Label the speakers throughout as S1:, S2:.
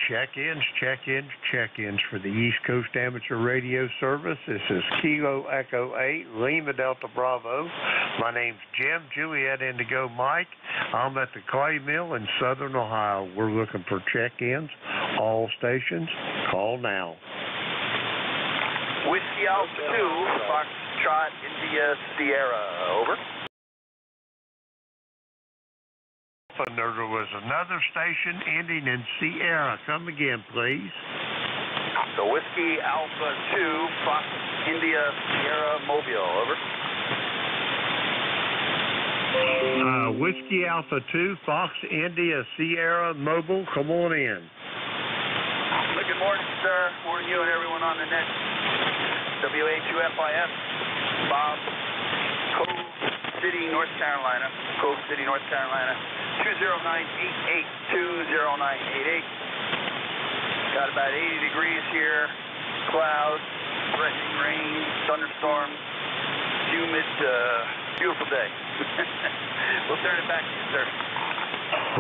S1: Check-ins for the East Coast Amateur Radio Service. This is Kilo Echo 8, Lima Delta Bravo. My name's Jim, Juliet Indigo Mike. I'm at the clay mill in Southern Ohio. We're looking for check-ins. All stations, call now.
S2: Whiskey Alpha 2, Foxtrot India Sierra, over.
S1: And there was another station ending in Sierra. Come again, please.
S2: So Whiskey Alpha 2, Fox India Sierra Mobile, over.
S1: Whiskey Alpha 2, Fox India Sierra Mobile, come on in.
S2: Good morning, sir. Morning you and everyone on the net. WA2FIS, Bob, Cove City, North Carolina. 20988, 20988. Got about 80 degrees here. Clouds, threatening rain, thunderstorms, humid, beautiful day. We'll turn it back to you, sir.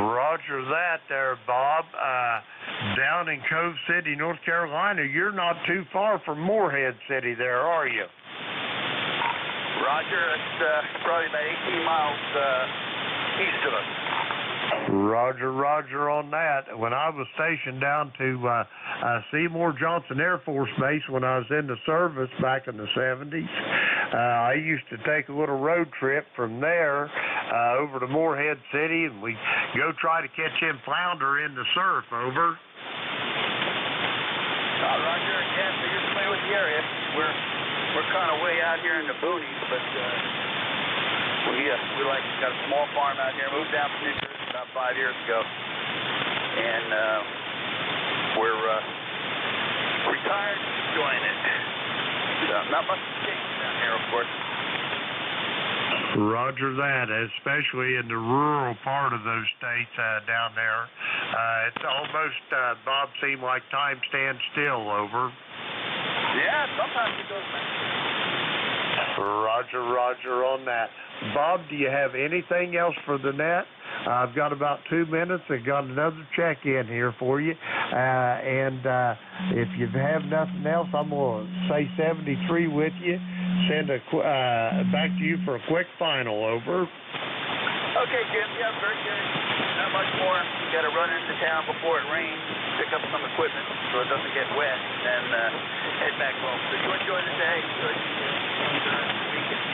S1: Roger that there, Bob. Down in Cove City, North Carolina, you're not too far from Morehead City there, are you?
S2: Roger, it's probably about 18 miles east of us.
S1: Roger on that. When I was stationed down to Seymour Johnson Air Force Base when I was in the service back in the 70s, I used to take a little road trip from there over to Morehead City, and we go try to catch him flounder in the surf, over.
S2: Roger, yeah, so you're familiar with the area. We're kind of way out here in the boonies, but we got a small farm out here. Moved down from New Jersey about 5 years ago, and we're retired, enjoying it. So not much to take down here, of course.
S1: Roger that, especially in the rural part of those states down there. It's almost, Bob, seemed like time stands still, over.
S2: Yeah, sometimes it goes back.
S1: Roger on that. Bob, do you have anything else for the net? I've got about 2 minutes and got another check-in here for you. And if you have nothing else, I'm going to say 73 with you. Send back to you for a quick final, over.
S2: Okay, Jim. Yeah, very good. Not much more. You got to run into town before it rains, pick up some equipment so it doesn't get wet, and head back home. So you enjoy the day. Enjoy the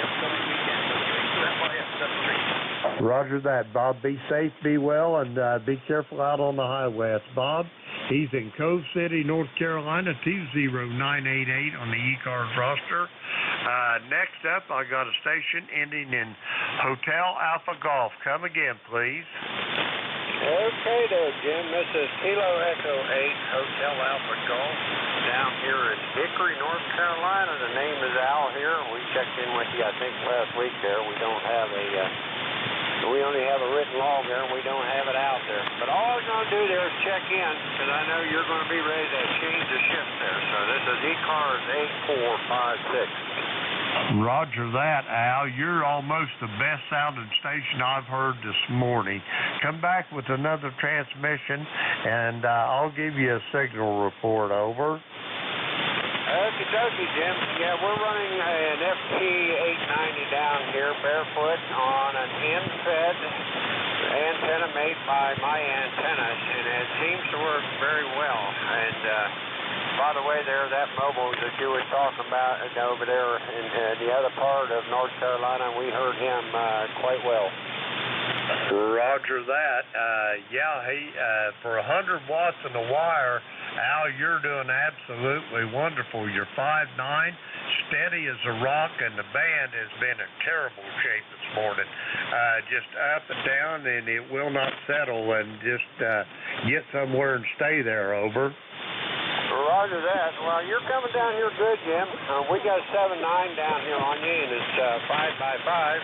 S2: upcoming weekend.
S1: Roger that, Bob. Be safe, be well, and be careful out on the highway. It's Bob. He's in Cove City, North Carolina, 20988 on the ECARS roster. Next up, I got a station ending in Hotel Alpha Golf. Come again, please.
S3: Okay there, Jim. This is Kilo Echo 8, Hotel Alpha Golf. Down here in Hickory, North Carolina. The name is Al here. We checked in with you, I think, last week there. We don't have we only have a written log there, and we don't have it out there. But all we're going to do there is check in, because I know you're going to be ready to change the shift there. So this is ECARS 8456.
S1: Roger that, Al. You're almost the best sounding station I've heard this morning. Come back with another transmission, and I'll give you a signal report, over.
S3: Okie dokie, Jim. Yeah, we're running an FT890 down here, barefoot, on an end-fed antenna made by My Antennas, and it seems to work very well. And by the way, there, that mobile that you were talking about over there in the other part of North Carolina, we heard him quite well.
S1: Roger that. Yeah, for 100 watts in the wire, Al, you're doing absolutely wonderful. You're 5'9", steady as a rock, and the band has been in terrible shape this morning. Just up and down, and it will not settle, and just get somewhere and stay there, over.
S3: Roger that. Well, you're coming down here good, Jim. We got 7.9 down here on you, and it's 5x5.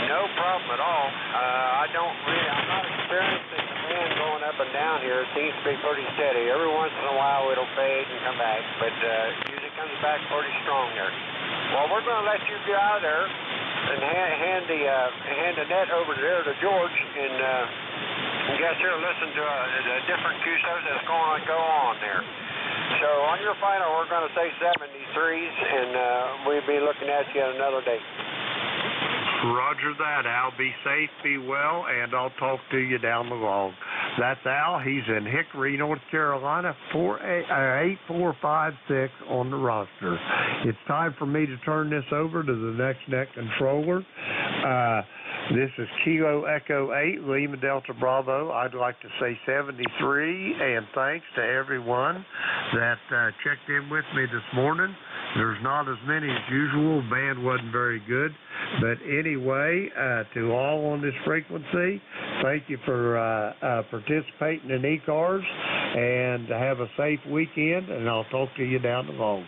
S3: No problem at all. I'm not experiencing the band going up and down here, it seems to be pretty steady. Every once in a while it'll fade and come back, but usually comes back pretty strong there. Well, we're going to let you go out there and hand the net over there to George, and you guys here listen to the different QSOs that's going to go on there. So on your final, we're going to say 73s, and we'll be looking at you another day.
S1: Roger that, Al. Be safe, be well, and I'll talk to you down the road. That's Al. He's in Hickory, North Carolina, 8456 on the roster. It's time for me to turn this over to the next net controller. This is Kilo Echo 8, Lima Delta Bravo. I'd like to say 73, and thanks to everyone that checked in with me this morning. There's not as many as usual. Band wasn't very good. But anyway, to all on this frequency, thank you for participating in ECARS, and have a safe weekend, and I'll talk to you down the road.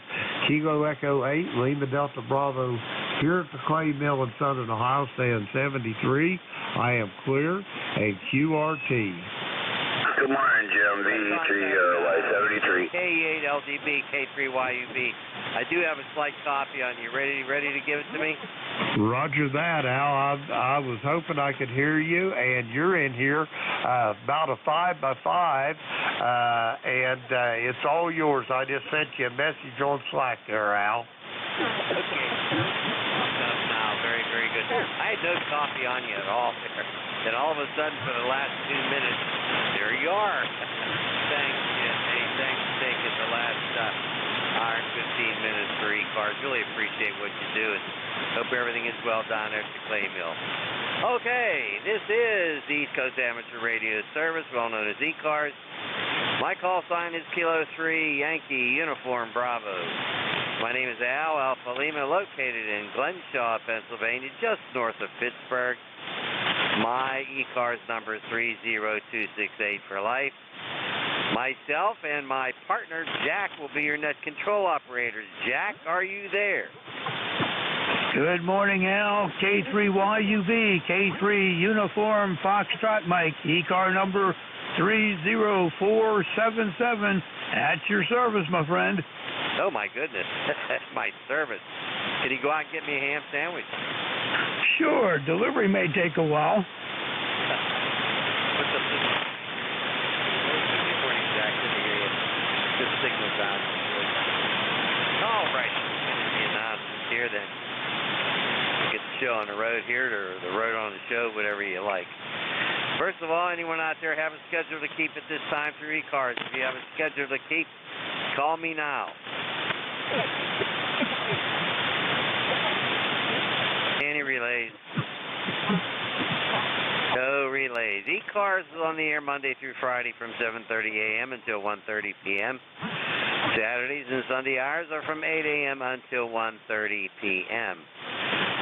S1: Kilo Echo 8, Lima Delta Bravo, here at the Clay Mill in Southern Ohio, saying 73. I am clear, and QRT.
S2: Good morning, Jim. V3Y73.
S4: K8LDB, K3YUB. I do have a slight copy on you. Ready to give it to me?
S1: Roger that, Al. I was hoping I could hear you, and you're in here about a 5x5, and it's all yours. I just sent you a message on Slack there, Al.
S4: Okay. Now, very, very good. I had no copy on you at all there. Then all of a sudden, for the last 2 minutes, there you are. Thanks, Jim. Hey, thanks for taking the last hour and 15 minutes for ECARS. Really appreciate what you do, and hope everything is well down there at the Clay Mill. Okay, this is the East Coast Amateur Radio Service, well known as ECARS. My call sign is Kilo 3 Yankee Uniform Bravo. My name is Al Alpha Lima, located in Glenshaw, Pennsylvania, just north of Pittsburgh. My ECARS number is 30268 for life. Myself and my partner, Jack, will be your net control operators. Jack, are you there?
S5: Good morning, Al. K3YUV, K3 Uniform Foxtrot Mike, ECAR number 30477. At your service, my friend.
S4: Oh, my goodness. That's my service. Can you go out and get me a ham sandwich?
S5: Sure. Delivery may take a while.
S4: What's up? Good morning, Jack. Good to hear you. Good signal down. All right. The announcements here then. Get the show on the road here, or the road on the show, whatever you like. First of all, anyone out there have a schedule to keep at this time through ECARS? If you have a schedule to keep, call me now. Any relays? No relays. ECARS is on the air Monday through Friday from 7:30 a.m. until 1:30 p.m. Saturdays and Sunday hours are from 8 a.m. until 1:30 p.m.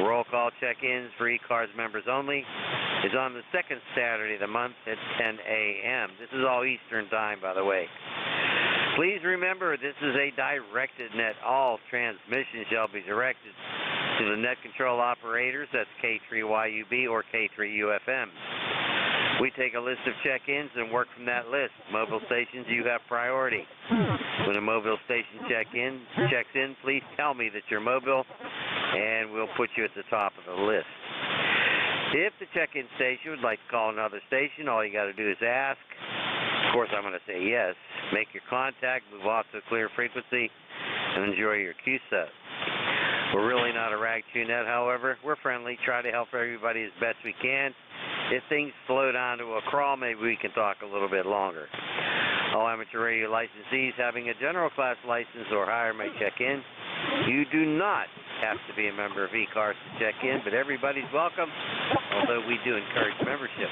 S4: Roll call check-ins for ECARS members only is on the second Saturday of the month at 10 a.m. This is all Eastern time, by the way. Please remember, this is a directed net. All transmissions shall be directed to the net control operators. That's K3YUB or K3UFM. We take a list of check-ins and work from that list. Mobile stations, you have priority. When a mobile station checks in, please tell me that you're mobile, and we'll put you at the top of the list. If the check-in station would like to call another station, all you got to do is ask. Of course, I'm going to say yes. Make your contact, move off to a clear frequency, and enjoy your QSO. We're really not a rag tune net, however. We're friendly, try to help everybody as best we can. If things slow down to a crawl, maybe we can talk a little bit longer. All amateur radio licensees having a general class license or higher may check in. You do not have to be a member of ECARS to check in, but everybody's welcome, although we do encourage membership.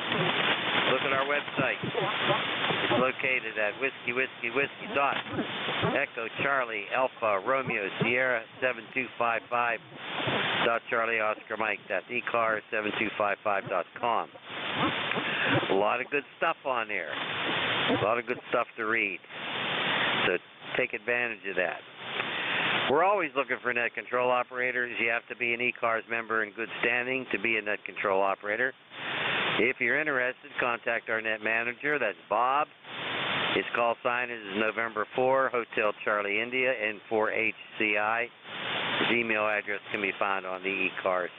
S4: Look at our website. It's located at Echo Charlie Alpha Romeo Sierra 7255 Charlie Oscar Mike. That's ECARS7255.com. A lot of good stuff on there. A lot of good stuff to read. So take advantage of that. We're always looking for net control operators. You have to be an ECARS member in good standing to be a net control operator. If you're interested, contact our net manager. That's Bob His call sign is November 4, Hotel Charlie India, N4HCI. His email address can be found on the ECARS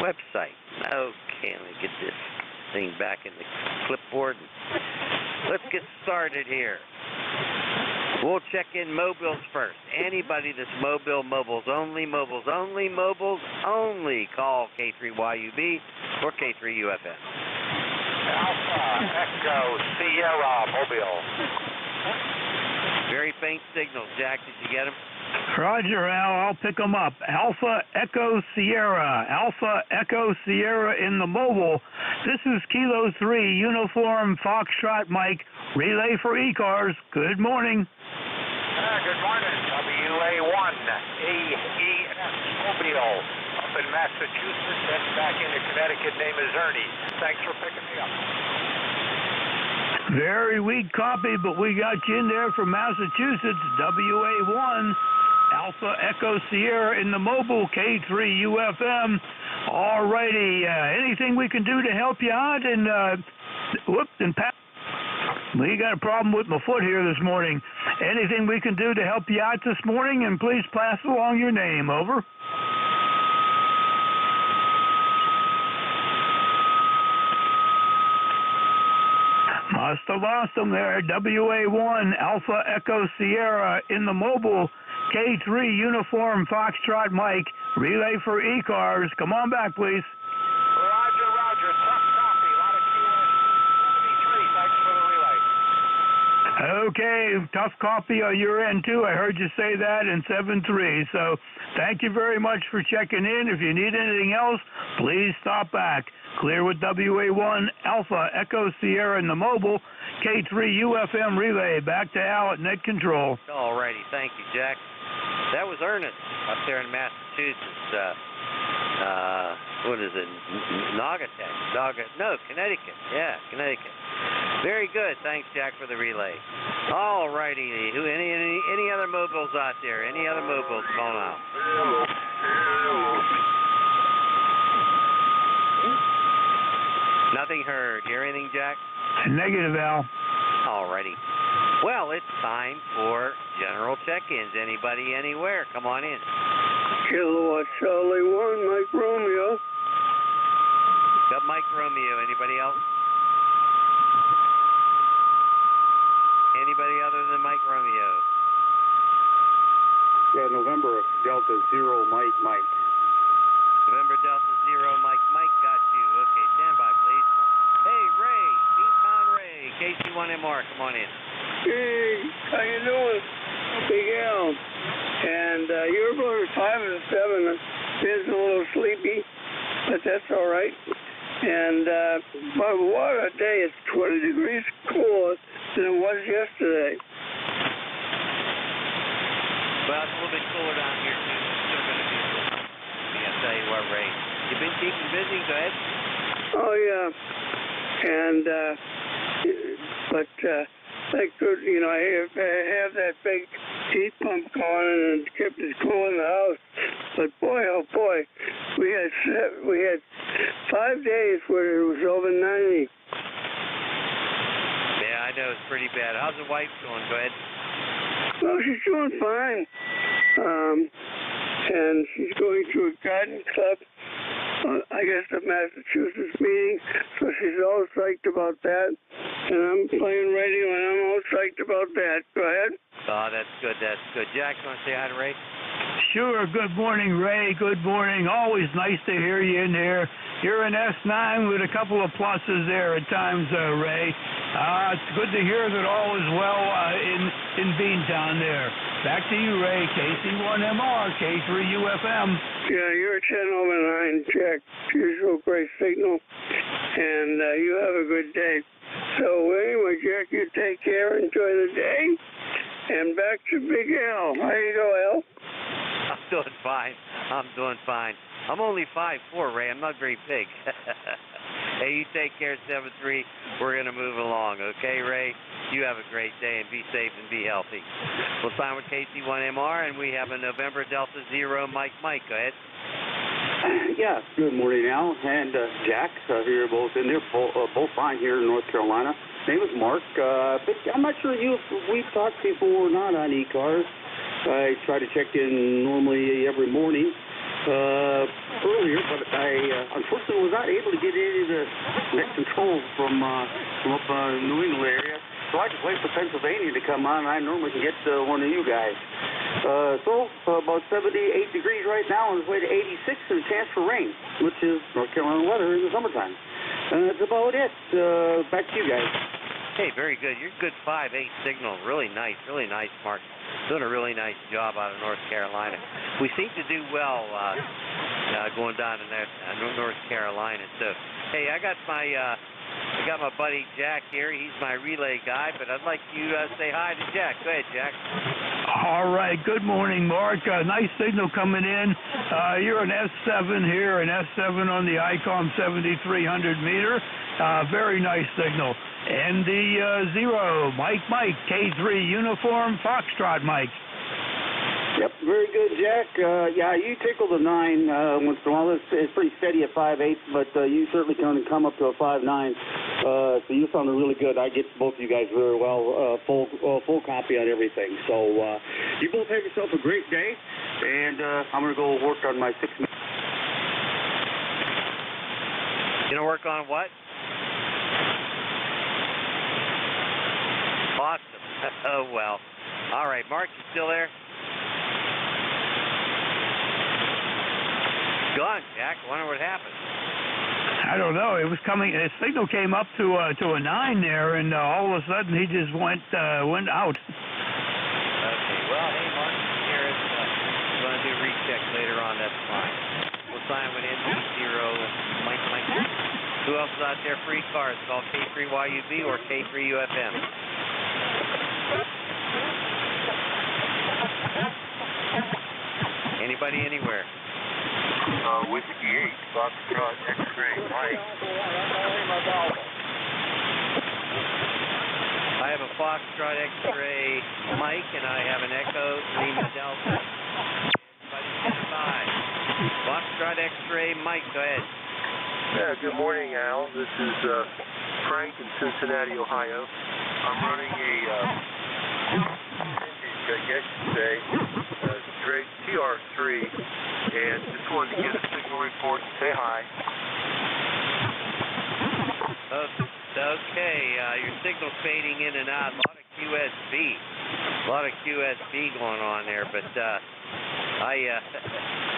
S4: website. Okay, let me get this thing back in the clipboard. Let's get started here. We'll check in mobiles first. Anybody that's mobiles only, call K3YUB or K3UFM.
S3: Alpha Echo Sierra Mobile.
S4: Very faint signals. Jack, did you get them?
S5: Roger, Al. I'll pick them up. Alpha Echo Sierra in the mobile. This is Kilo 3, Uniform Foxtrot Mike, relay for ECARS. Good morning.
S3: Good morning. WA1 AES Mobile up in Massachusetts and back into Connecticut. Name is Ernie. Thanks for picking me up.
S5: Very weak copy, but we got you in there from Massachusetts, WA1, Alpha Echo Sierra in the mobile, K3UFM. All righty, anything we can do to help you out? And, Pat, we got a problem with my foot here this morning. Anything we can do to help you out this morning? And please pass along your name, over. Must have lost them there. WA1, Alpha Echo Sierra in the mobile, K3 Uniform Foxtrot Mike, relay for ECARS. Come on back, please.
S3: Roger. Tough copy. A lot of QS 73. Thanks for the relay.
S5: Okay, tough copy on your end, too. I heard you say that in 7-3. So thank you very much for checking in. If you need anything else, please stop back. Clear with WA1, Alpha Echo Sierra in the mobile, K3UFM relay. Back to Al at net control.
S4: All righty. Thank you, Jack. That was Ernest up there in Massachusetts. What is it? Connecticut. Yeah, Connecticut. Very good. Thanks, Jack, for the relay. All righty. Any other mobiles out there? Any other mobiles calling out? Nothing heard. Hear anything, Jack?
S5: Negative, Al.
S4: All righty. Well, it's time for general check-ins. Anybody, anywhere? Come on in.
S6: Kilowatt Charlie 1, Mike Romeo.
S4: Got Mike Romeo. Anybody else? Anybody other than Mike Romeo?
S2: Yeah, November Delta 0 Mike.
S4: November Delta 0 Mike. Got you. Okay, stand by, please. Hey, Ray. Beacon Ray. KC1MR. Come on in.
S6: Hey, how you doing? Big Al. And you're about 5 and 7. It's a little sleepy, but that's all right. And but what a day. It's 20 degrees cooler than it was yesterday.
S4: Well, it's a little bit cooler down here, too. It's still going to be cool. I'll tell you what, Ray. You've been keeping busy? Go ahead.
S6: Oh, yeah. And, but, thank good, I have that big heat pump going and it kept it cool in the house. But boy, oh boy, we had 5 days where it was over 90.
S4: Yeah, I know. It's pretty bad. How's the wife doing? Go ahead.
S6: Well, she's doing fine. And she's going to a garden club, I guess the Massachusetts meeting, so she's all psyched about that. And I'm playing radio, and I'm all psyched about that. Go ahead.
S4: Oh, that's good. Jack, you want to say hi to Ray?
S5: Sure. Good morning, Ray. Good morning. Always nice to hear you in here. You're an S9 with a couple of pluses there at times, Ray. It's good to hear that all is well in Beantown there. Back to you, Ray. KC1MR, K3UFM.
S6: Yeah, you're 10 over 9, Jack. Usual great signal. And you have a good day. So anyway, Jack, you take care. Enjoy the day. And back to Big Al. How you go, Al?
S4: I'm doing fine. I'm only 5'4", Ray. I'm not very big. Hey, you take care, 7-3. We're going to move along, okay, Ray? You have a great day, and be safe and be healthy. We'll sign with KC1MR, and we have a November Delta 0 Mike. Go ahead.
S2: Yeah, good morning, Al and Jack. You're both in there, both fine here in North Carolina.
S7: name is Mark. But I'm not sure if we've talked before or not on ECARS. I try to check in normally every morning earlier, but I unfortunately was not able to get any of the net controls from up New England area. So I just wait for Pennsylvania to come on, and I normally can get one of you guys. So about 78 degrees right now, on its way to 86, and a chance for rain, which is North Carolina weather in the summertime. And that's about it. Back to you guys.
S4: Hey, very good. You're good 5-8 signal. Really nice, Mark. Doing a really nice job out of North Carolina. We seem to do well going down in that North Carolina. So, hey, I got my buddy Jack here. He's my relay guy, but I'd like you to say hi to Jack. Go ahead, Jack.
S5: All right. Good morning, Mark. Nice signal coming in. You're an S7 here, an S7 on the ICOM 7300 meter. Very nice signal. And the 0, Mike, K3 uniform, Foxtrot, Mike.
S7: Yep, very good, Jack. Yeah, you tickle the 9 once in a while. It's pretty steady at 5.8, but you certainly can come up to a 5.9. So you sounded really good. I get both of you guys very well. Full copy on everything. So you both have yourself a great day, and I'm going to go work on my 6 minutes.
S4: You going to work on what? Awesome. Oh, well. All right, Mark, you still there? Gone, Jack. I wonder what happened.
S5: I don't know. It was coming. His signal came up to a 9 there, and all of a sudden he just went out.
S4: Okay. Well, hey, Mark, here is going to do a recheck later on. That's fine. We'll sign with NJ2US Mike. Who else is out there for ECARS? Call K3YUB or K3UFM. Anybody anywhere?
S1: Whiskey 8, Foxtrot X-ray, Mike.
S4: I have a Foxtrot X-ray Mike, and I have an Echo Lima Delta. Everybody stand by. Foxtrot X-ray Mike, go ahead.
S1: Yeah, good morning, Al. This is Frank in Cincinnati, Ohio. I'm running a vintage, I guess you'd say, Drake TR3, and just wanted to get a signal report and say hi.
S4: Okay, your signal's fading in and out. A lot of QSB going on there, but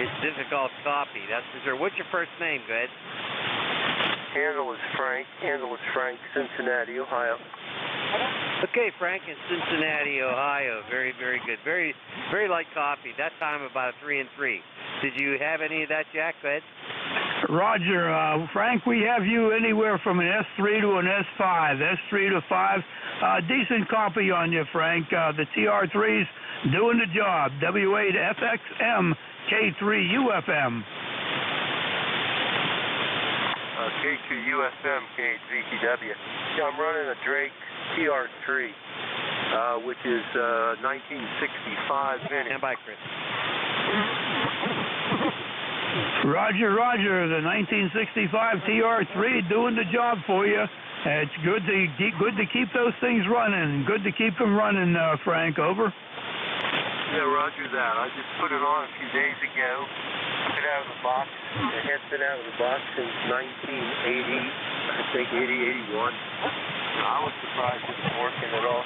S4: it's difficult to copy, that's for sure. What's your first name? Go ahead.
S1: Handle is Frank, Cincinnati, Ohio.
S4: Okay, Frank in Cincinnati, Ohio. Very, very good. Very, very light copy. That time about a 3 and 3. Did you have any of that, Jack? Go ahead.
S5: Roger. Frank, we have you anywhere from an S3 to an S5. S3 to 5. Decent copy on you, Frank. The TR3's doing the job. W8 FXM, K3 UFM.
S1: K2 USM, KZTW. Yeah, I'm running a Drake TR3, which is 1965 vintage.
S4: Stand by, Chris.
S5: Roger. The 1965 TR3 doing the job for you. It's good to keep those things running. Good to keep them running, Frank. Over.
S1: Yeah, roger that. I just put it on a few days ago. Took it out of the box. It had been out of the box since 1980, I think 81. I was surprised it was working at all.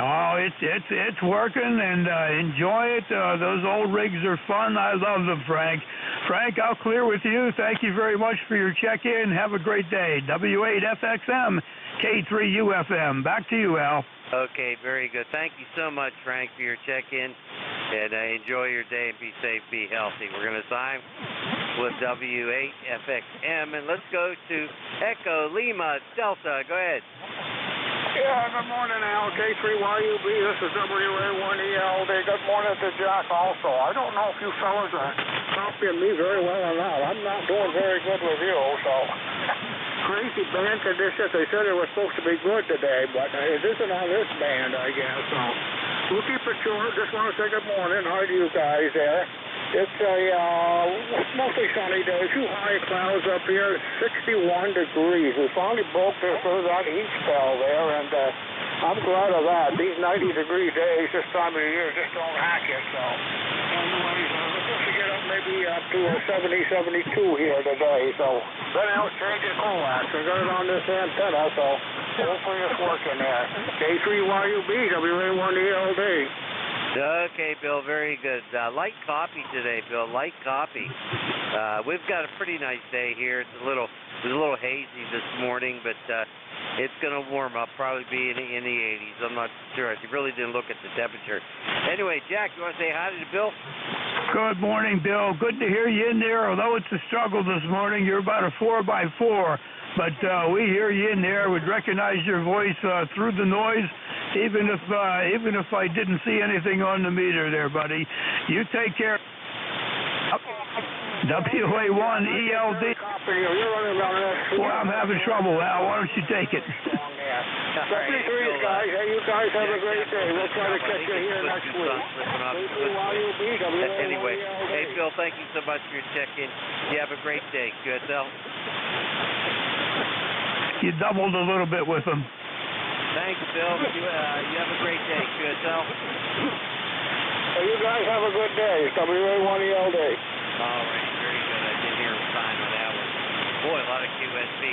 S5: Oh, it's working, and enjoy it. Those old rigs are fun. I love them, Frank. Frank, I'll clear with you. Thank you very much for your check-in. Have a great day. W8 FXM, K3 UFM. Back to you, Al.
S4: Okay, very good. Thank you so much, Frank, for your check-in. And enjoy your day and be safe, be healthy. We're going to sign with W8 FXM. And let's go to Echo Lima Delta. Go ahead.
S3: Yeah, good morning, Al. K3YUB. This is WA1ELD. Good morning to Jack also. I don't know if you fellas are copying me very well or not. I'm not doing very good with you, so... Crazy band conditions. They said it was supposed to be good today, but it isn't on this band, I guess. So we'll keep it short. Just want to say good morning. Hi to you guys there. It's a most mostly sunny day. Too high clouds up here. 61 degrees. We finally broke through that heat spell there, and I'm glad of that. These 90-degree days this time of the year just don't hack it. So, anyways, we're supposed to get up maybe up to 70, 72 here today. So, then I'll change it coax. We got it on this antenna, so hopefully it's working there. K3YUB, WA1ELD.
S4: Okay, Bill, very good. Light copy today, Bill. Light copy. We've got a pretty nice day here. It was a little hazy this morning, but it's going to warm up. Probably be in the 80s. I'm not sure. I really didn't look at the temperature. Anyway, Jack, you want to say hi to Bill?
S5: Good morning, Bill. Good to hear you in there. Although it's a struggle this morning, you're about a 4x4. But we hear you in there. We'd recognize your voice through the noise, even if I didn't see anything on the meter there, buddy. You take care. WA1ELD. Well, I'm having trouble now. Why don't you take it?
S3: Guys. Hey, you guys have a great day. We'll try to catch you here next week.
S4: Anyway, hey, Bill, thank you so much for your check-in. You have a great day. QSL.
S5: You doubled a little bit with them.
S4: Thanks, Bill. You have a great day, QSL.
S3: Hey, you guys have a good day. WA1ELD.
S4: All right, very good. I did hear a sign on that one. Boy, a lot of QSB.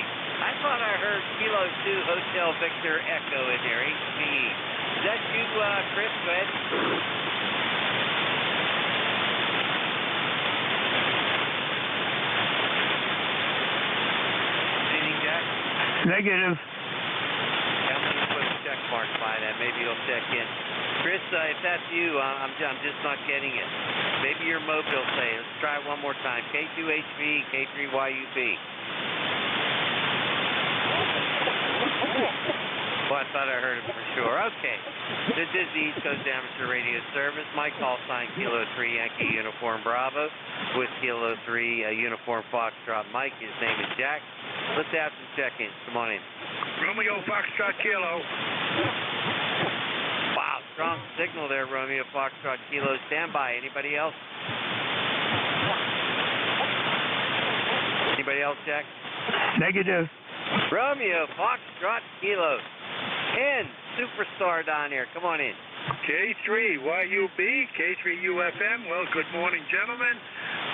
S4: I thought I heard Kilo 2 Hotel Victor Echo in there, HPE. Is that you, Chris? Go ahead. Anything, Jack?
S5: Negative.
S4: I'm going to put a check mark by that. Maybe you'll check in. Chris, if that's you, I'm just not getting it. Maybe your mobile say. Let's try it one more time. K2HV, K3YUB. Well, I thought I heard it for sure. Okay. This is the East Coast Amateur Radio Service. My call sign, Kilo 3 Yankee Uniform Bravo with Kilo 3 Uniform Foxtrot Mike. His name is Jack. Let's have some check-ins. Come on in.
S3: Romeo Foxtrot Kilo.
S4: Wow, strong signal there, Romeo Foxtrot Kilo. Stand by. Anybody else? Anybody else, Jack?
S5: Negative.
S4: Romeo Foxtrot Kilo. And Superstar down here. Come on in.
S1: K3YUB, K3UFM. Well, good morning, gentlemen.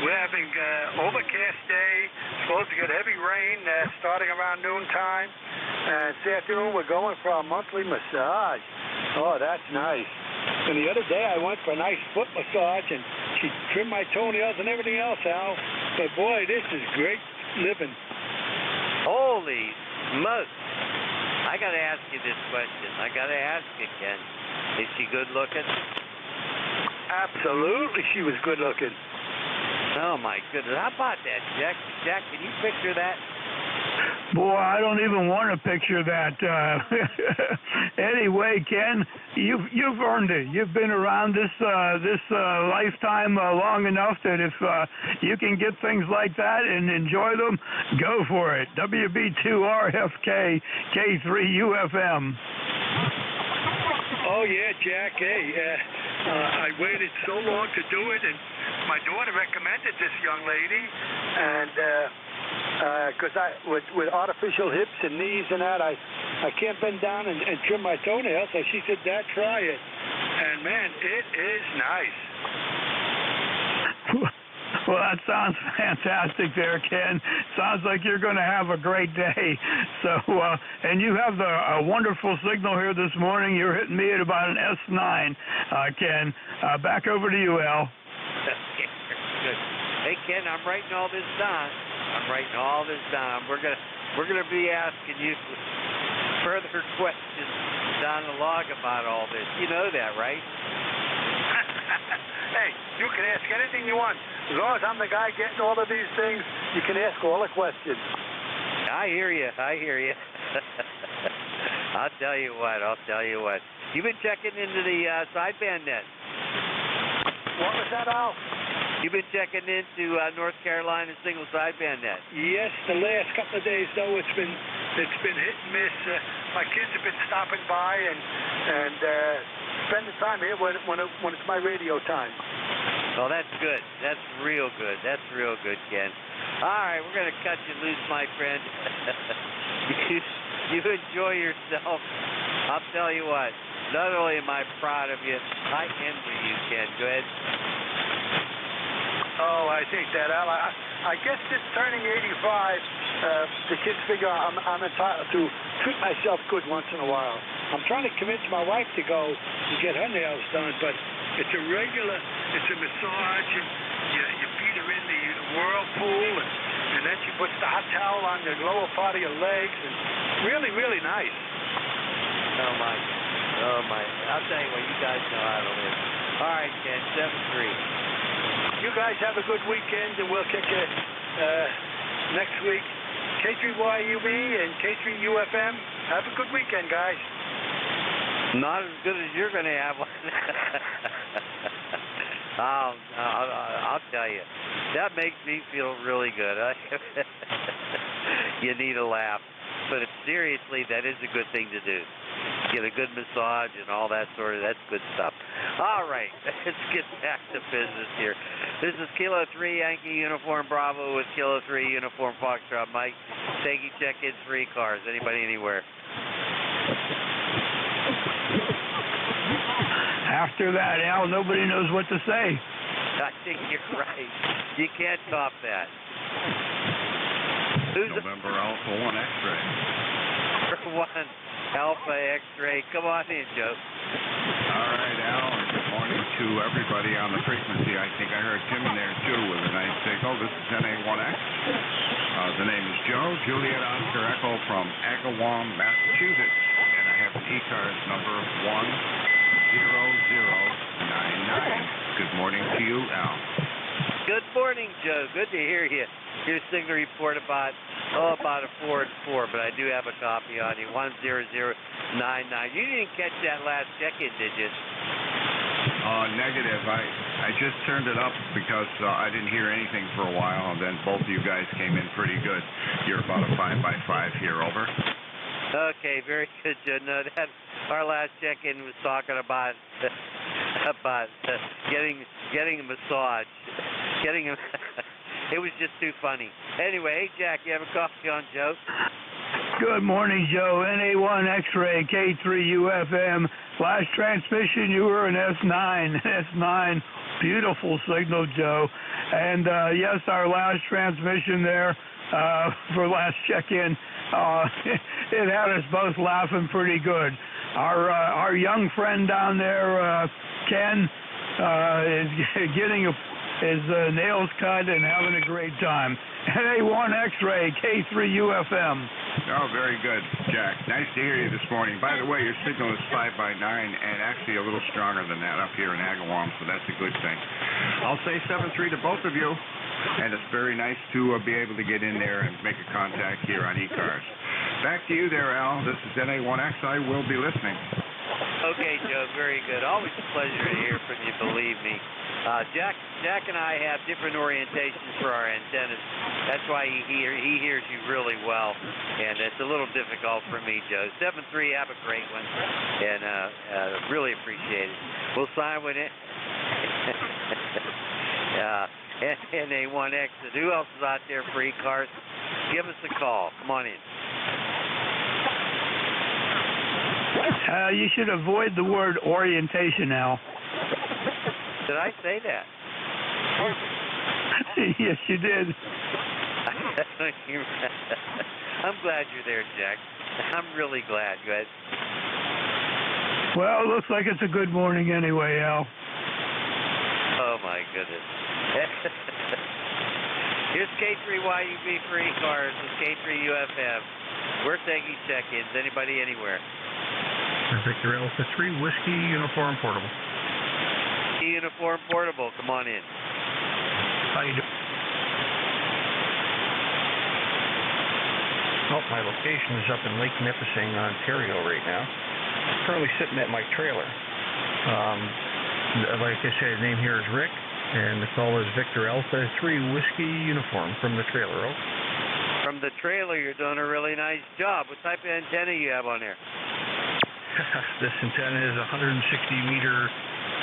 S1: We're having overcast day. Supposed to get heavy rain starting around noontime. And this afternoon we're going for a monthly massage. Oh, that's nice. And the other day I went for a nice foot massage, and she trimmed my toenails and everything else, Al. But boy, this is great living.
S4: Holy smokes. I got to ask you this question. I got to ask you, Ken. Is she good looking?
S1: Absolutely, she was good looking.
S4: Oh, my goodness. How about that, Jack? Jack, can you picture that?
S5: Boy, I don't even want to picture that. Anyway, Ken, you've earned it. You've been around this lifetime long enough that if you can get things like that and enjoy them, go for it. WB2RFK K3UFM.
S1: Oh yeah, Jack. Hey, I waited so long to do it, and my daughter recommended this young lady, and because with artificial hips and knees and that, I can't bend down and trim my toenails. So she said, "Dad, try it," and man, it is nice.
S5: Well, that sounds fantastic there, Ken. Sounds like you're going to have a great day. So, and you have a wonderful signal here this morning. You're hitting me at about an S9, Ken. Back over to you, Al.
S4: Okay, good. Hey, Ken, I'm writing all this down. We're gonna be asking you further questions down the log about all this. You know that, right?
S1: Hey, you can ask anything you want. As long as I'm the guy getting all of these things, you can ask all the questions.
S4: I hear you. I'll tell you what. You've been checking into the sideband net.
S1: What was that, Al?
S4: You've been checking into North Carolina single sideband net.
S1: Yes, the last couple of days, though, it's been hit and miss. My kids have been stopping by and spending time here when it's my radio time.
S4: Oh, that's good. That's real good. That's real good, Ken. All right, we're going to cut you loose, my friend. You enjoy yourself. I'll tell you what, not only am I proud of you, I envy you, Ken. Go ahead.
S8: Oh, I think that, Al. I guess just turning 85, the kids figure I'm entitled to treat myself good once in a while. I'm trying to convince my wife to go and get her nails done, but it's a massage, and you feed her in the whirlpool, and then she puts the hot towel on the lower part of your legs, and really, really nice.
S4: Oh, my. I'll tell you what, you guys know how to live. All right, Ken, 7-3.
S8: You guys have a good weekend, and we'll catch you next week. K3YUB and K3UFM. Have a good weekend, guys.
S4: Not as good as you're going to have one. I'll tell you, that makes me feel really good. You need a laugh. But seriously, that is a good thing to do. Get a good massage and all that that's good stuff. All right, let's get back to business here. This is Kilo 3 Yankee Uniform Bravo with Kilo 3 Uniform Foxtrot Mike. Taking check-ins for ECARS. Anybody, anywhere.
S5: After that, Al, nobody knows what to say.
S4: I think you're right. You can't top that. Who's
S9: November Alpha 1 X-Ray.
S4: Number 1 Alpha X-Ray. Come on in, Joe.
S9: All right, Al, and good morning to everybody on the frequency. I think I heard Tim in there, too, with a nice signal. This is NA1X. The name is Joe, Juliet Oscar Echo from Agawam, Massachusetts. And I have an ECARS number 10099. Good morning to you, Al.
S4: Good morning, Joe. Good to hear you. Your signal report about a 4-4, but I do have a copy on you, 10099. You didn't catch that last check-in, did you?
S9: Negative. I just turned it up because I didn't hear anything for a while, and then both of you guys came in pretty good. You're about a 5x5 here, over.
S4: Okay, very good, Joe. No, our last check-in was talking about getting a massage. It was just too funny. Anyway, hey, Jack, you have a coffee on Joe?
S5: Good morning, Joe. NA1 X-Ray, K3UFM. Last transmission, you were an S9. S9, beautiful signal, Joe. And yes, our last transmission there for last check-in, it had us both laughing pretty good. Our young friend down there, Ken, is getting his nails cut and having a great time. NA1 X-Ray, K3UFM.
S9: Oh, very good, Jack. Nice to hear you this morning. By the way, your signal is 5x9 and actually a little stronger than that up here in Agawam, so that's a good thing. I'll say 7-3 to both of you, and it's very nice to be able to get in there and make a contact here on ECARS. Back to you there, Al. This is NA1X. I will be listening.
S4: Okay, Joe, very good. Always a pleasure to hear from you, believe me. Jack and I have different orientations for our antennas. That's why he hears you really well, and it's a little difficult for me, Joe. 7-3, have a great one, and really appreciate it. We'll sign with it. NA1X. Who else is out there for ECARS? Give us a call. Come on in.
S5: You should avoid the word orientation, Al.
S4: Did I say that?
S5: Yes, you did.
S4: I'm glad you're there, Jack. I'm really glad. Go ahead.
S5: Well, it looks like it's a good morning anyway, Al.
S4: Oh, my goodness. Here's K3YUB for ECARS and K3UFM. We're taking check-ins. Anybody, anywhere.
S10: Victor Alpha 3, Whiskey Uniform Portable.
S4: Uniform Portable, come on in.
S10: How you doing? Oh, my location is up in Lake Nipissing, Ontario right now. Currently sitting at my trailer. Like I said, the name here is Rick, and the call is Victor Alpha 3, Whiskey Uniform from the trailer. Oh.
S4: From the trailer, you're doing a really nice job. What type of antenna you have on there?
S10: This antenna is a 160-meter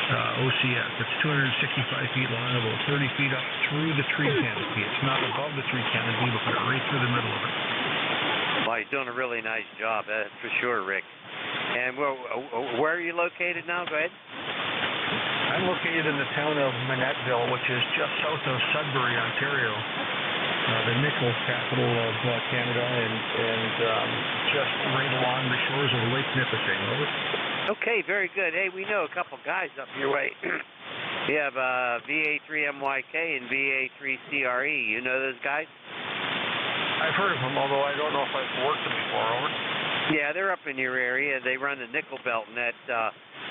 S10: OCS. It's 265 feet long, about 30 feet up through the tree canopy. It's not above the tree canopy, but right through the middle of it.
S4: Well, you're doing a really nice job, that's for sure, Rick. And where are you located now? Go ahead.
S10: I'm located in the town of Manettville, which is just south of Sudbury, Ontario, the nickel capital of Canada, and just right along the shores of Lake Nipissing. Over.
S4: Okay, very good. Hey, we know a couple guys up your way. We have VA3MYK and VA3CRE. You know those guys?
S10: I've heard of them, although I don't know if I've worked them before. Over.
S4: Yeah, they're up in your area. They run the nickel belt net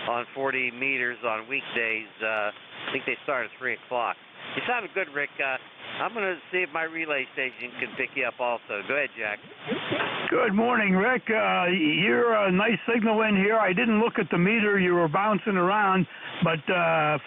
S4: on 40 meters on weekdays. I think they start at 3 o'clock. You sounded good, Rick. I'm going to see if my relay station can pick you up also. Go ahead, Jack.
S5: Good morning, Rick. You're a nice signal in here. I didn't look at the meter. You were bouncing around, but 5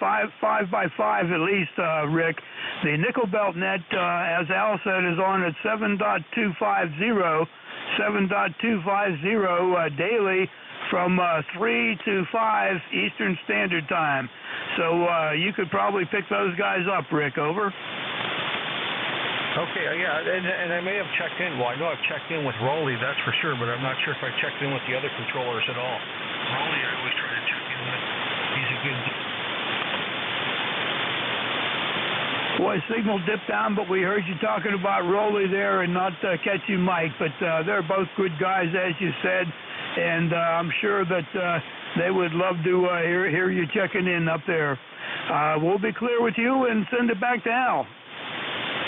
S5: by 5 at least, Rick. The nickel belt net, as Al said, is on at 7.250 daily from 3 to 5 Eastern Standard Time. So you could probably pick those guys up, Rick. Over.
S10: Okay, yeah, and I may have checked in. Well, I know I've checked in with Rolly, that's for sure, but I'm not sure if I checked in with the other controllers at all. Rolly, I always try to check in with. He's a good.
S5: Boy, signal dipped down, but we heard you talking about Rolly there and not catch you, Mike. But they're both good guys, as you said, and I'm sure that they would love to hear you checking in up there. We'll be clear with you and send it back to Al.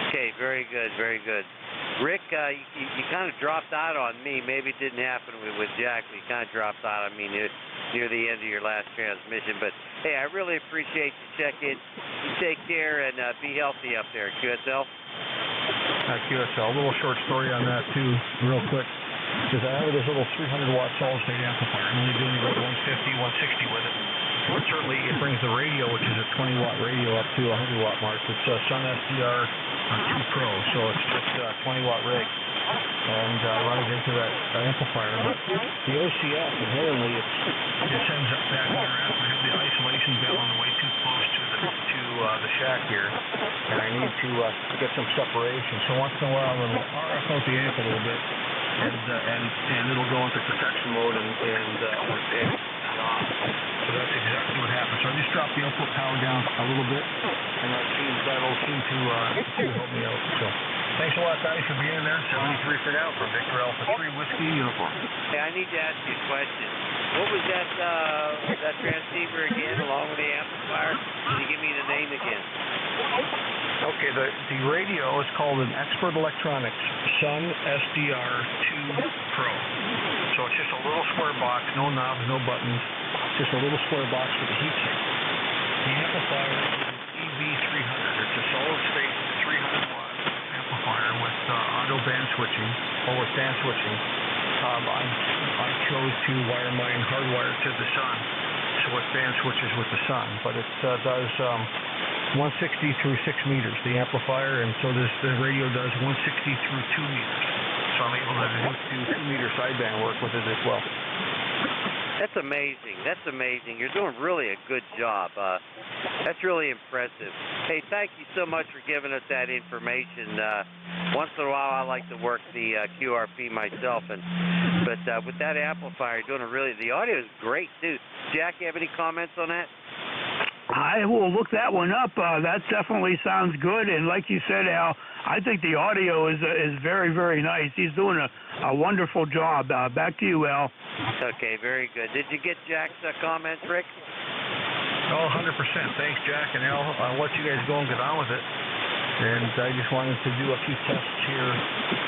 S4: Okay, very good, very good. Rick, you kind of dropped out on me. Maybe it didn't happen with Jack, but you kind of dropped out on me near the end of your last transmission. But, hey, I really appreciate you checking. You take care and be healthy up there. QSL?
S10: QSL. A little short story on that, too, real quick. Because I have this little 300-watt solid-state amplifier. I'm only doing about 150, 160 with it. But certainly it brings the radio, which is a 20-watt radio, up to a 100-watt mark. It's a Sun SDR 2 Pro, so it's just a 20-watt rig. And I run it into that amplifier. But the OCS, inherently, it sends up back here after I have the isolation bell on the way too close to the shack here. And I need to get some separation. So once in a while, it'll RF out the amp a little bit. And it'll go into protection mode and so that's exactly what happens. So I just dropped the output power down a little bit, and that'll seem to help me out. So thanks a lot, guys, for being there. 73 for now from Victor Alpha 3 Whiskey Uniform.
S4: Hey, I need to ask you a question. What was that transceiver again, along with the amplifier? Can you give me the name again?
S10: Okay, the radio is called an Expert Electronics Sun SDR 2 Pro. So it's just a little square box, no knobs, no buttons, just a little square box with a heatsink. The amplifier is an EV300. It's a solid-state 300-watt amplifier with auto band switching, or with band switching. I chose to wire mine hardwired to the sun, so it band switches with the sun, but it does 160 through 6 meters, the amplifier, and so the radio does 160 through 2 meters. So I'm able to do 2-meter sideband work with it as well.
S4: That's amazing. That's amazing. You're doing really a good job. That's really impressive. Hey, thank you so much for giving us that information. Once in a while, I like to work the QRP myself, but with that amplifier, you're doing the audio is great too. Jack, you have any comments on that?
S5: I will look that one up. That definitely sounds good. And like you said, Al, I think the audio is very, very nice. He's doing a wonderful job. Back to you, Al.
S4: Okay, very good. Did you get Jack's comments, Rick?
S10: Oh, 100%. Thanks, Jack and Al. I'll let you guys go and get on with it. And I just wanted to do a few tests here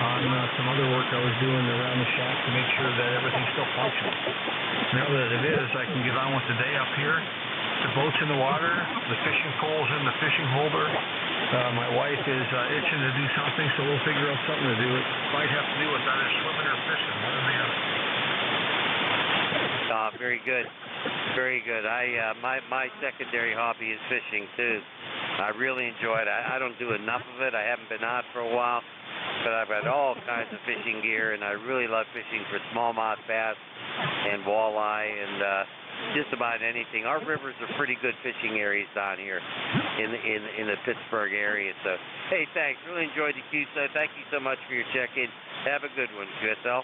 S10: on some other work I was doing around the shack to make sure that everything's still functional. Now that it is, I can get on with the day up here. The boat's in the water, the fishing pole's in the fishing holder. My wife is itching to do something, so we'll figure out something to do. It might have to do with either swimming or fishing, one or the other.
S4: Very good. Very good. My secondary hobby is fishing too. I really enjoy it. I don't do enough of it. I haven't been out for a while, but I've got all kinds of fishing gear, and I really love fishing for smallmouth bass and walleye and just about anything. Our rivers are pretty good fishing areas down here in the Pittsburgh area. So, hey, thanks. Really enjoyed the QSO. Thank you so much for your check-in. Have a good one, QSL.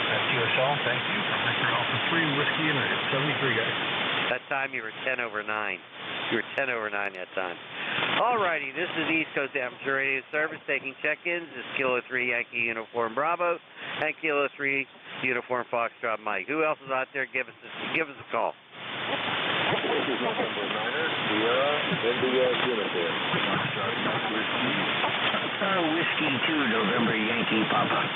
S10: QSL, thank you. Victor Alpha 3, Whiskey and 73, guys.
S4: That time you were 10 over 9. You were 10 over 9 that time. All righty, this is East Coast Amateur Radio Service taking check-ins. This is Kilo 3 Yankee Uniform Bravo and Kilo 3 Uniform Foxtrot Mike. Who else is out there? Give us a call.
S11: This is November 9er, Sierra, India Uniform.
S12: Whiskey 2, November Yankee Papa.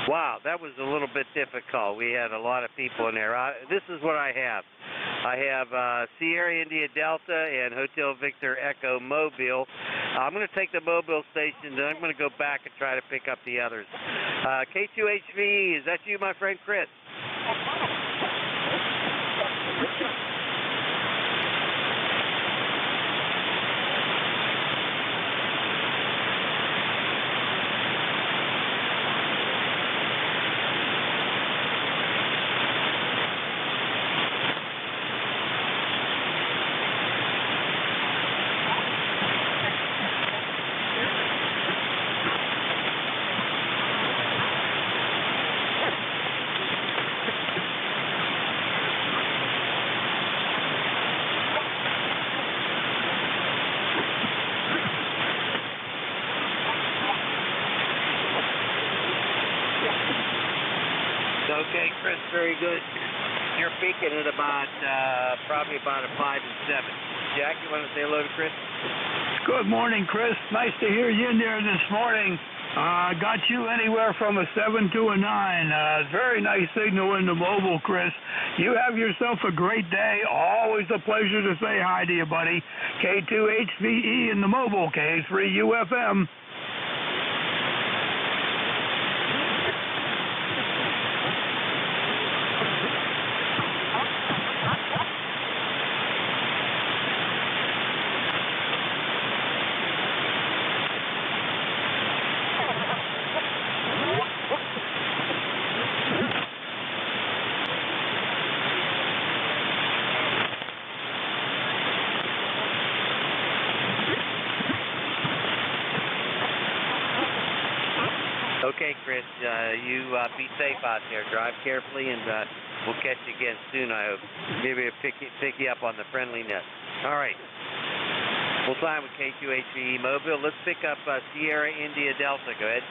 S4: Wow, that was a little bit difficult. We had a lot of people in there. This is what I have. I have Sierra India Delta and Hotel Victor Echo Mobile. I'm going to take the Mobile station, then I'm going to go back and try to pick up the others. K2HVE, is that you, my friend Chris? Okay, Chris, very good. You're peaking at about, probably about a 5 and 7. Jack, you want to say hello to Chris?
S5: Good morning, Chris. Nice to hear you in there this morning. Got you anywhere from a 7 to a 9. Very nice signal in the mobile, Chris. You have yourself a great day. Always a pleasure to say hi to you, buddy. K2HVE in the mobile, K3UFM.
S4: Okay, Chris, you be safe out there. Drive carefully, and we'll catch you again soon, I hope. Maybe I'll pick you up on the friendly net. All right. We'll sign with K2HVE Mobile. Let's pick up Sierra India Delta. Go ahead.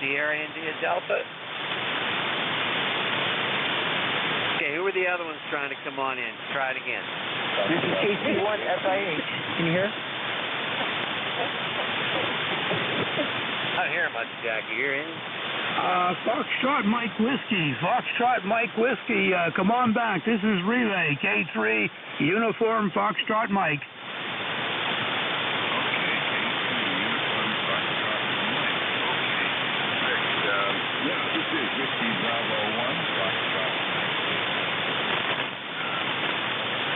S4: Sierra India Delta. Okay, who are the other ones trying to come on in? Try it again.
S12: This is KC1 SIH. Can you hear?
S4: I don't hear much, Jack. You hear him?
S5: Foxtrot Mike Whiskey. Foxtrot Mike Whiskey. Come on back. This is Relay K3 Uniform Foxtrot Mike.
S9: This is Whiskey Bravo 1, Foxtrot.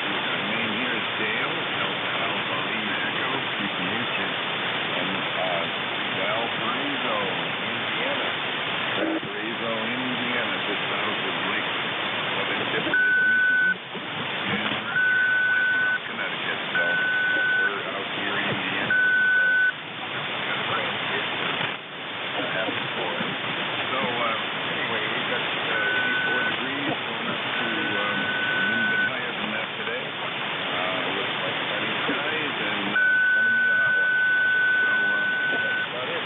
S9: My name here is Dale, Alpha Lima Echo, PPH, and Valparaiso, Indiana. Valparaiso, Indiana, just south of Lake Michigan, and Connecticut. So we're out here in Indiana. Happy for it. So, anyway, we've got 84 degrees going up to a little bit higher than that today. Looks like sunny skies and going to be a hot one. So, that's about it.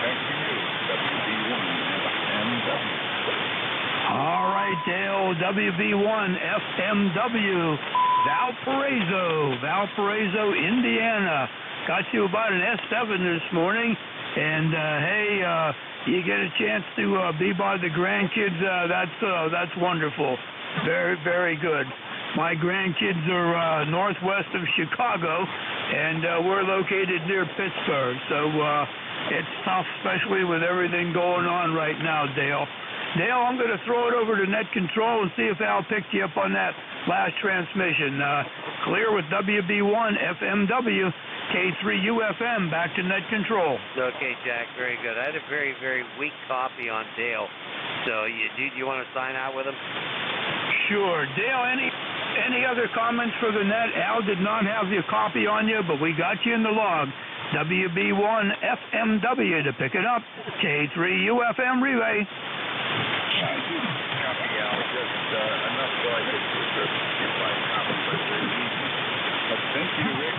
S9: Back to you, WB1 FMW.
S5: All right, Dale, WB1 FMW, Valparaiso, Indiana. Got you about an S7 this morning. And, hey, you get a chance to be by the grandkids, that's wonderful. Very, very good. My grandkids are northwest of Chicago, and we're located near Pittsburgh. So it's tough, especially with everything going on right now, Dale. Dale, I'm going to throw it over to Net Control and see if Al picked you up on that last transmission. Clear with WB1 FMW. K3UFM, back to net control.
S4: Okay, Jack, very good. I had a very, very weak copy on Dale. So you want to sign out with him?
S5: Sure. Dale, any other comments for the net? Al did not have your copy on you, but we got you in the log. WB1FMW to pick it up. K3UFM relay.
S11: Copy, Al. Just enough so I could get my copy, but thank you, Rick.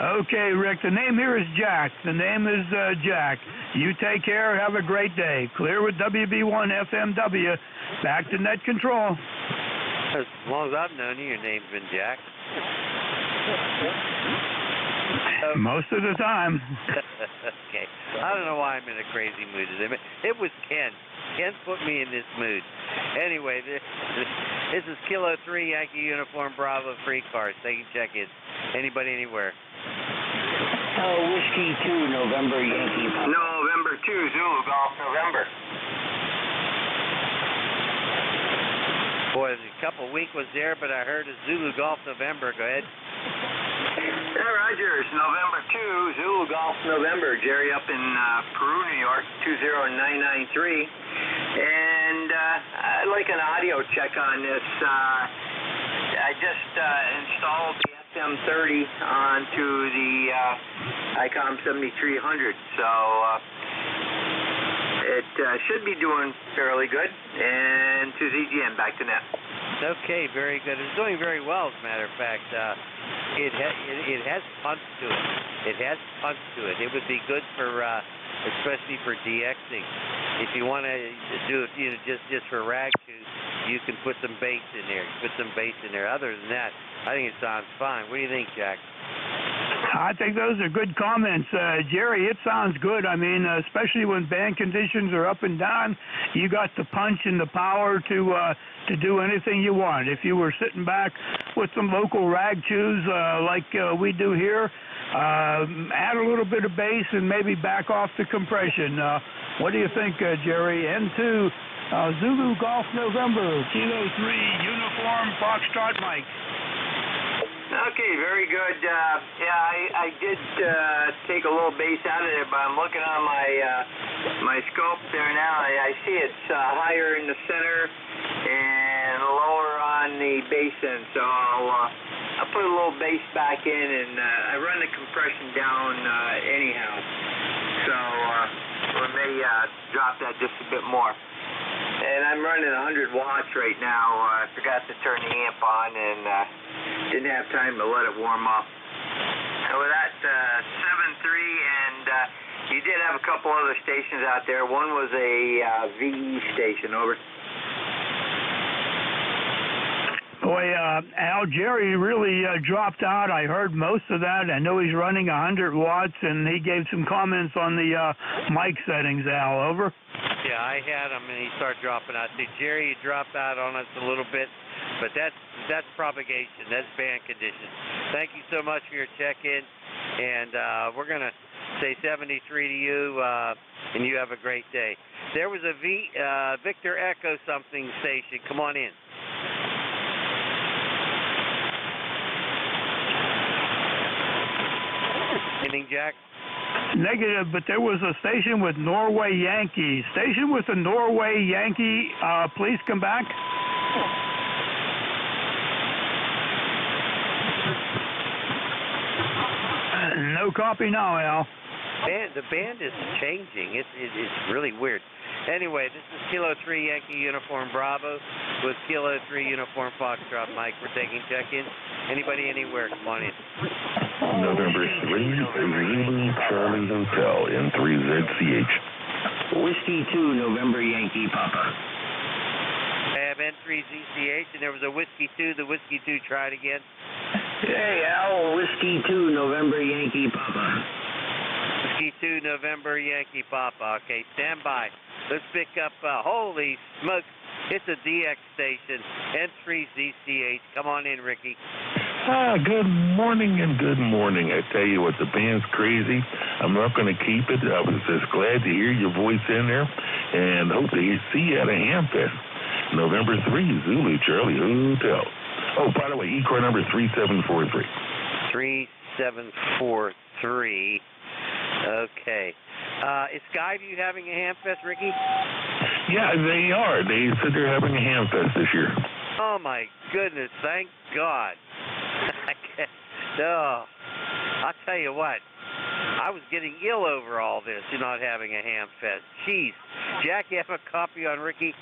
S5: Okay, Rick, the name here is Jack. The name is Jack. You take care. Have a great day. Clear with WB1FMW. Back to net control.
S4: As long as I've known you, your name's been Jack.
S5: Most of the time.
S4: Okay. I don't know why I'm in a crazy mood today. It was Ken. Ken put me in this mood. Anyway, this is Kilo 3 Yankee Uniform Bravo free cars. Taking check-ins. Anybody anywhere?
S12: Whiskey 2 November Yankee.
S3: November 2 Zulu Golf November.
S4: Boy, a couple weak was there, but I heard a Zulu Golf November. Go ahead.
S3: Yeah, Rogers, November 2 Zulu Golf November. Jerry up in Peru, New York, 20993. And I'd like an audio check on this. I just installed the SM30 onto the ICOM 7300, so it should be doing fairly good. And to ZGN, back to net.
S4: Okay, very good. It's doing very well, as a matter of fact. It has punch to it. It has punch to it. It would be good for, especially for DXing. If you want to do it, just for rag shoes, you can put some bass in there. Other than that, I think it sounds fine. What do you think, Jack?
S5: I think those are good comments. Jerry, it sounds good. I mean, especially when band conditions are up and down, you got the punch and the power to do anything you want. If you were sitting back with some local rag chews like we do here, add a little bit of bass and maybe back off the compression. What do you think, Jerry? N2 Zulu Golf November, Kilo 3 Uniform Foxtrot Mike.
S3: Okay, very good. I did take a little bass out of it, but I'm looking on my scope there now. I see it's higher in the center and lower on the bass end, so I'll put a little bass back in, and I run the compression down anyhow, so we may drop that just a bit more. And I'm running 100 watts right now. I forgot to turn the amp on and didn't have time to let it warm up. And with that, 7.3, and you did have a couple other stations out there. One was a VE station, over.
S5: Boy, Al, Jerry really dropped out. I heard most of that. I know he's running 100 watts, and he gave some comments on the mic settings, Al. Over.
S4: Yeah, I had him, and he started dropping out. See, Jerry, you dropped out on us a little bit, but that's propagation. That's band conditions. Thank you so much for your check-in, and we're going to say 73 to you, and you have a great day. There was a Victor Echo something station. Come on in. Anything, Jack?
S5: Negative, but there was a station with Norway Yankee. Station with a Norway Yankee, please come back. No copy now, Al.
S4: The band is changing. It's really weird. Anyway, this is Kilo 3 Yankee Uniform Bravo with Kilo 3 Uniform Foxtrot Mike. We're taking check-in. Anybody anywhere, come on in.
S13: November 3 Zulu Charlie Hotel in 3ZCH.
S12: Whiskey 2 November Yankee Papa.
S4: I have N3ZCH, and there was a Whiskey 2. The Whiskey 2, try it again.
S12: Hey, Al, Whiskey 2 November Yankee Papa.
S4: Whiskey 2 November Yankee Papa. Okay, stand by. Let's pick up, holy smokes, it's a DX station, N3ZCH. Come on in, Ricky.
S13: Good morning and good morning. I tell you what, the band's crazy. I'm not going to keep it. I was just glad to hear your voice in there and hope to see you at a Hamfest. November 3, Zulu Charlie Hotel. Oh, by the way, ECAR number 3743.
S4: 3743. Okay. Is Skyview having a ham fest, Ricky?
S13: Yeah, they are. They said they're having a ham fest this year.
S4: Oh, my goodness. Thank God. Oh, I'll tell you what. I was getting ill over all this, not having a ham fest. Jeez. Jack, you have a copy on Ricky?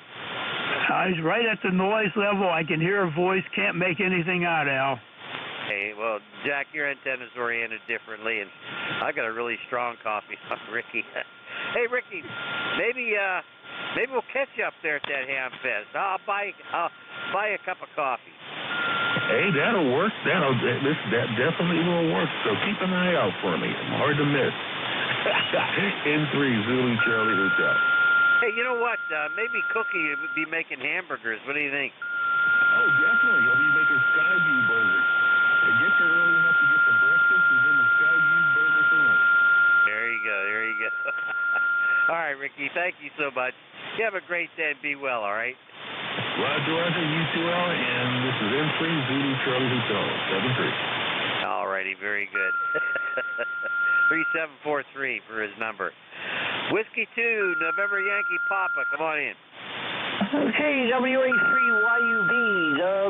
S5: He's right at the noise level. I can hear a voice. Can't make anything out, Al.
S4: Hey, well, Jack, your antenna's oriented differently, and I got a really strong copy on Ricky. Hey, Ricky, maybe we'll catch you up there at that ham fest. I'll buy a cup of coffee.
S13: Hey, that'll work. That definitely will work. So keep an eye out for me. I'm hard to miss. N3 Zulu Charlie Hotel.
S4: Hey, you know what? Maybe Cookie would be making hamburgers. What do you think?
S13: Oh, definitely. He'll be making Skyview burgers. Get there early enough to get the breakfast and then the Skyview burger for lunch.
S4: There you go. There you go. All right, Ricky. Thank you so much. You have a great day and be well, all right?
S13: Roger, you too, Al, and this is N3 Zulu Charlie Hotel, 73.
S4: All righty. Very good. 3743 for his number. Whiskey 2, November Yankee Papa. Come on in.
S12: Okay, WA3YUB,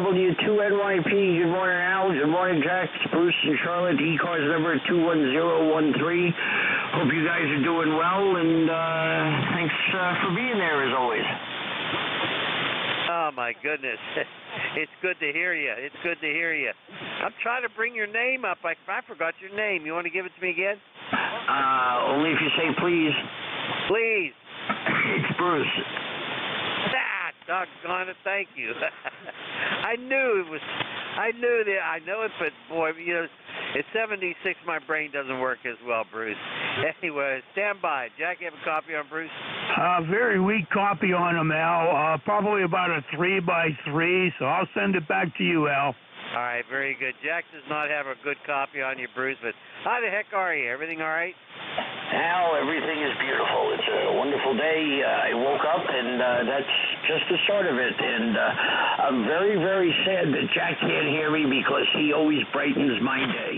S12: W2NYP. Good morning, Al. Good morning, Jack. It's Bruce and Charlotte. ECARS number 21013. Hope you guys are doing well, and thanks for being there as always.
S4: Oh, my goodness. It's good to hear you. It's good to hear you. I'm trying to bring your name up. I forgot your name. You want to give it to me again?
S12: Only if you say please.
S4: Please.
S12: It's Bruce.
S4: Doggone it, thank you. I know it, but boy, at 76, my brain doesn't work as well, Bruce. Anyway, stand by. Jack, you have a copy on Bruce?
S5: Very weak copy on him, Al. Probably about a 3x3, so I'll send it back to you, Al.
S4: All right, very good. Jack does not have a good copy on you, Bruce, but how the heck are you? Everything all right?
S12: Al, everything is beautiful. It's a wonderful day. I woke up, and that's just the start of it. And I'm very, very sad that Jack can't hear me because he always brightens my day.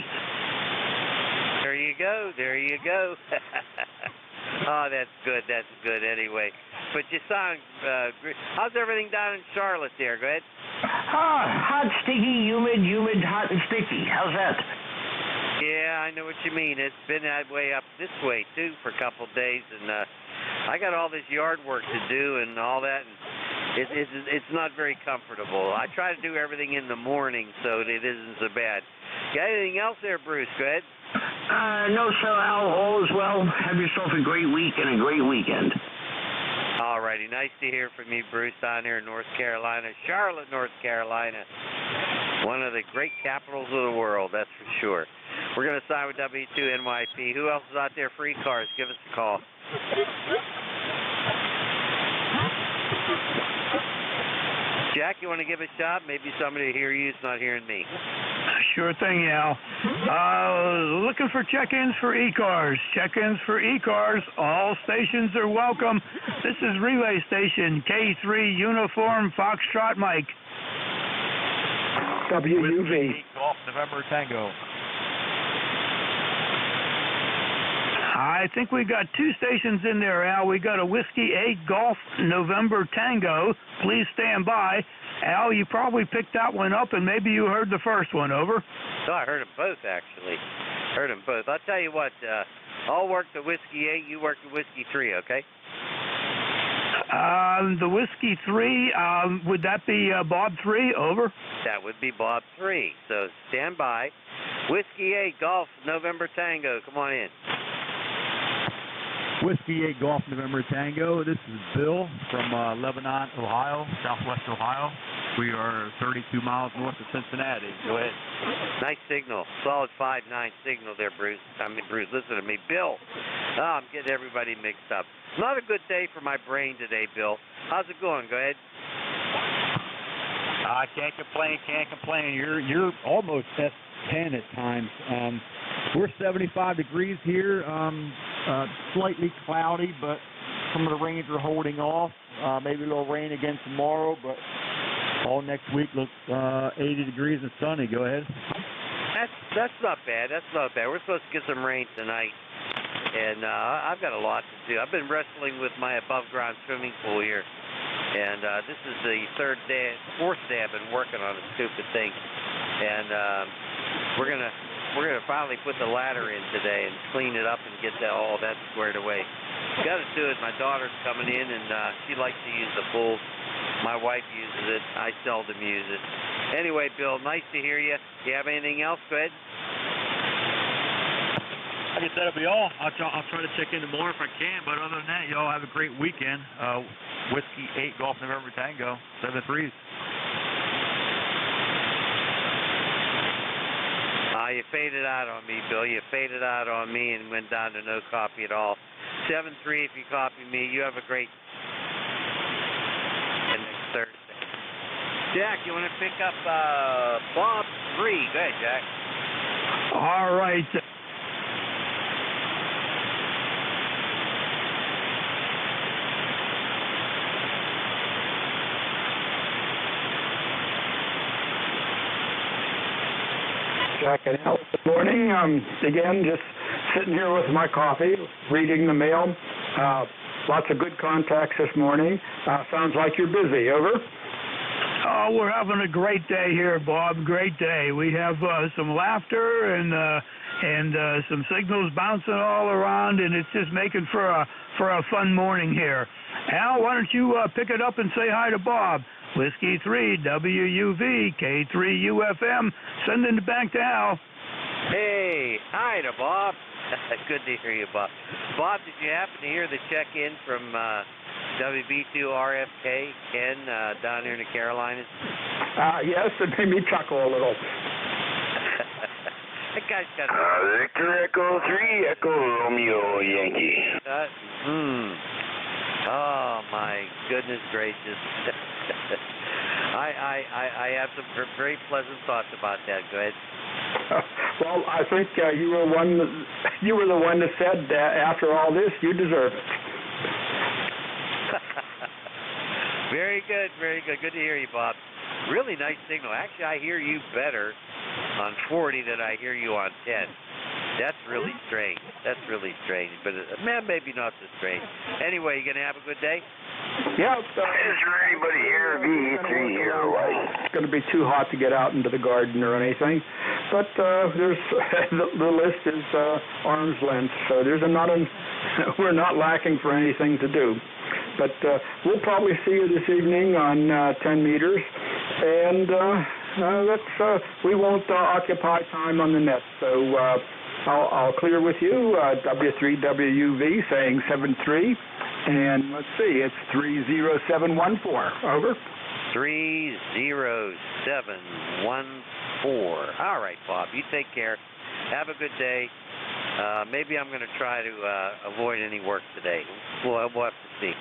S4: There you go. There you go. Oh, that's good. That's good anyway. But you sound great. How's everything down in Charlotte there? Go ahead.
S12: Hot, sticky, humid, hot, and sticky. How's that?
S4: Yeah, I know what you mean. It's been that way up this way, too, for a couple of days. And I got all this yard work to do and all that. And it's not very comfortable. I try to do everything in the morning so it isn't so bad. Got anything else there, Bruce? Go ahead.
S12: No, sir, Al. All is well. Have yourself a great week and a great weekend.
S4: All righty. Nice to hear from you, Bruce, down here in North Carolina. Charlotte, North Carolina. One of the great capitals of the world, that's for sure. We're going to sign with W2NYP. Who else is out there for ECARS? Give us a call. Jack, you want to give a shot? Maybe somebody hear you is not hearing me.
S5: Sure thing, Al. Looking for check-ins for ECARS. Check-ins for ECARS. All stations are welcome. This is Relay Station K3 Uniform Foxtrot Mike.
S14: WUV. Golf November Tango.
S5: I think we got two stations in there, Al. We got a Whiskey 8 Golf November Tango. Please stand by. Al, you probably picked that one up, and maybe you heard the first one. Over.
S4: Oh, I heard them both, actually. Heard them both. I'll tell you what, I'll work the Whiskey 8, you work the Whiskey 3, okay?
S5: The Whiskey 3, would that be Bob 3? Over.
S4: That would be Bob 3. So stand by. Whiskey 8 Golf November Tango. Come on in.
S14: Whiskey 8 Golf November Tango. This is Bill from Lebanon, Ohio, southwest Ohio. We are 32 miles north of Cincinnati. Go ahead.
S4: Nice signal. Solid 5.9 signal there, Bruce. Bruce, listen to me. Bill. Oh, I'm getting everybody mixed up. Not a good day for my brain today, Bill. How's it going? Go ahead.
S14: I can't complain. You're almost S10 at times. We're 75 degrees here. Slightly cloudy, but some of the rains are holding off. maybe a little rain again tomorrow, but all next week looks 80 degrees and sunny. Go ahead.
S4: That's not bad. That's not bad. We're supposed to get some rain tonight, and I've got a lot to do. I've been wrestling with my above-ground swimming pool here, and this is the fourth day I've been working on a stupid thing, and we're gonna finally put the ladder in today and clean it up and get all that squared away. Got to do it. My daughter's coming in, and she likes to use the pool. My wife uses it. I seldom use it. Anyway, Bill, nice to hear you. Do you have anything else? Go ahead.
S14: I guess that'll be all. I'll try to check in tomorrow if I can, but other than that, y'all have a great weekend. Whiskey 8 Golf November Tango, 7-3s.
S4: You faded out on me, Bill. You faded out on me and went down to no copy at all. 7-3 if you copy me. You have a great next Thursday. Jack, you want to pick up Bob 3? Go ahead, Jack.
S5: All right.
S15: Jack and Al, good morning. Again, just sitting here with my coffee, reading the mail. Lots of good contacts this morning. Sounds like you're busy. Over.
S5: Oh, we're having a great day here, Bob. Great day. We have some laughter and some signals bouncing all around, and it's just making for a fun morning here. Al, why don't you pick it up and say hi to Bob? Whiskey 3, WUV, K3UFM. Sending it back to Al.
S4: Hey, hi to Bob. Good to hear you, Bob. Bob, did you happen to hear the check-in from WB2RFK, Ken, down here in the Carolinas?
S15: Yes, it made me chuckle a little.
S4: That guy's got...
S16: Victor Echo 3, Echo Romeo Yankee.
S4: Oh, my goodness gracious. I have some very pleasant thoughts about that. Go ahead.
S15: Well, I think you were the one that said after all this, you deserve it.
S4: Very good, very good. Good to hear you, Bob. Really nice signal. Actually, I hear you better on 40 than I hear you on 10. That's really strange. That's really strange. But maybe not so strange. Anyway, you gonna have a good day?
S15: Yeah.
S16: Is there anybody here? VE3 here, right?
S15: It's going to be too hot to get out into the garden or anything. But there's the list is arm's length, so we're not lacking for anything to do. But we'll probably see you this evening on 10 meters, and we won't occupy time on the net. So I'll clear with you. W3WUV saying 7-3, and let's see, it's 30714. Over.
S4: 30714. All right, Bob. You take care. Have a good day. Maybe I'm going to try to avoid any work today. We'll have to see.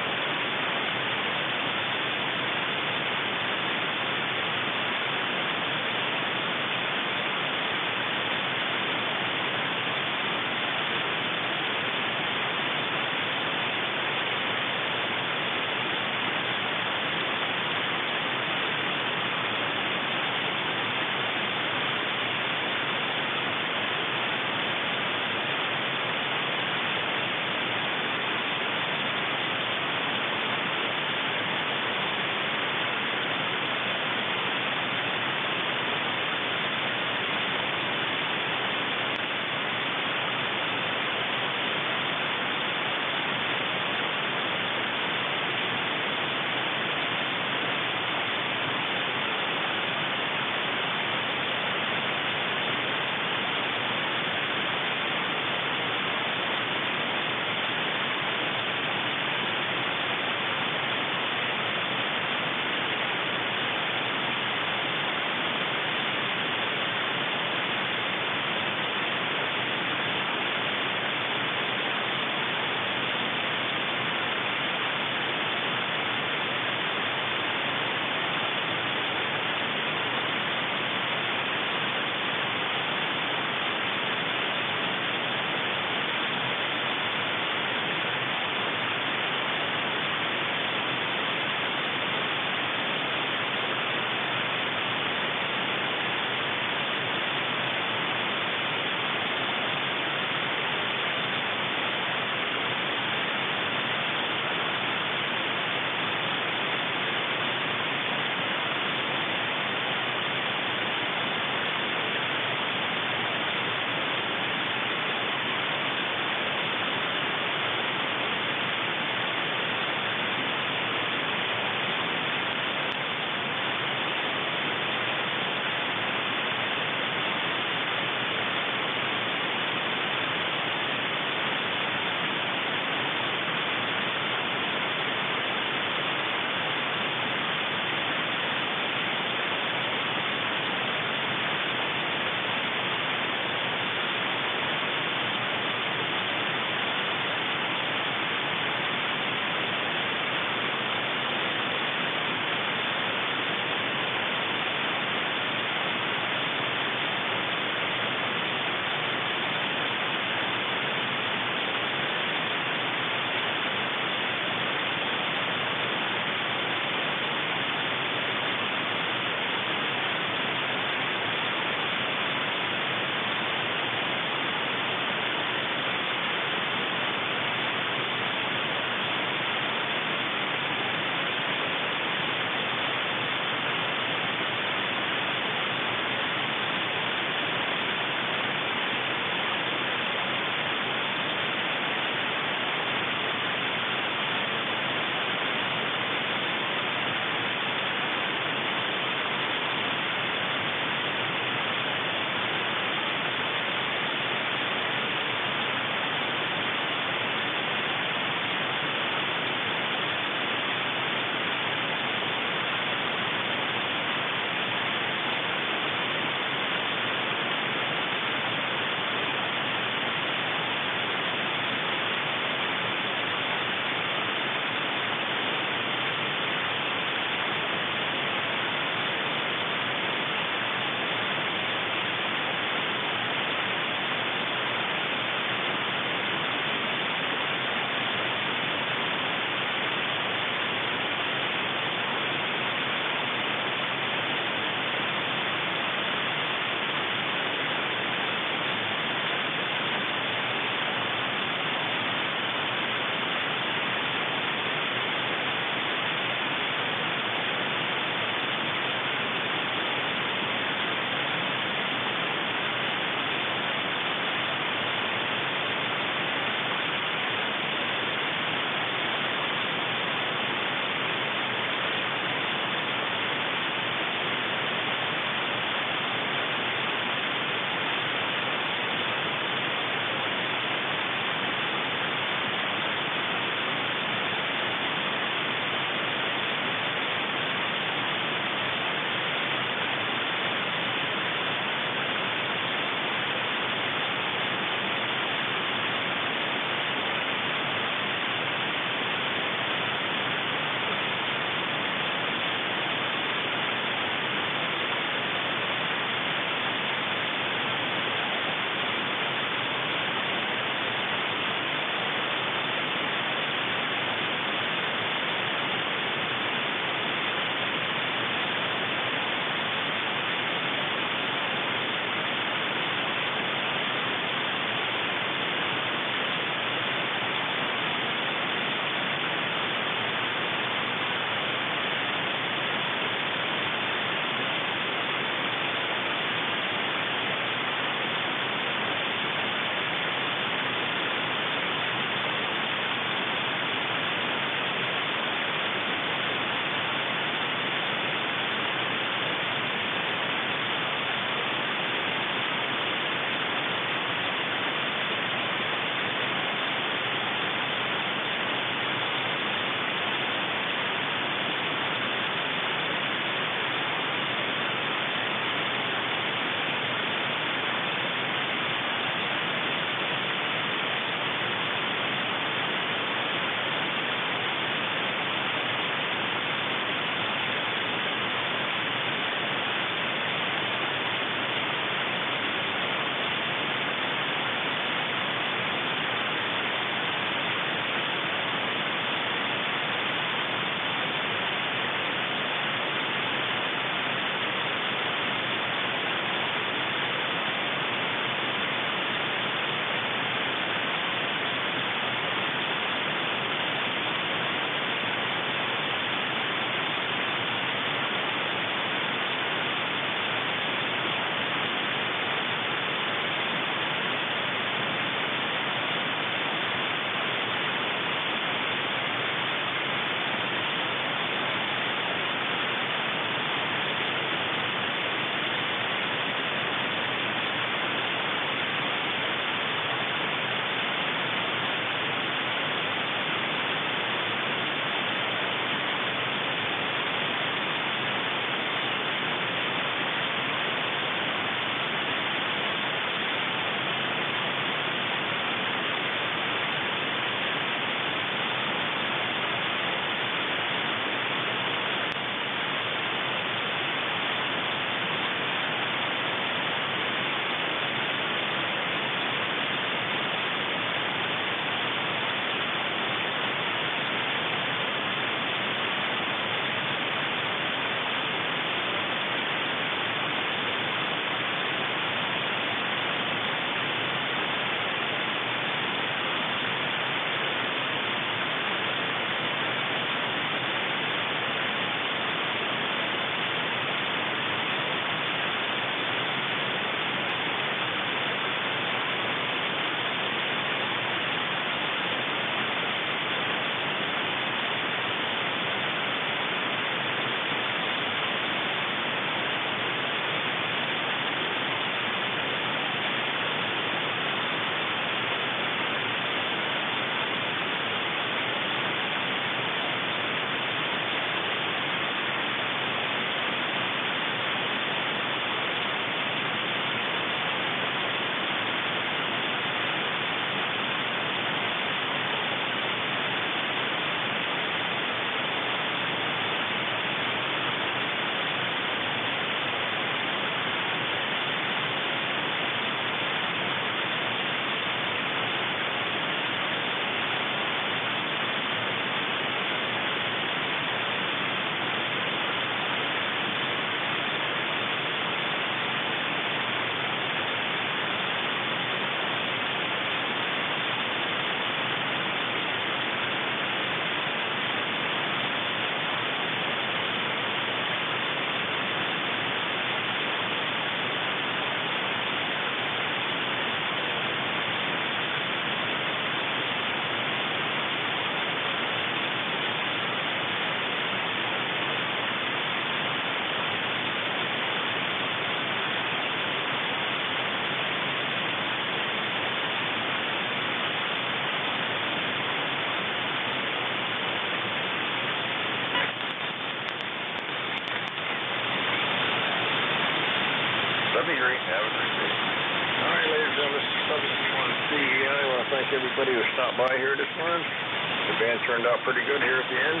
S11: everybody who stopped by here this morning. The band turned out pretty good here at the end.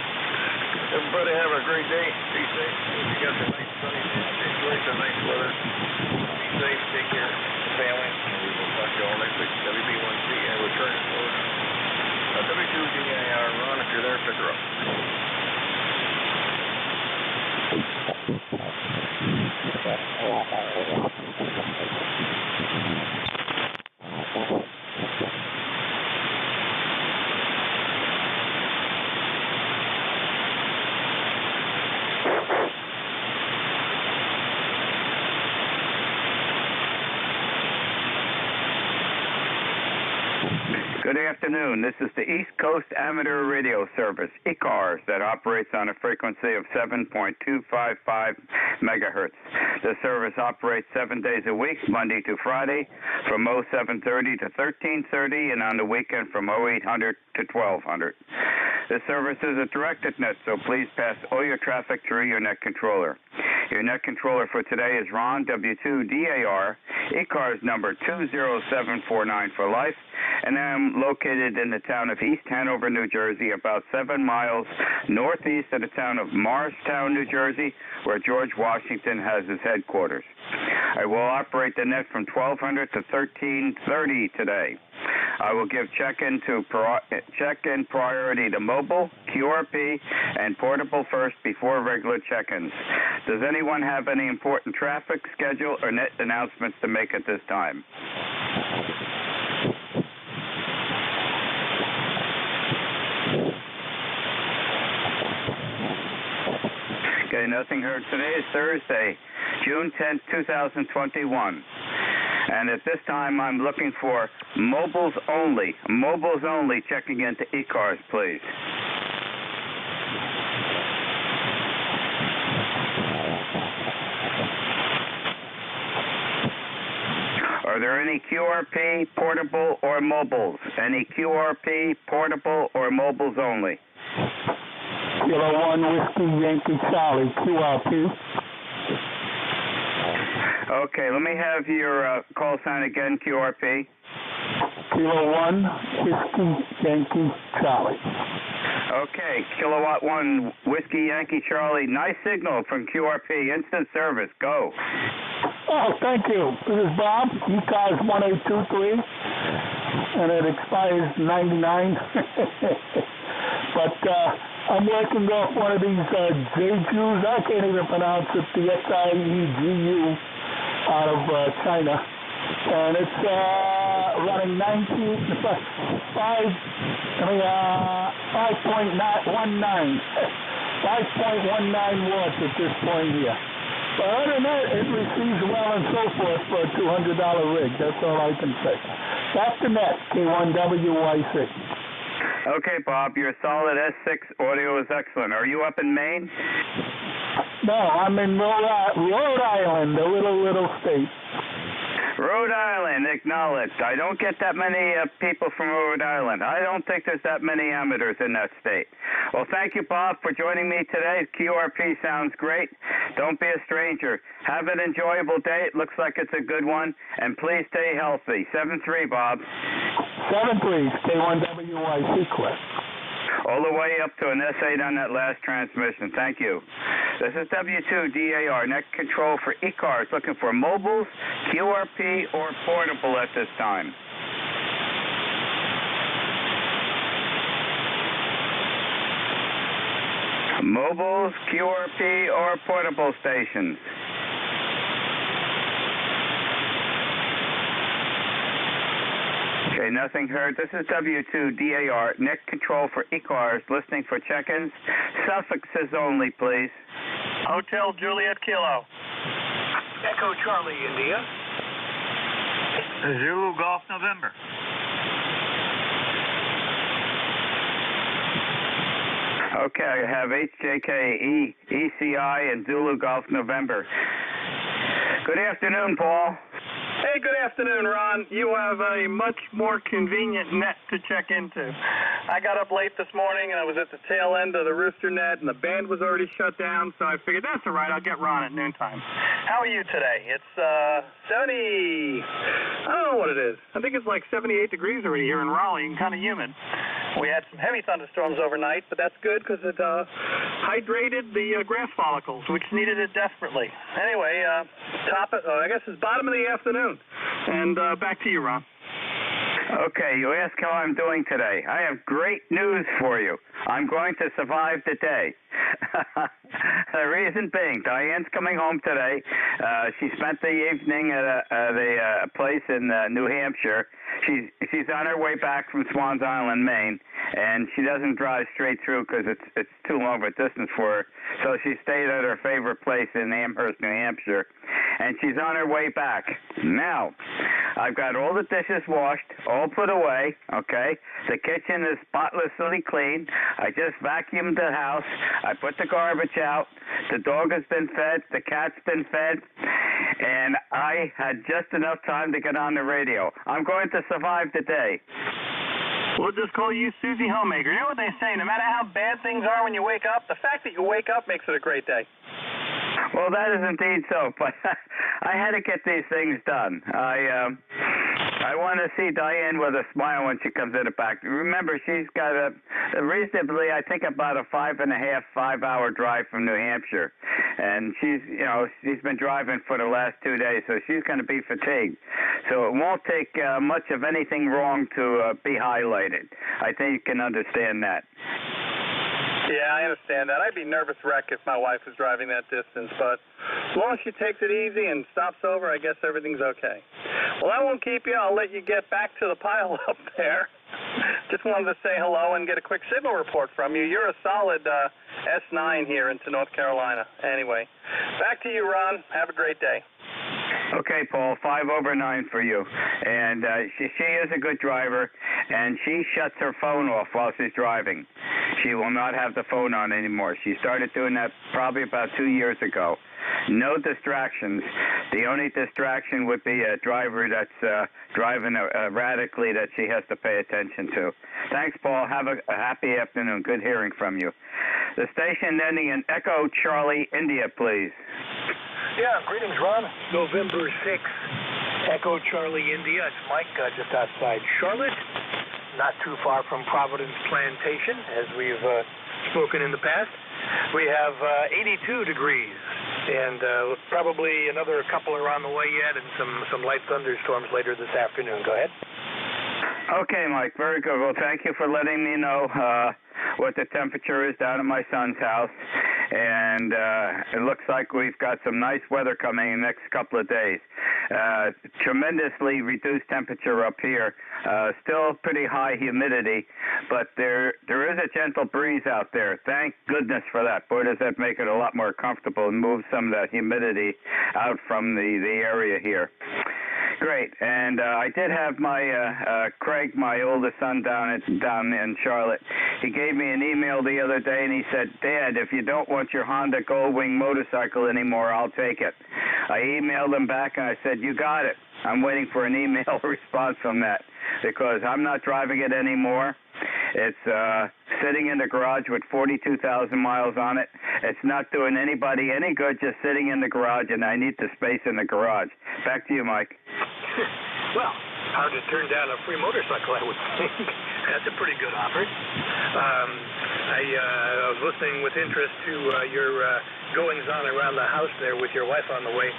S11: Everybody have a great day. Be safe. You got the nice sunny day. Enjoy the nice weather. Be safe. Take care of the family. And we will talk to you all next week. WB1C and return it forward. W2DAR, Ron, if you're there, pick her up.
S17: Good afternoon. This is the East Coast Amateur Radio Service, ECARS, that operates on a frequency of 7.255 megahertz. The service operates 7 days a week, Monday to Friday, from 0730 to 1330, and on the weekend from 0800 to 1200. The service is a directed net, so please pass all your traffic through your net controller. Your net controller for today is Ron, W2DAR, ECARS number 20749 for life, and I'm located in the town of East Hanover, New Jersey, about 7 miles northeast of the town of Morristown, New Jersey, where George Washington has his headquarters. I will operate the net from 1200 to 1330 today. I will give check-in priority to mobile, QRP, and portable first before regular check-ins. Does anyone have any important traffic, schedule, or net announcements to make at this time? Okay, nothing heard. Today is Thursday, June 10th, 2021. And at this time, I'm looking for mobiles only, checking into ECARS, please. Are there any QRP, portable, or mobiles? Any QRP, portable, or mobiles only?
S18: Kilo 1 Whiskey Yankee Charlie, QRP.
S17: Okay, let me have your call sign again, QRP.
S18: Kilo 1 Whiskey Yankee Charlie.
S17: Okay, Kilowatt 1 Whiskey Yankee Charlie. Nice signal from QRP. Instant service. Go.
S18: Oh, thank you. This is Bob, ECARS 1823, and it expires 99. But I'm working off one of these J-Jews. I can't even pronounce it, the SIEGU out of China. And it's running 5.19 watts at this point here. But other than that, it receives well and so forth for a $200 rig. That's all I can say. Back to net, K1WYC.
S17: Okay, Bob, your solid S6 audio is excellent. Are you up in Maine?
S18: No, I'm in Rhode Island, a little state.
S17: Rhode Island, acknowledged. I don't get that many people from Rhode Island. I don't think there's that many amateurs in that state. Well, thank you, Bob, for joining me today. QRP sounds great. Don't be a stranger. Have an enjoyable day. It looks like it's a good one. And please stay healthy. 7-3, Bob.
S18: 7-3, K1WYC Quest.
S17: All the way up to an S8 on that last transmission. Thank you. This is W2DAR, net control for ECARS, looking for mobiles, QRP, or portable at this time. Mobiles, QRP, or portable stations. Okay, nothing heard. This is W2DAR, net control for ECARS, listening for check-ins. Suffixes only, please.
S19: Hotel Juliet Kilo.
S2: Echo Charlie, India.
S19: Zulu Golf November.
S17: Okay, I have HJK, ECI, and Zulu Golf November. Good afternoon, Paul.
S19: Hey, Hey, good afternoon, Ron. You have a much more convenient net to check into. I got up late this morning, and I was at the tail end of the Rooster net, and the band was already shut down, so I figured, that's all right, I'll get Ron at noontime. How are you today? It's 70... I don't know what it is. I think it's like 78 degrees already here in Raleigh and kind of humid. We had some heavy thunderstorms overnight, but that's good because it hydrated the grass follicles, which needed it desperately. Anyway, I guess it's bottom of the afternoon. And back to you, Ron.
S17: Okay, you ask how I'm doing today. I have great news for you. I'm going to survive the day. The reason being, Diane's coming home today. She spent the evening at a place in New Hampshire. She's on her way back from Swans Island, Maine, and she doesn't drive straight through because it's too long of a distance for her. So she stayed at her favorite place in Amherst, New Hampshire, and she's on her way back. Now, I've got all the dishes washed, all put away, okay? The kitchen is spotlessly clean. I just vacuumed the house. I put the garbage out. The dog has been fed. The cat's been fed. And I had just enough time to get on the radio. I'm going to survive the day.
S19: We'll just call you Susie Homemaker. You know what they say, no matter how bad things are when you wake up, the fact that you wake up makes it a great day.
S17: Well, that is indeed so, but I had to get these things done. I want to see Diane with a smile when she comes in the back. Remember, she's got a reasonably, I think, about a 5.5-hour drive from New Hampshire, and she's been driving for the last 2 days, so she's going to be fatigued. So it won't take much of anything wrong to be highlighted. I think you can understand that.
S19: Yeah, I understand that. I'd be nervous wreck if my wife was driving that distance, but as long as she takes it easy and stops over, I guess everything's okay. Well, I won't keep you. I'll let you get back to the pile up there. Just wanted to say hello and get a quick signal report from you. You're a solid S9 here into North Carolina. Anyway, back to you, Ron. Have a great day.
S17: Okay, Paul, 5/9 for you. And she is a good driver, and she shuts her phone off while she's driving. She will not have the phone on anymore. She started doing that probably about 2 years ago. No distractions. The only distraction would be a driver that's driving erratically that she has to pay attention to. Thanks, Paul. Have a happy afternoon. Good hearing from you. The station ending in Echo Charlie, India, please.
S8: Yeah, greetings, Ron. November 6th, Echo Charlie, India. It's Mike, just outside Charlotte, not too far from Providence Plantation, as we've spoken in the past. We have 82 degrees, and probably another couple are on the way yet, and some light thunderstorms later this afternoon. Go ahead.
S17: Okay, Mike, very good. Well, thank you for letting me know what the temperature is down at my son's house. And it looks like we've got some nice weather coming in the next couple of days. Tremendously reduced temperature up here. Still pretty high humidity, but there is a gentle breeze out there. Thank goodness for that. Boy, does that make it a lot more comfortable and move some of that humidity out from the area here. Great, and I did have my Craig, my oldest son, down in Charlotte. He gave me an email the other day, and he said, "Dad, if you don't want your Honda Goldwing motorcycle anymore, I'll take it." I emailed him back, and I said, "You got it." I'm waiting for an email response from that because I'm not driving it anymore. It's sitting in the garage with 42,000 miles on it. It's not doing anybody any good just sitting in the garage, and I need the space in the garage. Back to you, Mike.
S8: Well, hard to turn down a free motorcycle, I would think. That's a pretty good offer. I was listening with interest to your goings-on around the house there with your wife on the way.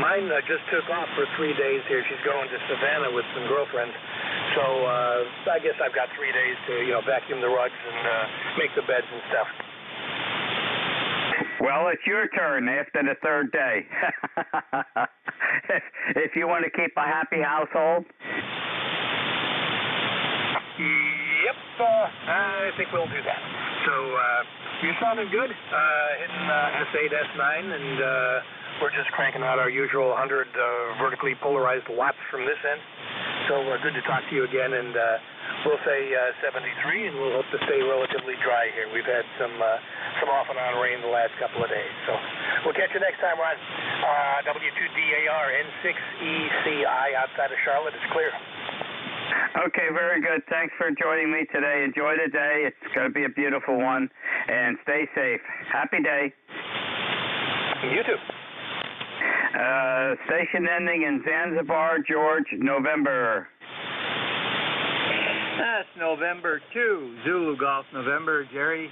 S8: Mine just took off for 3 days here. She's going to Savannah with some girlfriends. So I guess I've got 3 days to, vacuum the rugs and make the beds and stuff.
S17: Well, it's your turn after the third day. If you want to keep a happy household.
S8: Yep, I think we'll do that. So you're sounding good, hitting S8, S9, and we're just cranking out our usual 100 vertically polarized watts from this end. So good to talk to you again, and
S2: we'll say 73, and we'll hope to stay relatively dry here. We've had some off and on rain the last couple of days. So we'll catch you next time on W2DAR N6ECI outside of Charlotte. It's clear.
S17: Okay, very good. Thanks for joining me today. Enjoy the day. It's going to be a beautiful one. And stay safe. Happy day.
S2: You too.
S17: Station ending in Zanzibar, George, November.
S20: That's November 2, Zulu Golf, November, Jerry,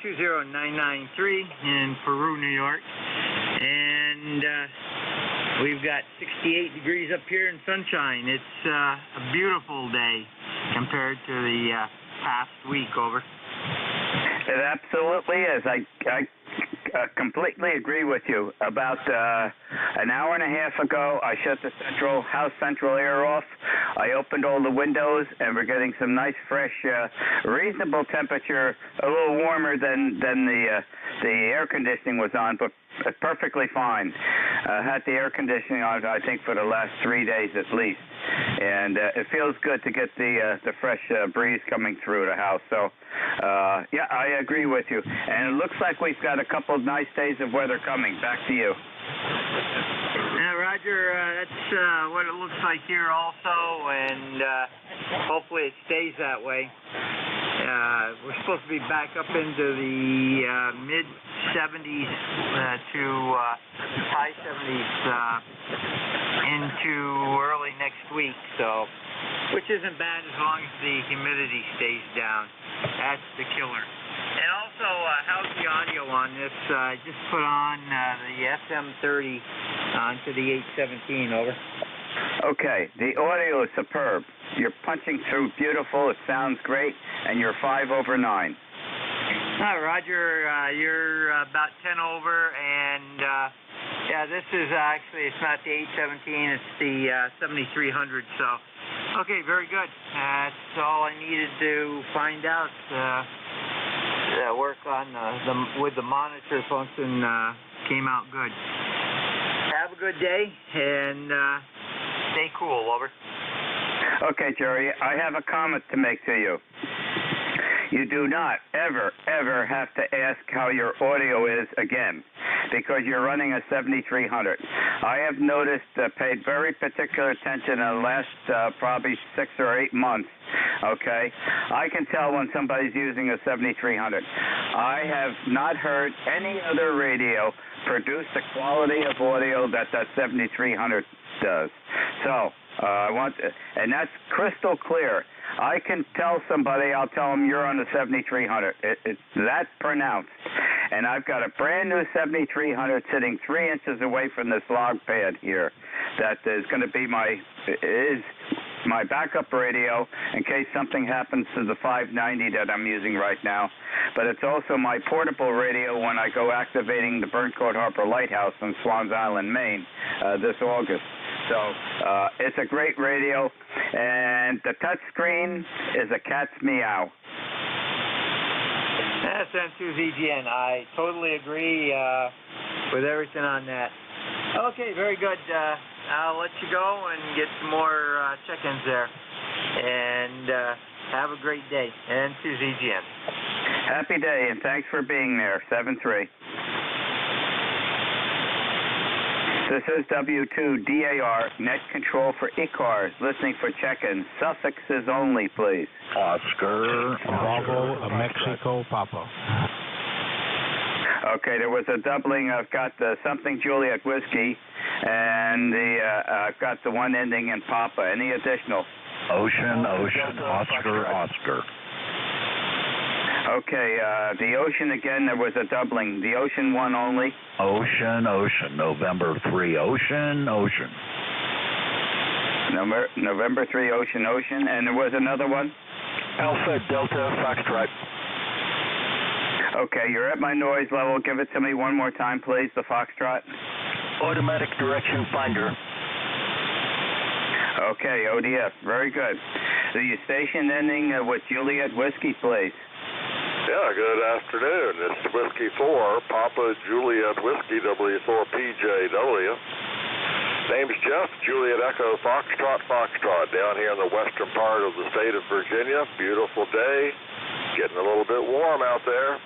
S20: 20993 in Peru, New York. And we've got 68 degrees up here and sunshine. It's a beautiful day compared to the past week, over.
S17: It absolutely is. I completely agree with you. About an hour and a half ago, I shut the house central air off. I opened all the windows, and we're getting some nice, fresh, reasonable temperature, a little warmer than the air conditioning was on, but perfectly fine. Had the air conditioning on, I think, for the last 3 days at least, and it feels good to get the fresh breeze coming through the house. So, yeah, I agree with you. And it looks like we've got a couple of nice days of weather coming. Back to you.
S20: Roger, that's what it looks like here also, and hopefully it stays that way. We're supposed to be back up into the mid-70s to high 70s into early next week, so which isn't bad as long as the humidity stays down. That's the killer. And also, how's the audio on this? I just put on the SM30 onto the 817, over.
S17: Okay, the audio is superb. You're punching through beautiful, it sounds great, and you're 5 over 9.
S20: Roger, you're about 10 over, and yeah, this is actually, it's not the 817, it's the 7300, so, okay, very good. That's all I needed to find out. Work on with the monitor function came out good. Have a good day, and stay cool, over.
S17: Okay, Jerry, I have a comment to make to you. You do not ever, ever have to ask how your audio is again, because you're running a 7300. I have noticed, paid very particular attention in the last probably 6 or 8 months, okay? I can tell when somebody's using a 7300. I have not heard any other radio produce the quality of audio that 7300 does. So, and that's crystal clear. I can tell somebody, I'll tell them you're on the 7300. It's that pronounced. And I've got a brand new 7300 sitting 3 inches away from this log pad here that is going to be my backup radio in case something happens to the 590 that I'm using right now. But it's also my portable radio when I go activating the Burncoat Harbor Lighthouse on Swans Island, Maine this August. So it's a great radio, and the touch screen is a cat's meow.
S20: That's N2ZGN. I totally agree with everything on that. Okay, very good. I'll let you go and get some more check-ins there. And have a great day. N2ZGN.
S17: Happy day, and thanks for being there. 7-3. This is W2DAR, net control for ECARS, listening for check-ins. Suffixes only, please.
S10: Oscar, Bravo, Mexico, Papa.
S17: Okay, there was a doubling. I've got something Juliet Whiskey, and I've got the one ending in Papa. Any additional?
S10: Ocean, Oscar.
S17: Okay, the Ocean again, there was a doubling. The Ocean one only.
S10: Ocean, November 3, Ocean.
S17: November 3, Ocean. And there was another one?
S10: Alpha, Delta, Foxtrot.
S17: Okay, you're at my noise level. Give it to me one more time, please, the Foxtrot.
S10: Automatic direction finder.
S17: Okay, ODF. Very good. The station ending with Juliet Whiskey, please.
S11: Yeah, good afternoon. It's Whiskey 4, Papa Juliet Whiskey W4PJW. Name's Jeff, Juliet Echo Foxtrot, down here in the western part of the state of Virginia. Beautiful day, getting a little bit warm out there.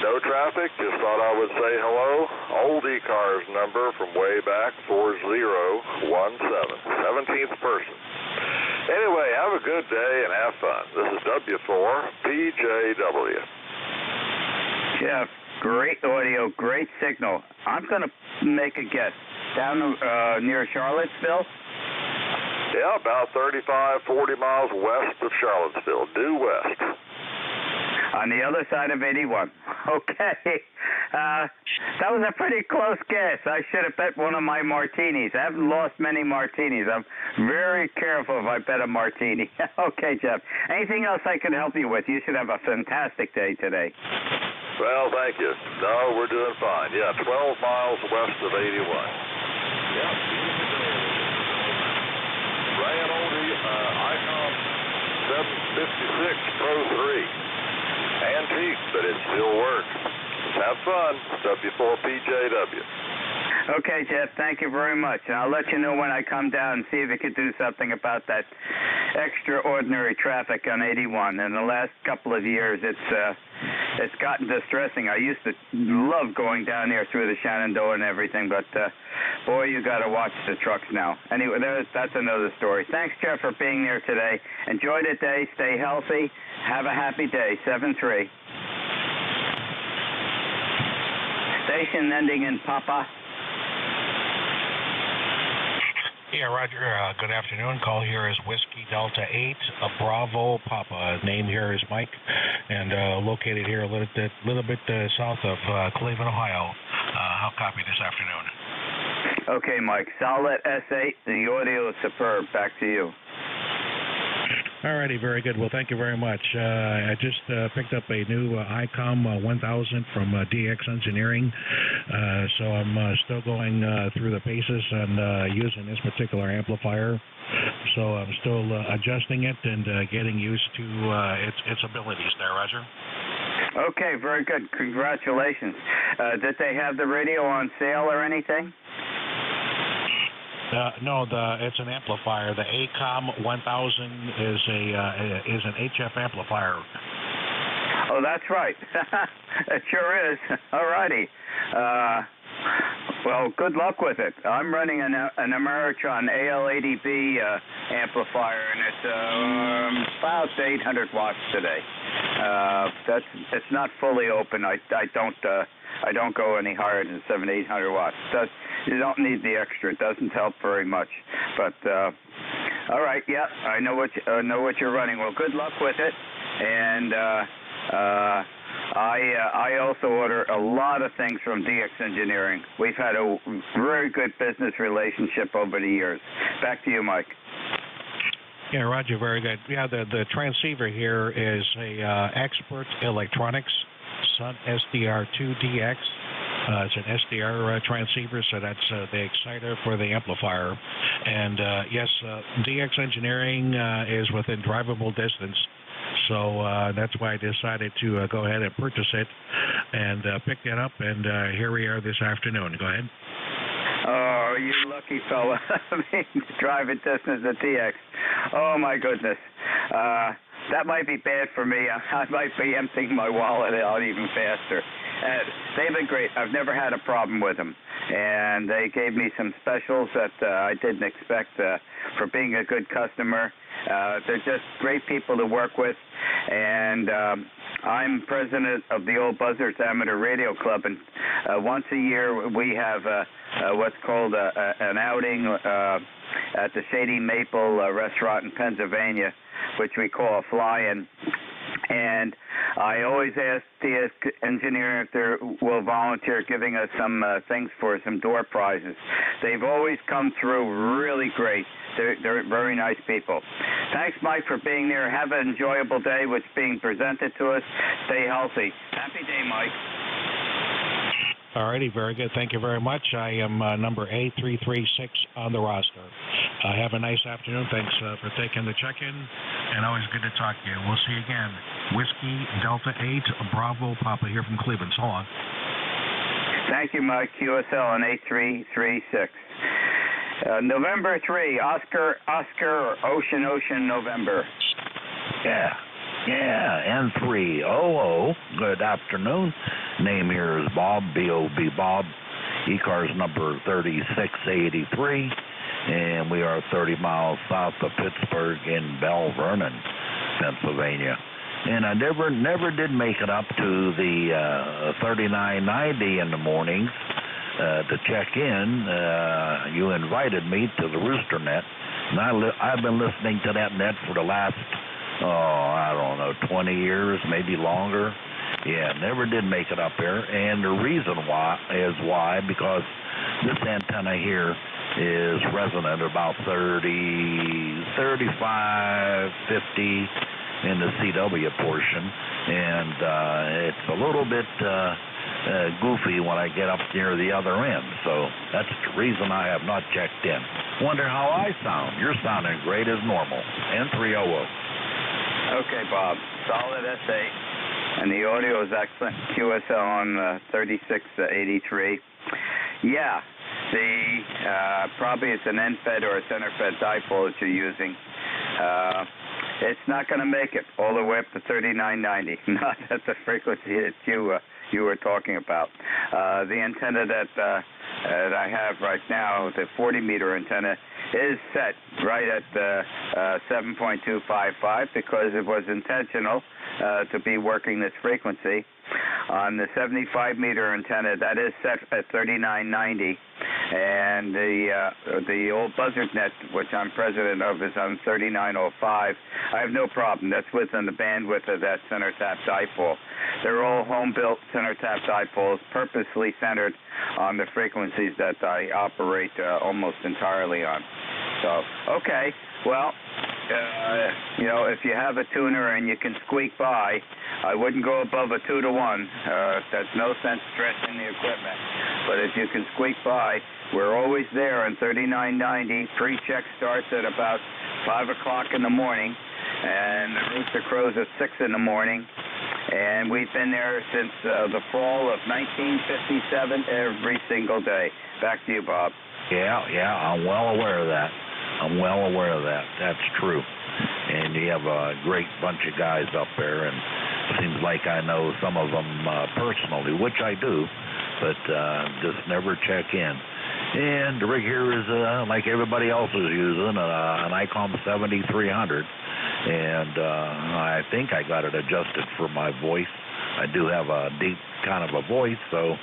S11: No traffic, just thought I would say hello. Old ECARS number from way back, 4017, 17th person. Anyway, have a good day and have fun. This is W4PJW.
S17: Jeff, great audio, great signal. I'm going to make a guess. Down near Charlottesville?
S11: Yeah, about 35, 40 miles west of Charlottesville, due west.
S17: On the other side of 81. Okay. That was a pretty close guess. I should have bet one of my martinis. I haven't lost many martinis. I'm very careful if I bet a martini. Okay, Jeff. Anything else I can help you with? You should have a fantastic day today.
S11: Well, thank you. No, we're doing fine. Yeah, 12 miles west of 81. Yeah. Brand old Icon 756 Pro 3. Antique, but it still works. Have fun. W4PJW.
S17: Okay, Jeff, thank you very much. And I'll let you know when I come down and see if we could do something about that extraordinary traffic on 81. In the last couple of years, it's gotten distressing. I used to love going down there through the Shenandoah and everything, but boy, you got to watch the trucks now. Anyway, that's another story. Thanks, Jeff, for being there today. Enjoy the day. Stay healthy. Have a happy day. 7-3. Station ending in Papa.
S21: Yeah, Roger. Good afternoon. Call here is Whiskey Delta 8, Bravo Papa. Name here is Mike, and located here a little bit south of Cleveland, Ohio. How copy this afternoon?
S17: Okay, Mike. Solid S8. The audio is superb. Back to you.
S21: Alrighty, very good. Well, thank you very much. I just picked up a new ICOM 1000 from DX Engineering, so I'm still going through the paces and using this particular amplifier. So I'm still adjusting it and getting used to its abilities there, Roger.
S17: Okay, very good. Congratulations. Did they have the radio on sale or anything?
S21: No, it's an amplifier. The ACOM 1000 is an HF amplifier.
S17: Oh, that's right. It sure is. All righty. Well, good luck with it. I'm running an Ameritron AL80B amplifier, and it's about 800 watts today. It's not fully open. I don't go any higher than 700-800 watts. You don't need the extra. It doesn't help very much. But all right, yeah, I know what you're running. Well, good luck with it. And I also order a lot of things from DX Engineering. We've had a very good business relationship over the years. Back to you, Mike.
S21: Yeah, Roger, very good. Yeah, the transceiver here is a Expert Electronics Sun SDR2DX. It's an SDR transceiver, so that's the exciter for the amplifier. And yes, DX Engineering is within drivable distance, so that's why I decided to go ahead and purchase it and pick it up, and here we are this afternoon. Go ahead.
S17: Oh, you lucky fella. I mean, driving distance at DX. Oh, my goodness. That might be bad for me. I might be emptying my wallet out even faster. They've been great. I've never had a problem with them. And they gave me some specials that I didn't expect for being a good customer. They're just great people to work with. And I'm president of the Old Buzzards Amateur Radio Club. And once a year we have what's called an outing at the Shady Maple restaurant in Pennsylvania, which we call a fly-in. And I always ask the engineer if they will volunteer giving us some things for some door prizes. They've always come through really great. They're very nice people. Thanks, Mike, for being there. Have an enjoyable day what's being presented to us. Stay healthy. Happy day, Mike.
S21: All righty, very good. Thank you very much. I am number A336 on the roster. Have a nice afternoon. Thanks for taking the check-in, and always good to talk to you. We'll see you again. Whiskey Delta 8, Bravo Papa here from Cleveland. So long.
S17: Thank you, Mike. QSL on 8336. November 3, Oscar, Ocean, November.
S6: Yeah, N300. Good afternoon. Name here is Bob, B-O-B Bob. ECARS number 3683, and we are 30 miles south of Pittsburgh in Bell Vernon, Pennsylvania. And I never did make it up to the 3990 in the mornings to check in. You invited me to the Rooster Net, and I've been listening to that net for the last, 20 years, maybe longer. Yeah, never did make it up there, and the reason why, because this antenna here is resonant about 30, 35, 50 in the CW portion, and it's a little bit goofy when I get up near the other end, so that's the reason I have not checked in. Wonder how I sound. You're sounding great as normal. N300.
S17: Okay, Bob. Solid SA. And the audio is excellent. QSL on 3683. Yeah, probably it's an end-fed or a center-fed dipole that you're using. It's not going to make it all the way up to 3990, not at the frequency that you were talking about. The antenna that I have right now, the 40-meter antenna, is set right at 7.255 because it was intentional to be working this frequency. On the 75-meter antenna, that is set at 3990, and the old buzzard net, which I'm president of, is on 3905. I have no problem. That's within the bandwidth of that center tap dipole. They're all home-built center tap dipoles, purposely centered on the frequencies that I operate almost entirely on. So, okay, well, if you have a tuner and you can squeak by, I wouldn't go above a 2-to-1. There's no sense stressing the equipment. But if you can squeak by, we're always there on 3990. Pre-check starts at about 5 o'clock in the morning, and the rooster crows at 6 in the morning. And we've been there since the fall of 1957, every single day. Back to you, Bob.
S6: Yeah, I'm well aware of that. That's true. And you have a great bunch of guys up there, and seems like I know some of them personally, which I do, but just never check in. And the rig here is like everybody else is using, an ICOM 7300, and I think I got it adjusted for my voice. I do have a deep kind of a voice, so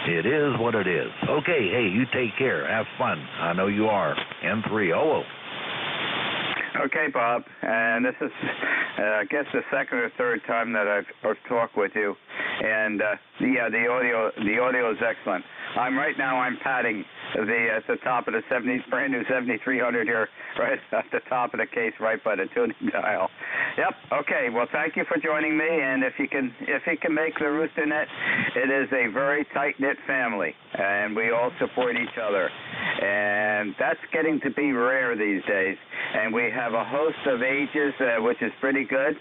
S6: it is what it is. Okay, hey, you take care. Have fun. I know you are. N300.
S17: Okay, Bob, and this is, I guess, the second or third time that I've talked with you, and the audio is excellent. I'm padding at the top of the brand new 7300 here, right at the top of the case, right by the tuning dial. Yep. Okay. Well, thank you for joining me, and if you can make the Rooster Net, it is a very tight knit family, and we all support each other, and that's getting to be rare these days. And we have a host of ages, which is pretty good,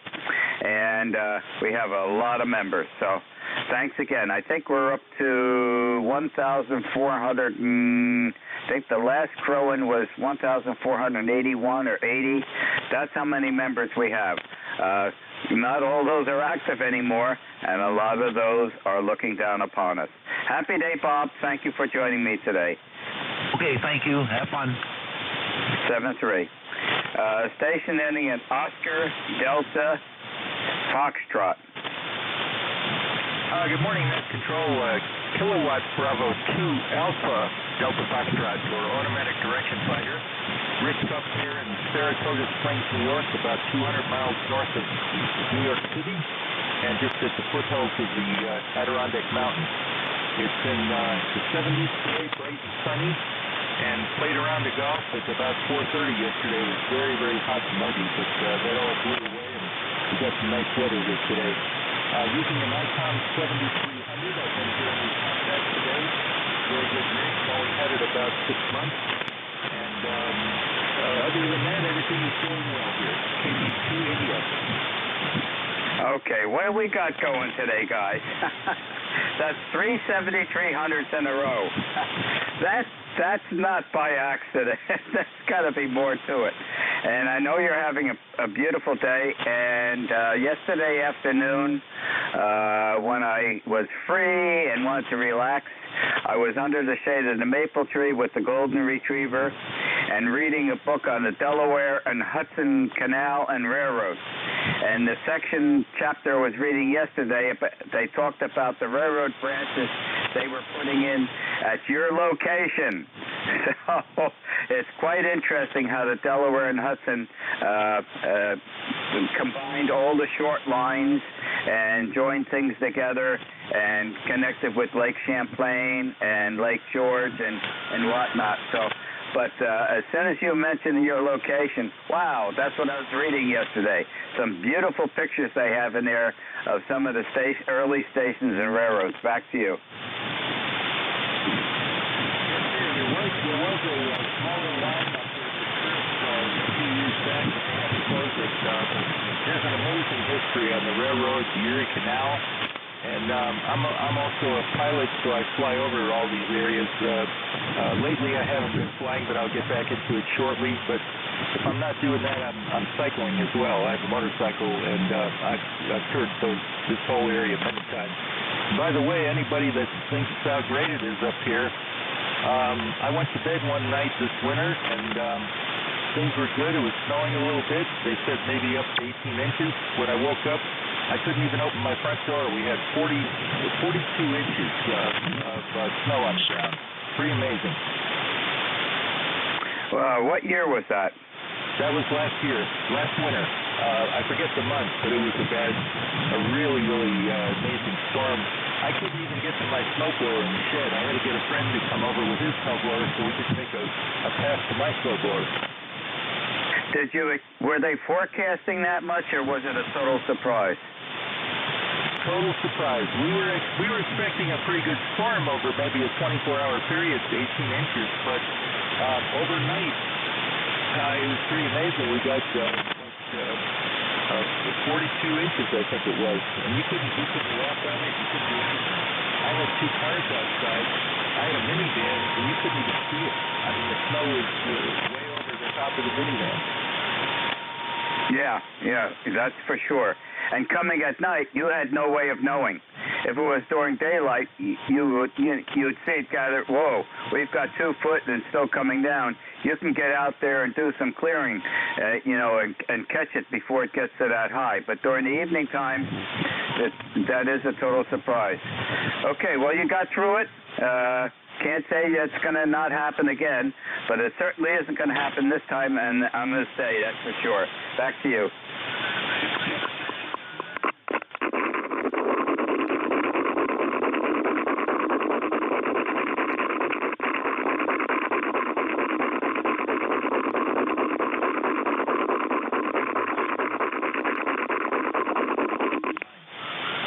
S17: and we have a lot of members. So thanks again. I think we're up to 1,400. I think the last crow-in was 1,481 or 80. That's how many members we have. Not all those are active anymore, and a lot of those are looking down upon us. Happy day, Bob. Thank you for joining me today.
S6: Okay, thank you. Have fun.
S17: 7-3. Station ending in Oscar Delta Foxtrot.
S22: Good morning, Net Control. Kilowatt Bravo 2 Alpha Delta Foxtrot for automatic direction finder. Rick's up here in Saratoga Springs, New York, about 200 miles north of New York City, and just at the foothills of the Adirondack Mountains. It's in the 70s today, bright and sunny, and played around the Gulf at about 4:30 yesterday. It was very, very hot and muggy, but that all blew away, and we got some nice weather here today. Using an ICOM 7300, I've been doing these contacts today. Very good rig, only had it about 6 months. And other than that, everything is going well here. KD280.
S17: Okay, what do we got going today, guys? That's 3 7300s in a row. That's not by accident. There's got to be more to it. And I know you're having a beautiful day. And yesterday afternoon, when I was free and wanted to relax, I was under the shade of the maple tree with the golden retriever and reading a book on the Delaware and Hudson Canal and Railroad. And the chapter I was reading yesterday, they talked about the railroad branches they were putting in at your location. So it's quite interesting how the Delaware and Hudson combined all the short lines and joined things together and connected with Lake Champlain and Lake George and whatnot. But as soon as you mentioned your location, wow, that's what I was reading yesterday. Some beautiful pictures they have in there of some of the early stations and railroads. Back to you.
S22: There was a smaller line up there a few years back. They had to close it. There's an amazing history on the railroad, the Erie Canal. And I'm also a pilot, so I fly over all these areas. Lately I haven't been flying, but I'll get back into it shortly. But if I'm not doing that, I'm cycling as well. I have a motorcycle, and I've toured this whole area many times. By the way, anybody that thinks how great it is up here, I went to bed one night this winter, and things were good. It was snowing a little bit. They said maybe up to 18 inches. When I woke up, I couldn't even open my front door. We had 42 inches of snow on the ground. Pretty amazing.
S17: What year was that?
S22: That was last winter. I forget the month, but it was a really, really amazing storm. I couldn't even get to my snowblower in the shed. I had to get a friend to come over with his snowblower so we could make a pass to my snowblower.
S17: Were they forecasting that much, or was it a total surprise?
S22: Total surprise. We were expecting a pretty good storm over maybe a 24-hour period, 18 inches, but overnight it was pretty amazing. We got 42 inches, I think it was, and you couldn't walk on it. You couldn't do anything. I had two cars outside. I had a minivan, and you couldn't even see it. I mean, the snow was way over the top of the minivan.
S17: Yeah, that's for sure. And coming at night, you had no way of knowing. If it was during daylight, you'd see it gather. Whoa, we've got 2 foot and it's still coming down. You can get out there and do some clearing, and catch it before it gets to that high. But during the evening time, that is a total surprise. Okay, well, you got through it. Can't say it's going to not happen again, but it certainly isn't going to happen this time, and I'm going to say that's for sure. Back to you.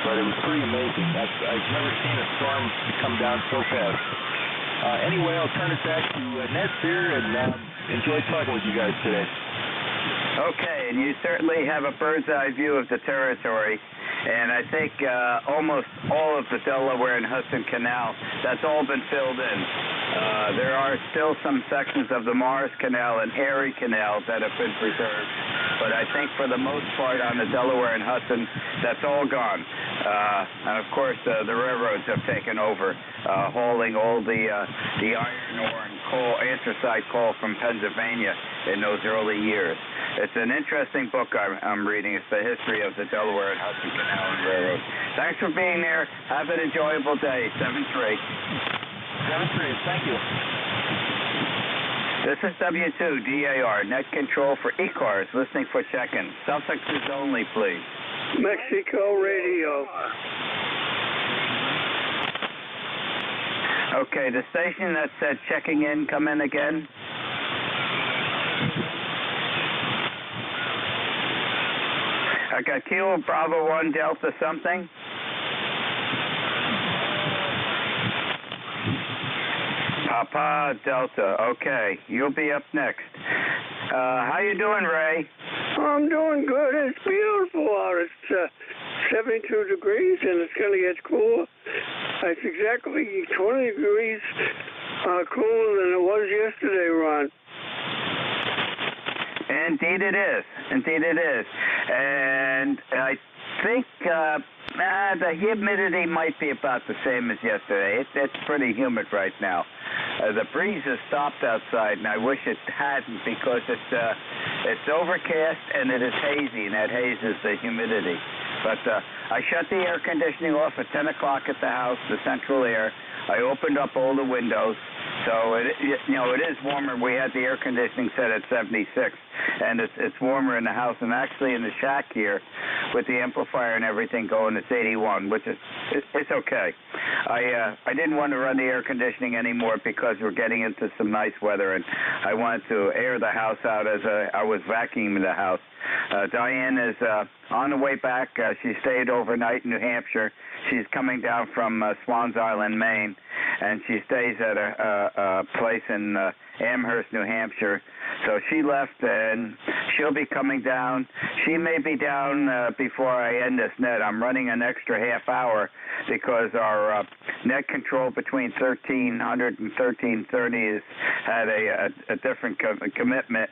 S22: But it was pretty amazing. I've never seen a storm come down so fast. Anyway, I'll turn it back to Ned here, and enjoy talking with you guys today.
S17: Okay, and you certainly have a bird's eye view of the territory, and I think almost all of the Delaware and Hudson Canal, that's all been filled in. There are still some sections of the Morris Canal and Erie Canal that have been preserved, but I think for the most part on the Delaware and Hudson, that's all gone. And of course, the railroads have taken over, hauling all the iron ore and coal, anthracite coal from Pennsylvania in those early years. It's an interesting book I'm reading. It's the history of the Delaware and Hudson Canal and Railroad. Thanks for being there. Have an enjoyable day. 7-3.
S22: 7-3. Thank you.
S17: This is W2DAR, net control for ECARS, listening for check-in. Suffixes only, please.
S1: Mexico Radio.
S17: Okay, the station that said checking in, come in again. I got Kilo Bravo 1 Delta something. Papa Delta. Okay, you'll be up next. How you doing, Ray?
S1: I'm doing good. It's beautiful out. It's 72 degrees, and it's going to get cooler. It's exactly 20 degrees cooler than it was yesterday, Ron.
S17: Indeed it is. Indeed it is. And I think the humidity might be about the same as yesterday. It's pretty humid right now. The breeze has stopped outside, and I wish it hadn't because it's overcast and it is hazy, and that haze is the humidity. But I shut the air conditioning off at 10 o'clock at the house, the central air. I opened up all the windows, so it is warmer. We had the air conditioning set at 76, and it's warmer in the house. And actually in the shack here, with the amplifier and everything going, it's 81, which is it's okay. I didn't want to run the air conditioning anymore because we're getting into some nice weather, and I wanted to air the house out as I was vacuuming the house. Diane is on the way back. She stayed overnight in New Hampshire. She's coming down from Swans Island, Maine, and she stays at a place in Amherst, New Hampshire. So she left, and she'll be coming down. She may be down before I end this net. I'm running an extra half hour because our net control between 1300 and 1330 has had a different commitment.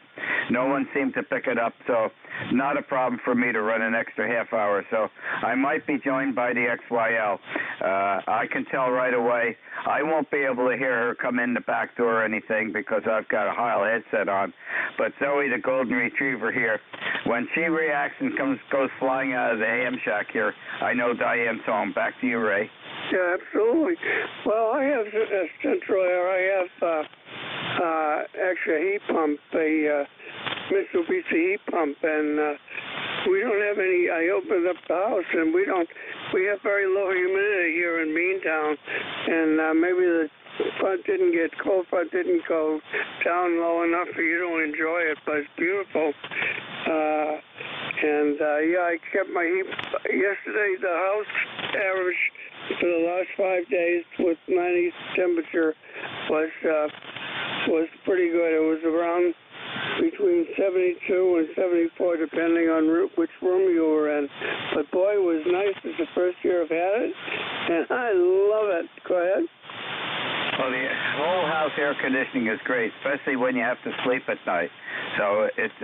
S17: No one seemed to pick it up, so not a problem for me to run an extra half hour. So I might be joined by the XYL. I can tell right away I won't be able to hear her come in the back door or anything because I've got a Heil headset on. But Zoe, the golden retriever here, when she reacts and goes flying out of the ham shack here, I know Diane's home. Back to you, Ray.
S1: Yeah, absolutely. Well, I have central air. I have actually a heat pump, a Mitsubishi heat pump, and we don't have any. I opened up the house, and we have very low humidity here in Meantown, and maybe the cold front didn't go down low enough for you to enjoy it, but it's beautiful. I kept my heat. Yesterday, the house average for the last 5 days with 90 temperature was pretty good. It was around between 72 and 74, depending on which room you were in. But boy, it was nice. It's the first year I've had it, and I love it. Go ahead.
S17: Well, the whole house air conditioning is great, especially when you have to sleep at night. So it's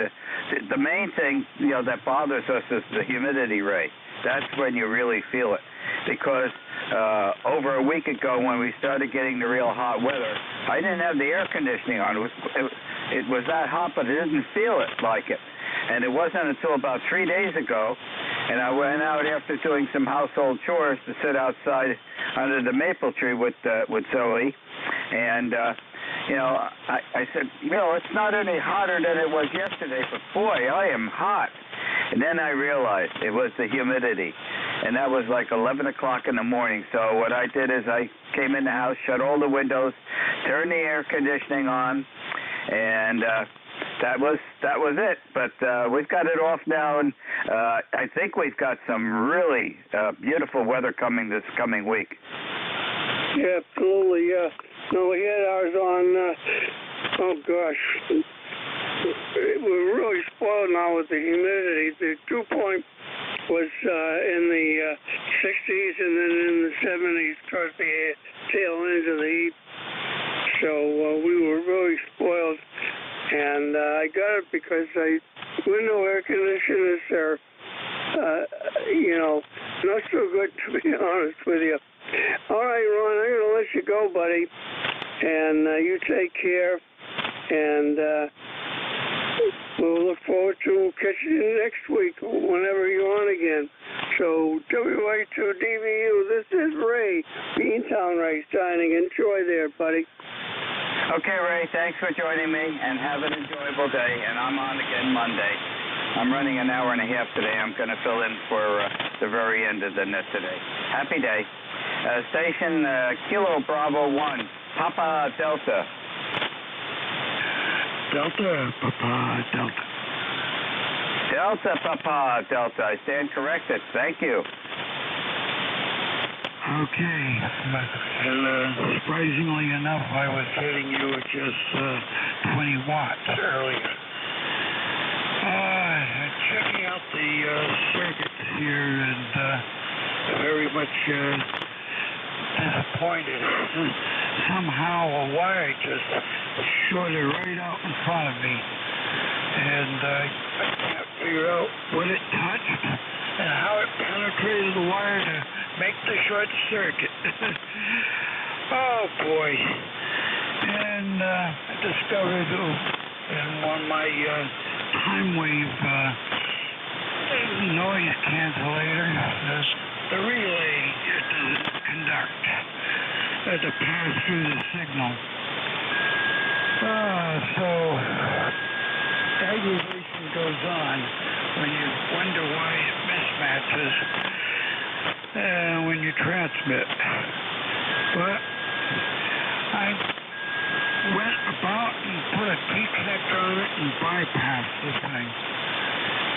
S17: the main thing, that bothers us is the humidity rate. That's when you really feel it. Because over a week ago, when we started getting the real hot weather, I didn't have the air conditioning on. It was that hot, but I didn't feel it like it. And it wasn't until about 3 days ago, and I went out after doing some household chores to sit outside under the maple tree with Zoe, and I said, it's not any hotter than it was yesterday, but boy, I am hot. And then I realized it was the humidity, and that was like 11 o'clock in the morning. So what I did is I came in the house, shut all the windows, turned the air conditioning on, and that was it. But we've got it off now, and I think we've got some really beautiful weather coming this coming week.
S1: Yeah, absolutely. Yeah. No, we had ours on. Oh gosh, we're really spoiled now with the humidity. The dew point was in the 60s and then in the 70s towards the tail end of the heat. So we were really spoiled. And I got it because window air conditioners are, not so good, to be honest with you. All right, Ron, I'm going to let you go, buddy. And you take care. And we'll look forward to catching you next week, whenever you're on again. So, WA2DVU, this is Ray, Beantown Ray, signing. Enjoy there, buddy.
S17: Okay, Ray, thanks for joining me, and have an enjoyable day, and I'm on again Monday. I'm running an hour and a half today. I'm going to fill in for the very end of the net today. Happy day. Station Kilo Bravo 1, Papa Delta.
S5: Delta, Papa Delta.
S17: Delta, Papa Delta. I stand corrected. Thank you.
S5: Okay. Surprisingly enough, I was hitting you at just 20 watts earlier. checking out the circuit here and very much disappointed. Somehow a wire just shorted right out in front of me, and I can't figure out what it touched and how it penetrated the wire to make the short circuit. Oh boy. And I discovered in one of my time wave noise cancelator, the relay conduct to pass through the signal. So aggravation goes on when you wonder why it mismatches when you transmit. But I went about and put a T-connector on it and bypassed the thing.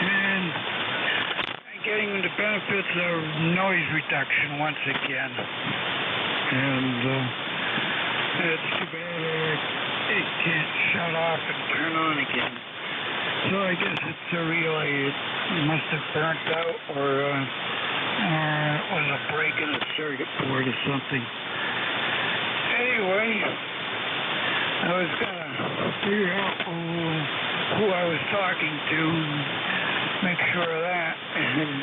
S5: And I'm getting the benefits of noise reduction once again. And it's too bad it can't shut off and turn on again. So I guess it's a relay. It must have burnt out or it was a break in the circuit board or something. Anyway, I was gonna figure out who I was talking to, make sure of that, and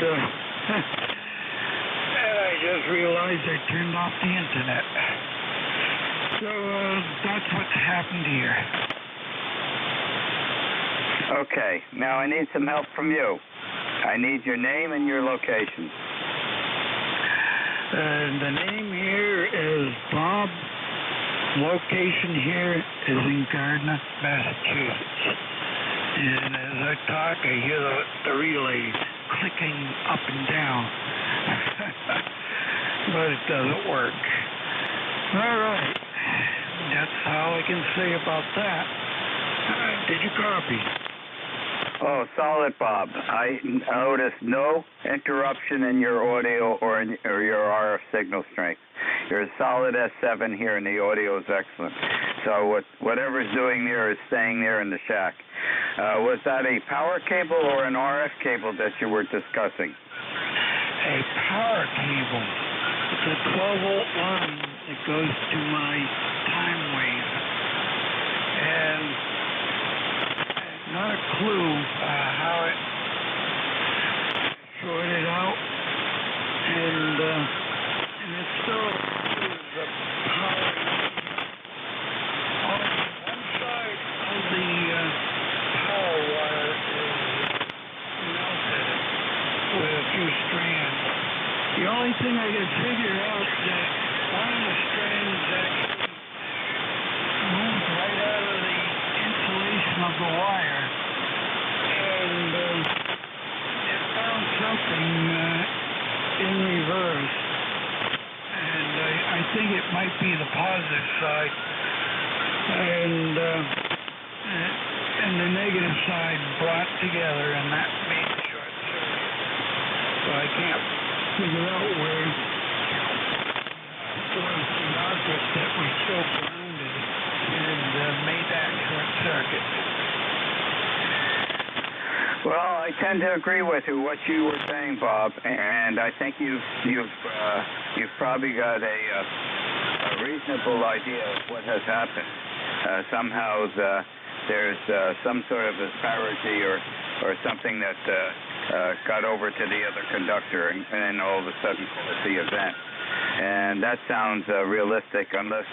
S5: I just realized I turned off the internet. So that's what's happened here.
S17: Okay, now I need some help from you. I need your name and your location.
S5: The name here is Bob. Location here is in Gardner, Massachusetts. And as I talk, I hear the relay clicking up and down. But it doesn't work. All right. That's all I can say about that. Did you copy?
S17: Oh, solid, Bob. I noticed no interruption in your audio or your RF signal strength. You're a solid S7 here, and the audio is excellent. So whatever's doing there is staying there in the shack. Was that a power cable or an RF cable that you were discussing?
S5: A power cable. It's a 12-volt line that goes to my time wave. And not a clue how it shorted out, and it still is the power. On one side of the power wire is melted with a few strands. The only thing I can figure out is that one of the strands actually moved right out of the insulation of the wire, and it found something in reverse, and I think it might be the positive side, and the negative side brought together, and that made the short circuit. So I can't figure out where was the object that was so grounded and made that short circuit.
S17: Well, I tend to agree with what you were saying, Bob, and I think you've probably got a reasonable idea of what has happened. Somehow there's some sort of disparity or something that got over to the other conductor and all of a sudden caused the event. And that sounds realistic, unless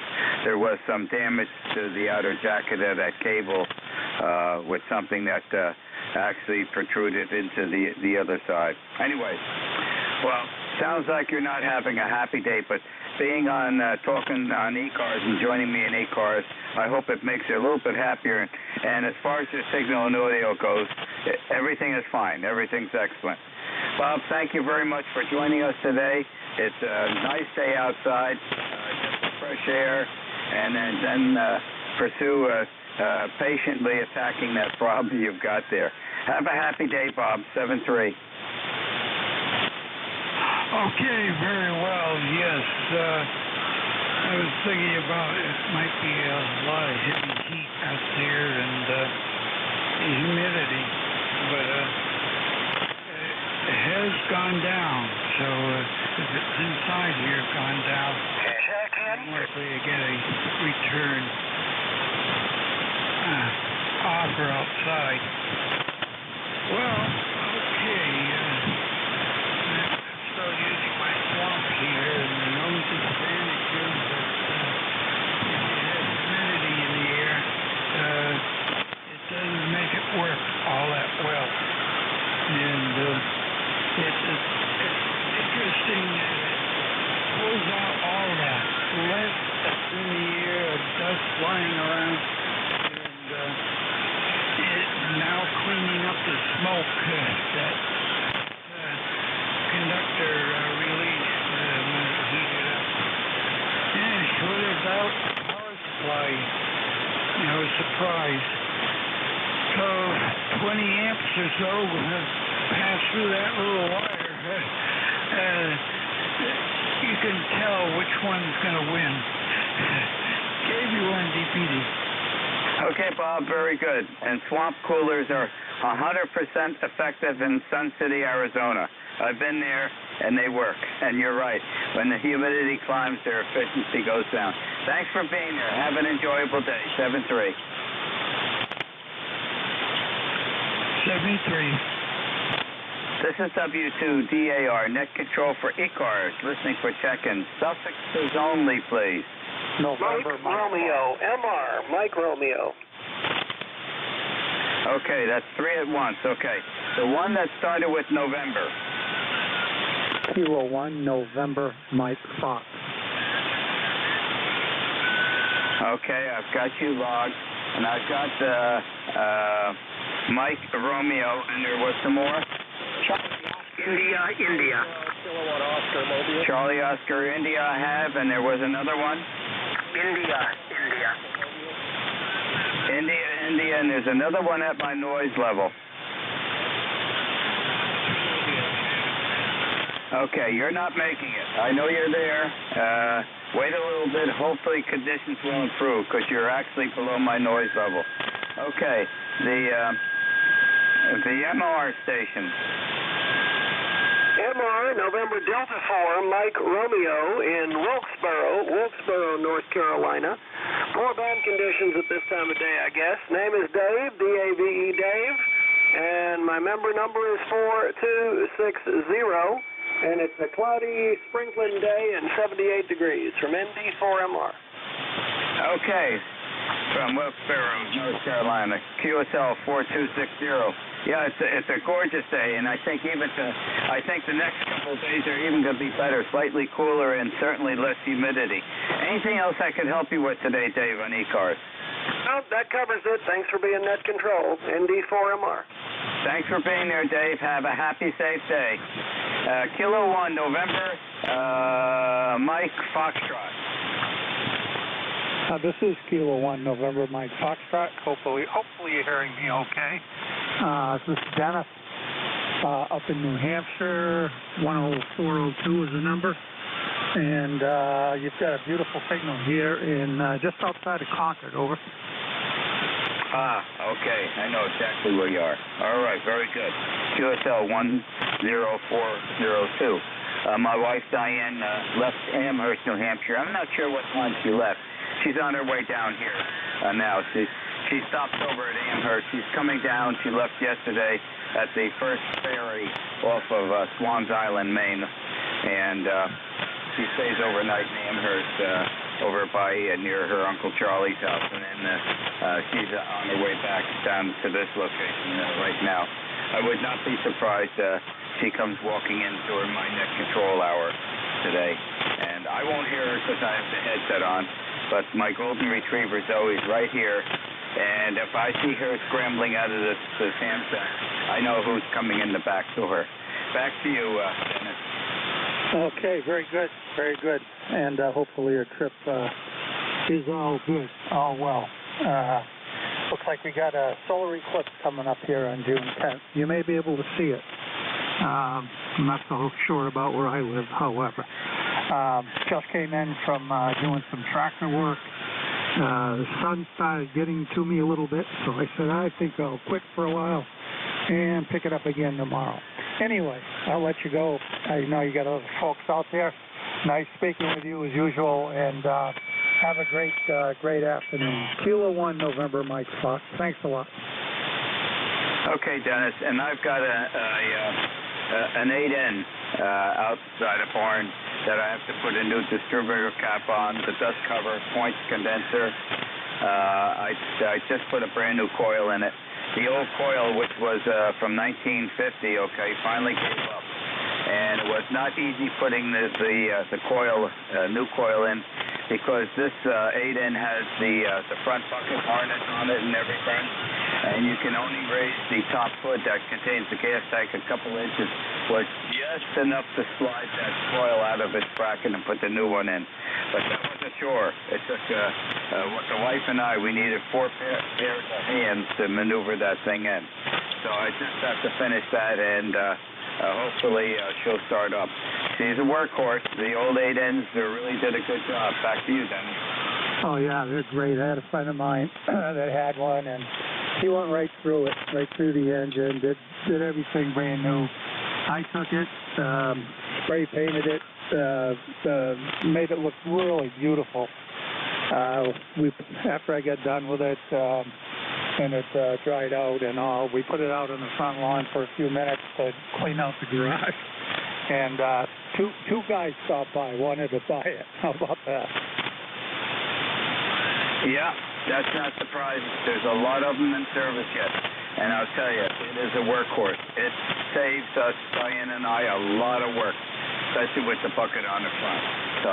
S17: there was some damage to the outer jacket of that cable with something that actually protruded into the other side. Anyway, well, sounds like you're not having a happy day, but being on talking on ECARS and joining me in ECARS, I hope it makes you a little bit happier. And as far as your signal and audio goes, everything is fine. Everything's excellent. Bob, thank you very much for joining us today. It's a nice day outside, just fresh air, and then pursue patiently attacking that problem you've got there. Have a happy day, Bob. 7-3.
S5: Okay, very well. Yes, I was thinking about it might be a lot of heavy heat out there and humidity, but has gone down. So if it's inside here, gone down, I'm likely to get a return offer outside. Well, okay. I'm still using my swamp here, and the only disadvantage is that if you have humidity in the air, it doesn't make it work all that well. And it's interesting that it pulls out all that lint that's in the air, dust flying around, and it's now cleaning up the smoke that conductor released when it heated up. Yeah, without power supply, I was surprised. So 20 amps or so have passed through that little wire. You can tell which one's going to win. Gave you one, DPD.
S17: Okay, Bob, very good. And swamp coolers are 100% effective in Sun City, Arizona. I've been there, and they work. And you're right. When the humidity climbs, their efficiency goes down. Thanks for being there. Have an enjoyable day. 7-3.
S5: 73.
S17: This is W2DAR, net control for ECARS, listening for check-in. Suffixes only, please.
S7: November, Mike Romeo, MR, Mike Romeo.
S17: Okay, that's 3 at once. Okay. The one that started with November.
S9: Kilo 1, November, Mike Fox.
S17: Okay, I've got you logged. And I've got Mike Romeo, and there was some more?
S7: India.
S17: Charlie Oscar India I have, and there was another one?
S7: India,
S17: and there's another one at my noise level. Okay, you're not making it. I know you're there. Wait a little bit. Hopefully conditions will improve because you're actually below my noise level. Okay, the MR station.
S7: MR, November Delta 4, Mike Romeo in Wilkesboro, North Carolina. Poor band conditions at this time of day, I guess. Name is Dave, D-A-V-E, Dave, and my member number is 4260, and it's a cloudy, sprinkling day and 78 degrees from ND4MR.
S17: Okay, from Wilkesboro, North Carolina, QSL 4260. Yeah, it's a gorgeous day, and I think the next couple of days are even going to be better, slightly cooler and certainly less humidity. Anything else I could help you with today, Dave, on ECARS?
S7: No, that covers it. Thanks for being net control, ND4MR.
S17: Thanks for being there, Dave. Have a happy, safe day. Kilo 1, November, Mike Foxtrot.
S9: This is Kilo 1, November, Mike Foxtrot. Hopefully you're hearing me okay. This is Dennis up in New Hampshire. 10402 is the number. And you've got a beautiful signal here in just outside of Concord. Over.
S17: Okay. I know exactly where you are. All right. Very good. QSL 10402. My wife, Diane, left Amherst, New Hampshire. I'm not sure what time she left. She's on her way down here now. She stopped over at Amherst. She's coming down. She left yesterday at the first ferry off of Swans Island, Maine. And she stays overnight in Amherst over by near her Uncle Charlie's house. And then she's on her way back down to this location right now. I would not be surprised she comes walking in during my net control hour today. And I won't hear her because I have the headset on. But my golden retriever is always right here, and if I see her scrambling out of this ham shack, I know who's coming in the back door. Back to you, Dennis.
S9: Okay, very good, and hopefully your trip is all good, all well. Looks like we got a solar eclipse coming up here on June 10th. You may be able to see it. I'm not so sure about where I live, however. Just came in from doing some tractor work. The sun started getting to me a little bit, so I said I think I'll quit for a while and pick it up again tomorrow. Anyway, I'll let you go. I know you got other folks out there. Nice speaking with you as usual, and have a great afternoon. Kilo 1 November, Mike Fox. Thanks a lot.
S17: Okay, Dennis, and I've got an 8N outside of barn that I have to put a new distributor cap on, the dust cover, points condenser. I just put a brand new coil in it. The old coil, which was from 1950, okay, finally gave up. And it was not easy putting the coil, new coil in, because this 8N has the front bucket harness on it and everything, and you can only raise the top hood that contains the gas tank a couple inches, was just enough to slide that coil out of its bracket and put the new one in. But that wasn't sure. It took the wife and I, we needed 4 pairs of hands to maneuver that thing in. So I just have to finish that, and hopefully she'll start up. She's a workhorse. The old 8Ns really did a good job. Back to you, Dennis.
S9: Oh, yeah, they're great. I had a friend of mine that had one, and he went right through it, right through the engine, did everything brand new. I took it, spray painted it, made it look really beautiful. After I got done with it, and it dried out and all, we put it out on the front lawn for a few minutes to clean out the garage. And two guys stopped by, wanted to buy it. How about that?
S17: Yeah, that's not surprising. There's a lot of them in service yet. And I'll tell you, it is a workhorse. It saves us, Diane and I, a lot of work, especially with the bucket on the front. So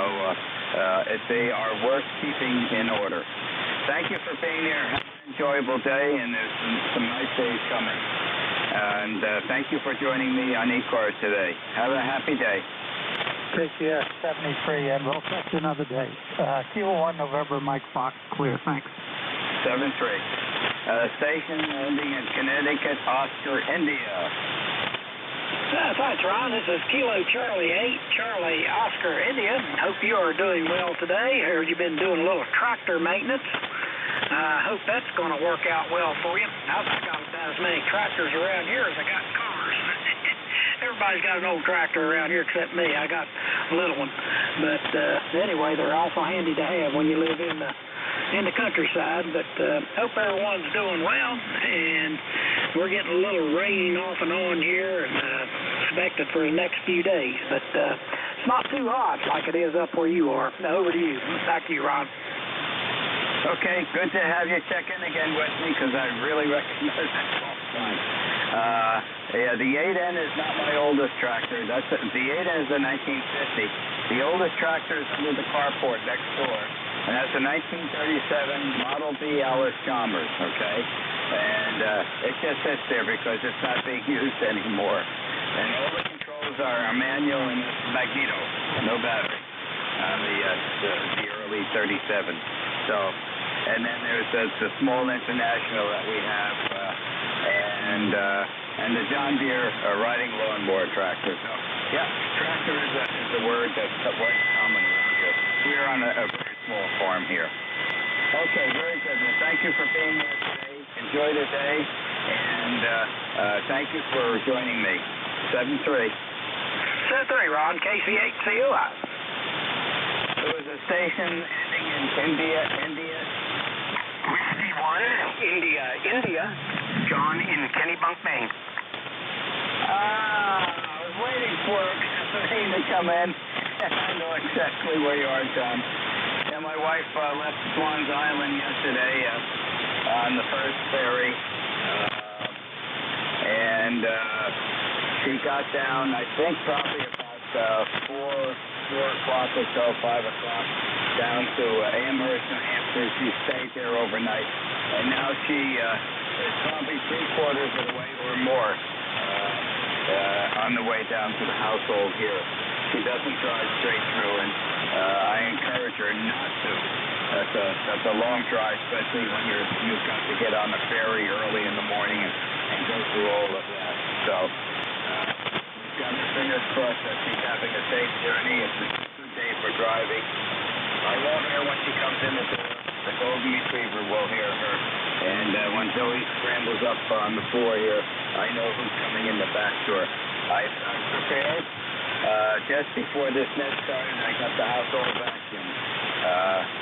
S17: they are worth keeping in order. Thank you for being here. Have an enjoyable day, and there's some nice days coming. And thank you for joining me on ECARS today. Have a happy day.
S9: Take care, 73, and we'll catch you another day. Kilo 1 November, Mike Fox, clear. Thanks.
S17: 73. Station ending in Connecticut, Oscar, India.
S7: Thanks, Ron. This is Kilo Charlie 8, Charlie Oscar, India. Hope you are doing well today. Heard you've been doing a little tractor maintenance. I hope that's going to work out well for you. I got about as many tractors around here as I got cars. Everybody's got an old tractor around here except me. I got a little one. But anyway, they're awful handy to have when you live in the countryside. But hope everyone's doing well. And we're getting a little rain off and on here, and expected for the next few days. But it's not too hot like it is up where you are. Now, over to you. Back to you, Ron.
S17: Okay, good to have you check in again with me, because I really recognize that all the time. Yeah, the 8N is not my oldest tractor. The 8N is a 1950. The oldest tractor is under the carport next door, and that's a 1937 Model B Alice Chalmers, okay? And it just sits there because it's not being used anymore. And all the controls are a manual and magneto, no battery, on the early 37. So, and then there's the small International that we have, and the John Deere riding lawnmower tractor. So, yeah, tractor is a word that's quite common around here. We're on a very small farm here. Okay, very good. Well, thank you for being here today. Enjoy the day, and thank you for joining me. 73.
S7: 73, Ron, KC8COI.
S17: There was a station ending in India.
S7: Whiskey 1, India. John in Kennebunk, Maine.
S17: I was waiting for gasoline to come in. I know exactly where you are, John. And my wife left Swan's Island yesterday on the first ferry, and she got down, I think, probably about 4 o'clock or so, 5 o'clock, down to Amherst, New Hampshire. She stayed there overnight, and now she is probably 3/4 of the way or more on the way down to the household here. She doesn't drive straight through, and I encourage her not to. That's a long drive, especially when you've got to get on the ferry early in the morning and go through all of that. So we've got our fingers crossed that she's having a safe journey. It's a good day for driving. I won't hear when she comes in the door. The golden retriever will hear her. And when Zoe scrambles up on the floor here, I know who's coming in the back door. I'm prepared. Just before this net started, I got the house all vacuumed.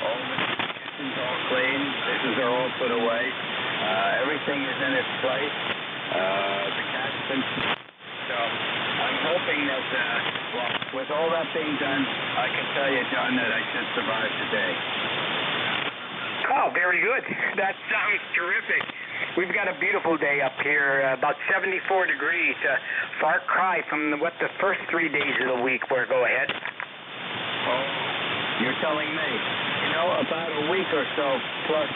S17: All the kitchens all clean. Dishes are all put away. Everything is in its place. The cat's been... So I'm hoping that, well, with all that being done, I can tell you, John, that I should survive today.
S3: Oh, very good. That sounds terrific. We've got a beautiful day up here, about 74 degrees. Far cry from what the first 3 days of the week were. Go ahead.
S17: Oh, you're telling me. You know, about a week or so plus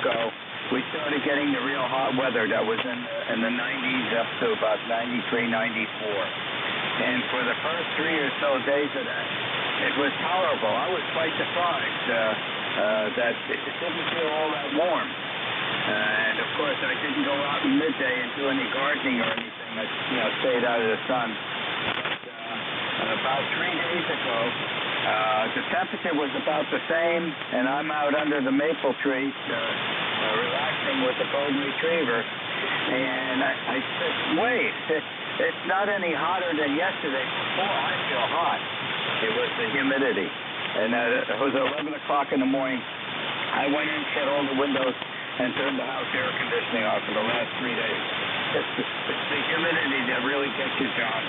S17: ago, we started getting the real hot weather that was in the 90s up to about 93, 94. And for the first 3 or so days of that, it was tolerable. I was quite surprised that it didn't feel all that warm. And of course, I didn't go out in midday and do any gardening or anything. I, stayed out of the sun. But about 3 days ago, the temperature was about the same, and I'm out under the maple trees relaxing with the golden retriever. And I said, wait, it's not any hotter than yesterday. Before I feel hot. It was the humidity. And it was 11 o'clock in the morning. I went in, shut all the windows, and turned the house air conditioning off for the last 3 days. It's the humidity that really gets you, John.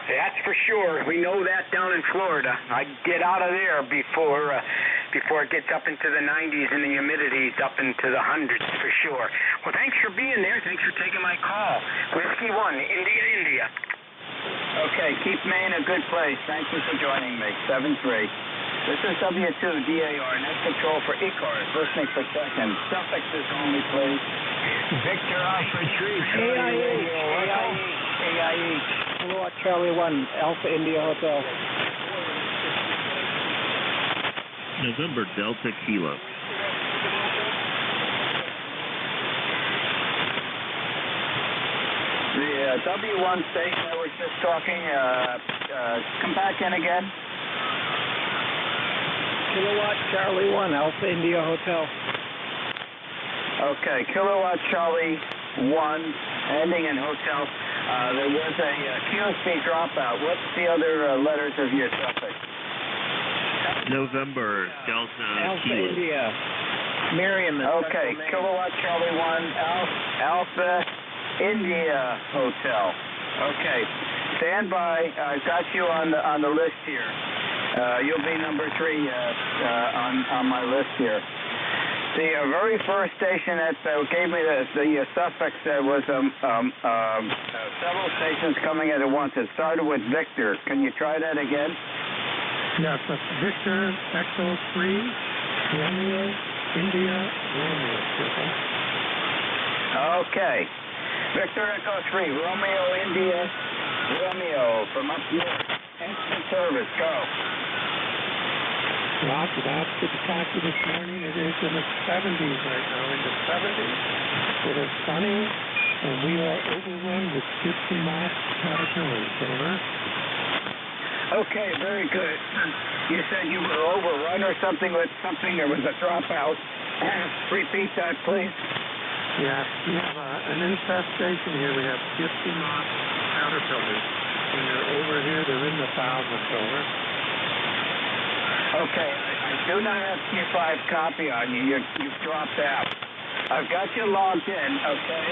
S3: That's for sure. We know that down in Florida. I get out of there before it gets up into the 90s and the humidity's up into the hundreds for sure. Well, thanks for being there. Thanks for taking my call. Whiskey 1, India.
S17: Okay, keep Maine a good place. Thank you for joining me. 7-3. This is W2DAR, net control for ECARS, listening for seconds. Suffixes only, please.
S12: Victor Alpha Tree, AIE. Kilowatt Charlie 1, Alpha India Hotel.
S13: November Delta Kilo.
S17: The W1 station that was just talking, come back in again.
S12: Kilowatt Charlie 1, Alpha India Hotel.
S17: Okay, Kilowatt Charlie 1, ending in hotel. There was a QSB dropout. What's the other letters of your suffix?
S13: November Delta
S12: Alpha
S13: Kilo.
S12: India. Miriam.
S17: Okay, Kilowatt Charlie 1, Alpha India Hotel. Okay, stand by. I've got you on the list here. You'll be number 3 on my list here. The very first station that gave me the suffix was several stations coming at once. It started with Victor. Can you try that again?
S9: Yes, that's Victor, Echo 3, Romeo, India, Romeo.
S17: Okay. Victor, Echo 3, Romeo, India, Romeo from up north. Instant service, go.
S9: Roger that. Good to talk to you this morning. It is in the 70s right now. In the 70s, it is sunny, and we are overrun with gypsy moth caterpillars. Over.
S17: Okay, very good. You said you were overrun or something with something. There was a dropout. Repeat that, please.
S9: Yes, we have an infestation here. We have gypsy moth caterpillars. When they're over here, they're in the thousands. Over.
S17: Okay, I do not have Q5 copy on you. You've dropped out. I've got you logged in, okay?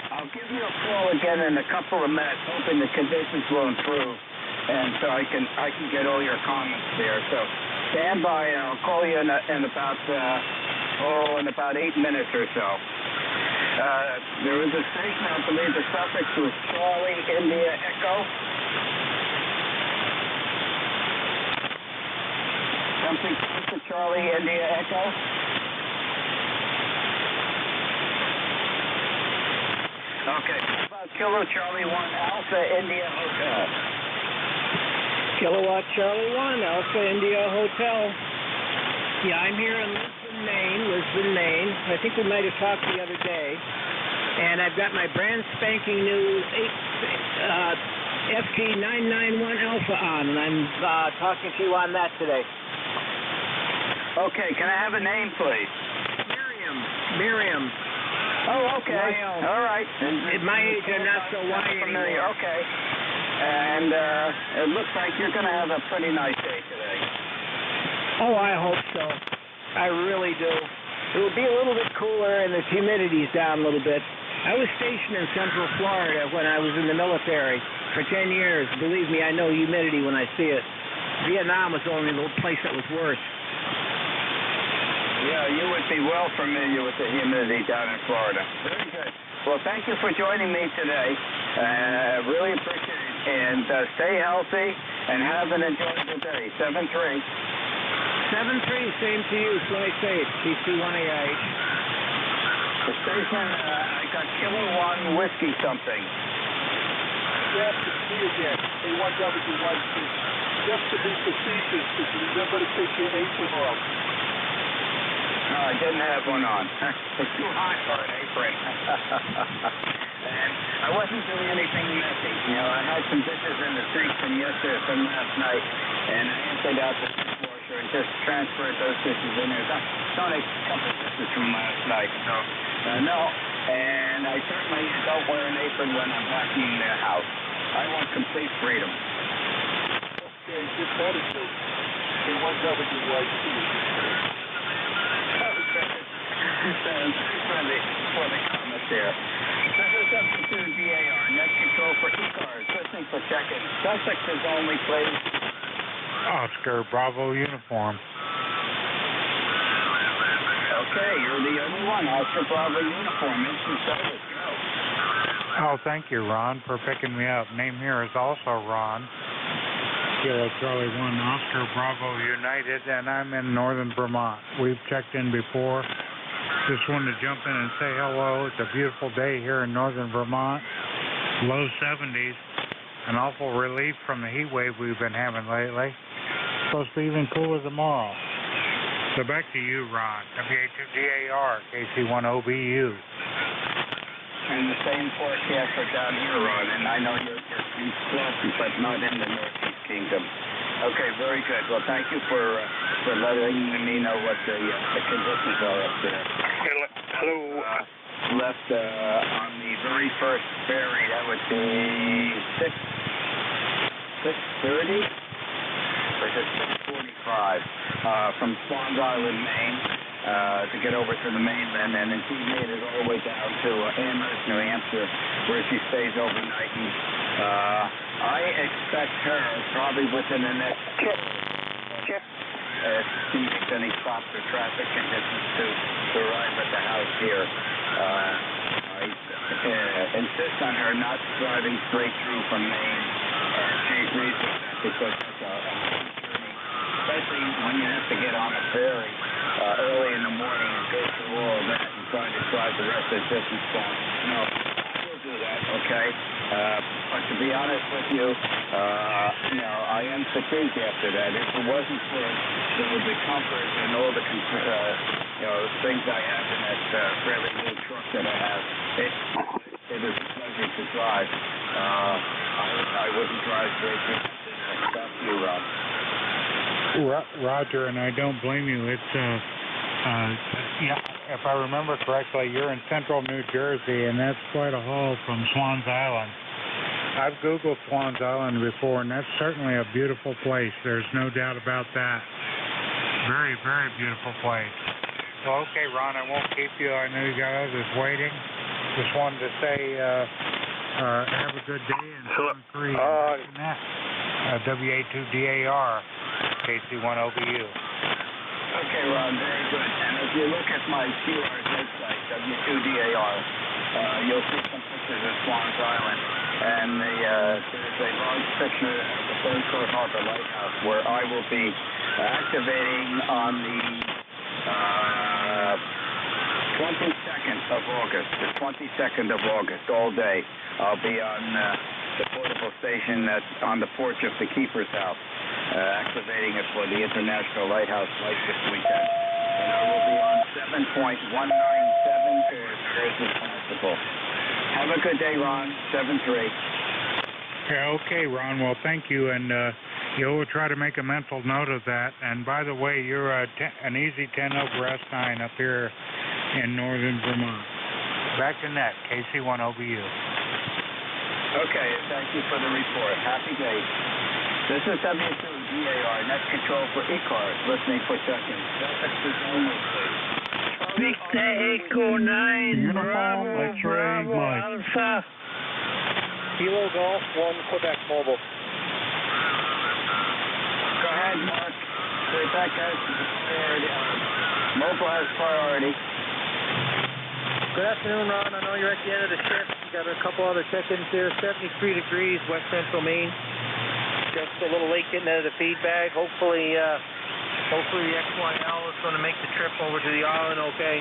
S17: I'll give you a call again in a couple of minutes, hoping the conditions will improve, and so I can get all your comments there. So stand by, and I'll call you in about 8 minutes or so. There was a station, I believe the suffix was Charlie India Echo. Something to Charlie India Echo. Okay, how about Kilo Charlie 1 Alpha India Hotel?
S12: Kilowatt Charlie 1, Alpha India Hotel. Yeah, I'm here in Lisbon, Maine. I think we might have talked the other day. And I've got my brand spanking new FG991 Alpha on, and I'm talking to you on that today.
S17: Okay, can I have a name, please?
S12: Miriam.
S3: Oh, okay. All right.
S12: At my age, I'm not so wide
S3: familiar. Okay. And it looks like you're going to have a pretty nice day today.
S12: Oh, I hope so. I really do. It will be a little bit cooler and the humidity's down a little bit. I was stationed in Central Florida when I was in the military for 10 years. Believe me, I know humidity when I see it. Vietnam was the only little place that was worse.
S17: Yeah, you would be well familiar with the humidity down in Florida. Very good. Well, thank you for joining me today. Really appreciate it. And stay healthy and have an enjoyable day. 7-3.
S12: 7-3, same to you. So I say it. KC1AIH.
S17: The station, I got Kilo 1 Whiskey something.
S14: Yes, it's me again. A1W1C. Just to be facetious, if you remember to take your apron off.
S17: No, I didn't have one on. It's too hot for an apron. And I wasn't doing anything messy. You know, I had some dishes in the sink from last night, and I emptied out the dishwasher and just transferred those dishes in there. It's only a couple of dishes from last night. No. And I certainly don't wear an apron when I'm vacuuming the house. I want complete freedom.
S14: Okay, good attitude. A1W1C.
S17: For the comments there. Substitute DAR, net control for ECARS, listening for check-in. Sussex is only, please.
S16: Oscar Bravo uniform.
S17: Okay, you're the only one. Oscar Bravo uniform, instant service. Go.
S16: Oh, thank you, Ron, for picking me up. Name here is also Ron. Kilo Charlie 1, Oscar Bravo United, and I'm in northern Vermont. We've checked in before. Just wanted to jump in and say hello. It's a beautiful day here in northern Vermont. Low 70s. An awful relief from the heat wave we've been having lately. Supposed to be even cooler tomorrow. So back to you, Ron. WA2DAR, KC1OBU.
S17: And the same forecast for down here, Ron. And I know you're in Florida, but not in the Northeast Kingdom. Okay, very good. Well, thank you for letting me know what the conditions are up there.
S1: Hello.
S17: Left on the very first ferry, that would be 6:30? Or is it 6:45? From Swans Island, Maine, to get over to the mainland, and then she made it all the way down to Amherst, New Hampshire, where she stays overnight. And I expect her probably within the next if she makes any stops or traffic conditions to arrive at the house here. I insist on her not driving straight through from Maine. She's reasonable because it's a journey, especially when you have to get on a ferry early in the morning and go through all of that and try to drive the rest of the distance down. No, we'll do that, okay? But to be honest with you, I am fatigued after that. If it wasn't for the comfort and all the things I have in that fairly new truck that I have, it is a pleasure to drive. I wouldn't drive straight through. That's you, Rob.
S16: Roger, and I don't blame you. It's if I remember correctly, you're in central New Jersey, and that's quite a haul from Swans Island. I've Googled Swans Island before, and that's certainly a beautiful place. There's no doubt about that. Very, very beautiful place. Well, okay, Ron, I won't keep you. I know you got others waiting. Just wanted to say have a good day and 7-3. WA2DAR, KC1OBU.
S17: Okay, Ron, very good. And if you look at my QR's website, W2DAR, you'll see some pictures of Swans Island. And there's a large picture of the Third Coast Harbor Lighthouse where I will be activating on the 22nd of August. The 22nd of August, all day. I'll be on the portable station that's on the porch of the Keeper's house, activating it for the International Lighthouse Light this weekend. And I will be on 7.197 as is possible. Have a good day, Ron. 7-3.
S16: Yeah, okay, Ron. Well, thank you, and you'll try to make a mental note of that. And by the way, you're an easy 10 over S9 up here in northern Vermont. Back to net, KC1OBU.
S17: Okay, thank you for the report. Happy days. This is W2DAR, net control for ECARS, listening for seconds.
S5: Victor Echo 9,
S9: Uniform,
S5: Bravo,
S9: X-ray,
S5: Bravo,
S9: Mike.
S5: Alpha.
S9: Kilo Golf 1 Quebec Mobile.
S17: Go ahead, Mark. Quebec has priority. Mobile has priority.
S4: Good afternoon, Ron. I know you're at the end of the shift. You got a couple other check-ins here. 73 degrees, West Central Maine. Just a little late getting out of the feedback. Hopefully the XYL is going to make the trip over to the island okay.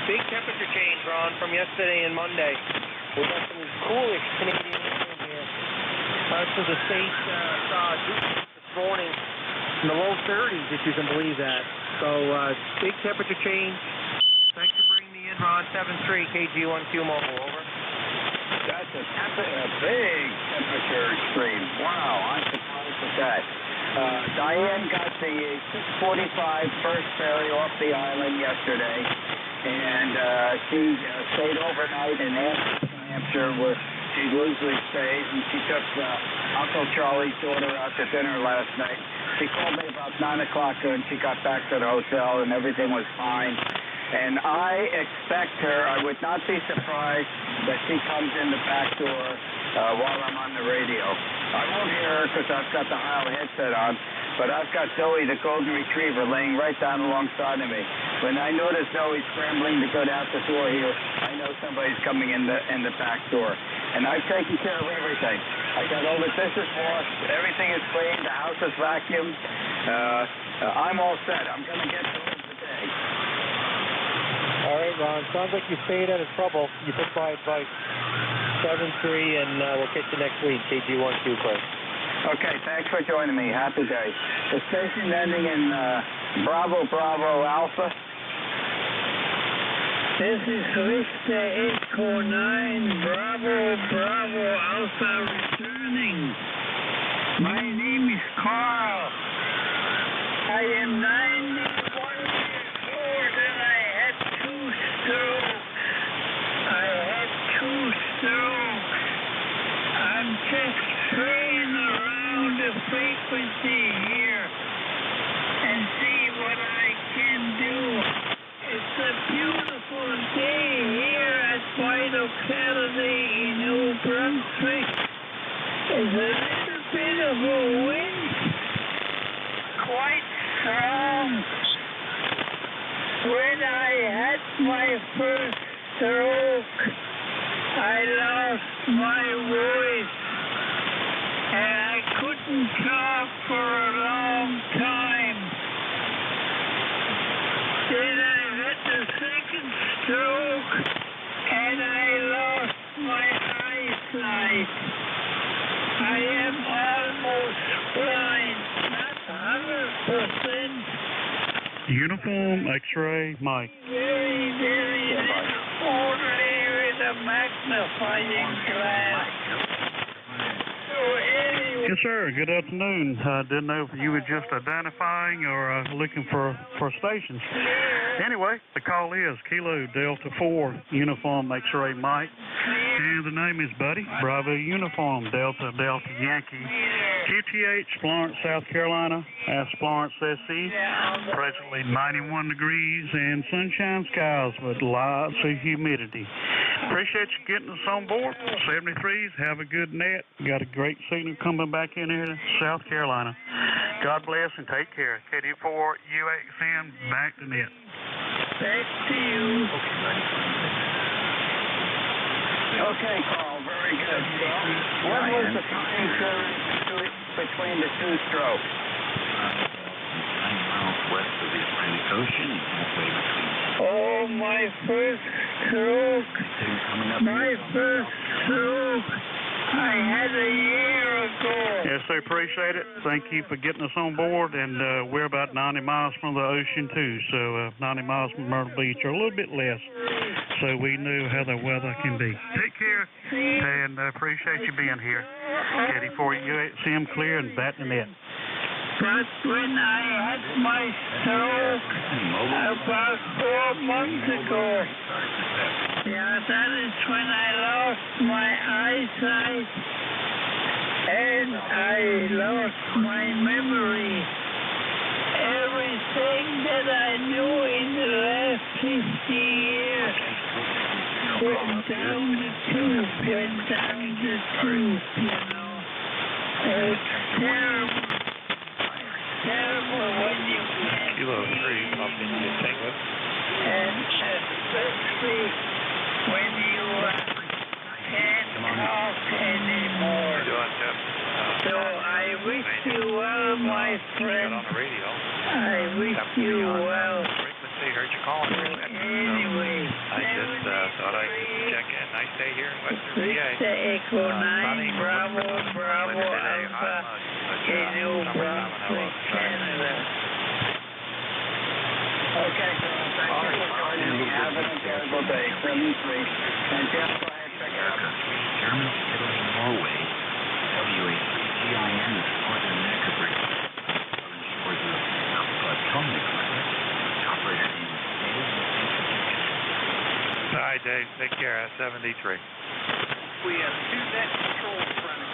S4: Big temperature change, Ron, from yesterday and Monday. We got some coolish Canadian winter here. Parts of the state saw this morning in the low 30s, if you can believe that. So big temperature change. Thanks for bringing me in, Ron. 7-3 KG1Q Mobile, over.
S17: That's a big temperature extreme. Wow, I'm surprised at that. Diane got the 645 first ferry off the island yesterday, and she stayed overnight in New Hampshire, where she usually stays, and she took Uncle Charlie's daughter out to dinner last night. She called me about 9 o'clock, and she got back to the hotel, and everything was fine. And I expect her, I would not be surprised that she comes in the back door while I'm on the radio. I won't hear her because I've got the Heil headset on, but I've got Zoe, the golden retriever, laying right down alongside of me. When I notice Zoe scrambling to go out the door here, I know somebody's coming in the back door. And I've taken care of everything. I got all the dishes washed, everything is clean, the house is vacuumed. I'm all set. I'm going to get to it today.
S4: All right, Ron. Sounds like you stayed out of trouble. You took my advice. 7-3, and we'll catch you next week. KG1Q, Chris.
S17: Okay, thanks for joining me. Happy day. The station ending in Bravo, Bravo, Alpha.
S5: This is Victor Echo 9, Bravo, Bravo, Alpha returning. My name is Carl. I am 91 years old and I had 2 strokes. I'm just playing around the frequency here and see what I can do. It's a beautiful day here at my locality in New Brunswick. There's a little bit of a wind, quite strong. When I had my first stroke, I lost my voice, and I couldn't talk for a long time. Then I had the second stroke, and I lost my eyesight. I am almost blind, not 100%.
S9: Uniform, X-ray, Mike.
S5: Very, very little, only with a magnifying glass. So anyway.
S9: Yes, sir. Good afternoon. I didn't know if you were just identifying or looking for stations. Anyway, the call is Kilo Delta 4, Uniform X-ray Mike. And the name is Buddy, Bravo Uniform Delta Delta Yankee. QTH, Florence, South Carolina. Ask Florence SE. Presently 91 degrees and sunshine skies with lots of humidity. Appreciate you getting us on board. 73s, have a good net. Got a great signal coming back in here to South Carolina. God bless and take care. KD4UXM, back to net.
S5: Back to you.
S17: Okay, Carl, very good. What was the time period between the 2 strokes?
S6: 9 miles west of the Atlantic Ocean and halfway between.
S5: Oh, my first stroke. My first stroke. I had a year ago.
S9: Yes, I appreciate it. Thank you for getting us on board, and we're about 90 miles from the ocean, too, so 90 miles from Myrtle Beach, or a little bit less, so we knew how the weather can be. Take care, and I appreciate you being here. KD4UXM clear and back to net.
S1: But when I had my stroke about 4 months ago, yeah, that is when I lost my eyesight and I lost my memory. Everything that I knew in the last 50 years went down the tube, you know. It's terrible. Terrible when you can't
S21: Kilo 3 up in the Tango.
S1: and especially when you can't talk anymore. So I wish you well, my friend.
S21: On the radio.
S1: I wish you well.
S21: Frequency, heard you calling for a second.
S1: Anyway,
S21: I just thought I'd check in. Nice day here in Western PA.
S1: Victor Echo 9, Bravo, Alpha, in New Brunswick, Canada.
S2: Okay, Carl, thank you for calling. Have an enjoyable day. 73. And Jeff, go ahead, check it out.
S15: Germany, Italy, Norway. WA3GIN is northern Mecklenburg. Southern shores of Trumbull. Operator name is Dave.
S21: All right, Dave. Take care. That's 73.
S19: We have 2 net controls running.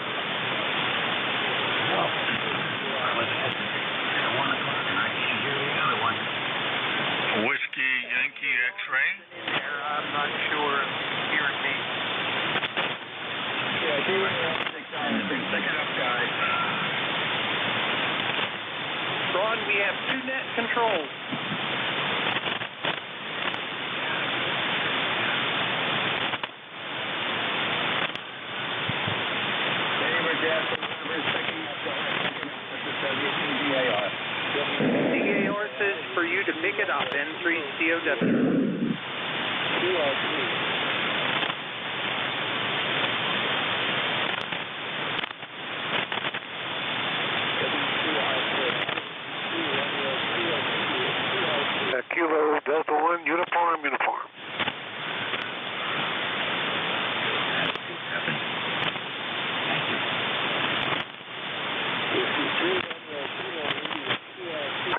S15: Well, I was at 1 o'clock and I can't hear the other one.
S18: Whiskey Yankee X-ray?
S19: I'm not sure. Hearing me.
S2: Yeah, pick it up, guys.
S19: Ron, we have 2 net controls. DAR says for you to pick it up, N3COW.
S8: Kilo Delta 1, uniform.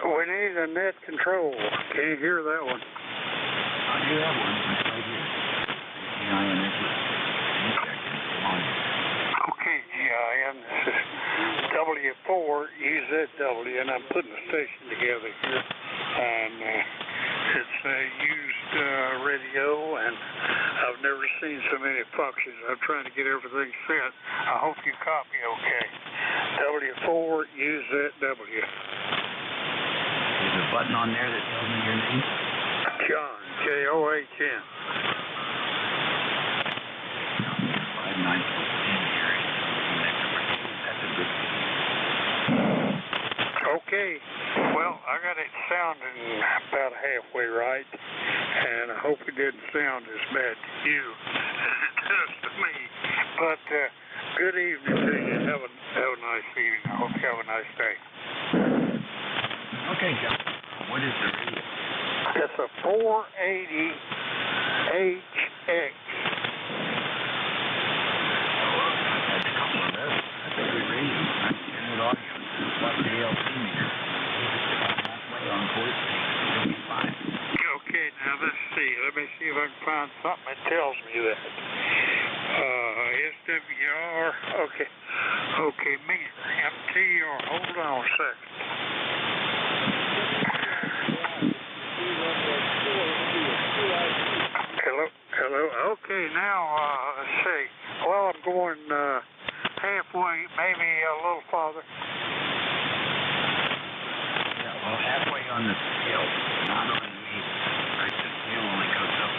S1: We need a net control. Can't hear that one.
S15: I do have one. It's right here. GIN
S1: Okay, GIN. This is W4 UZW, and I'm putting the station together here. And it's a used radio, and I've never seen so many functions. I'm trying to get everything set. I hope you copy okay. W4 UZW.
S15: There's a button on there that tells me your name.
S1: John, John.
S15: 5914.
S1: Okay. Well, I got it sounding about halfway right, and I hope it didn't sound as bad to you as it does to me. But good evening to you. Have a nice evening. I hope you have a nice day.
S15: Okay, John. What is the radio?
S1: It's a 480 HX.
S15: That's a couple of those. That's a good radio. That's good audio. It's like the ALC meter. Halfway on course. It'll be fine.
S1: Okay, now let's see. Let me see if I can find something that tells me that. SWR. Okay, meter. MTR. Hold on a second. Hello. Okay, now, let's see. Well, I'm going halfway, maybe a little farther.
S15: Yeah, well, halfway on the scale, not on the meter. Right, the scale only goes up.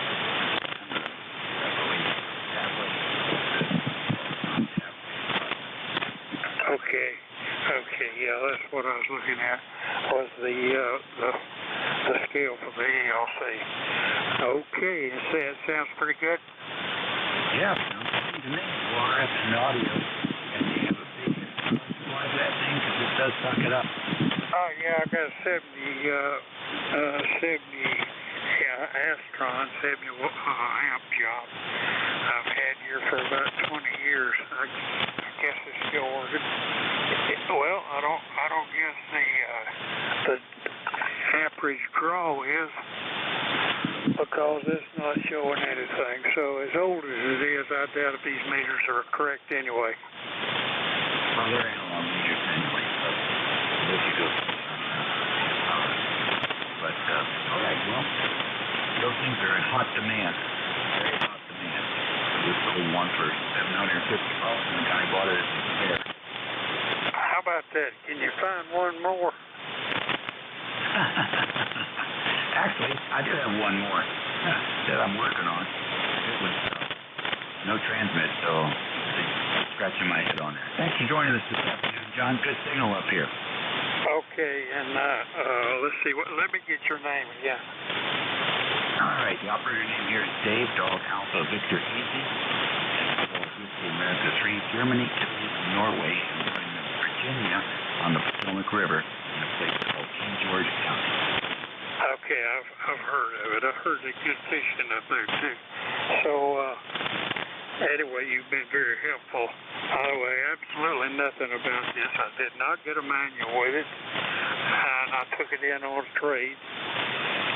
S1: Okay, yeah, that's what I was looking at, was the scale for the ELC. Okay, that sounds pretty good.
S15: Yeah, sounds good to me. RF and audio. And you have a big supply for that thing because it does suck it up.
S1: Oh, yeah, I got a 70 Astron 70 amp job I've had here for about 20 years. I
S8: guess it's still working. Well, I don't guess the amperage draw is, because it's not showing anything. So as old as it is, I doubt if these meters are correct anyway.
S15: Well, they're analog meters anyway, so there you go. But, all right, well, those things are in hot demand. Very hot demand. This little one for $750, and the guy bought it at the fair.
S8: How about that? Can you find one more?
S15: Actually, I do have one more that I'm working on. It was no transmit, so scratching my head on that. Thanks for joining us this afternoon, John. Good signal up here.
S8: Okay, and let's see. Let me get your name again.
S15: All right, the operator name here is Dave, Dog Alpha Victor Easy, and Whiskey America 3, Germany, Italy, Norway, and Virginia on the Potomac River in a place called King George County.
S8: Okay, I've heard of it. I heard they good fishing up there too. So anyway, you've been very helpful. By the way, absolutely nothing about this. I did not get a manual with it, and I took it in on a trade.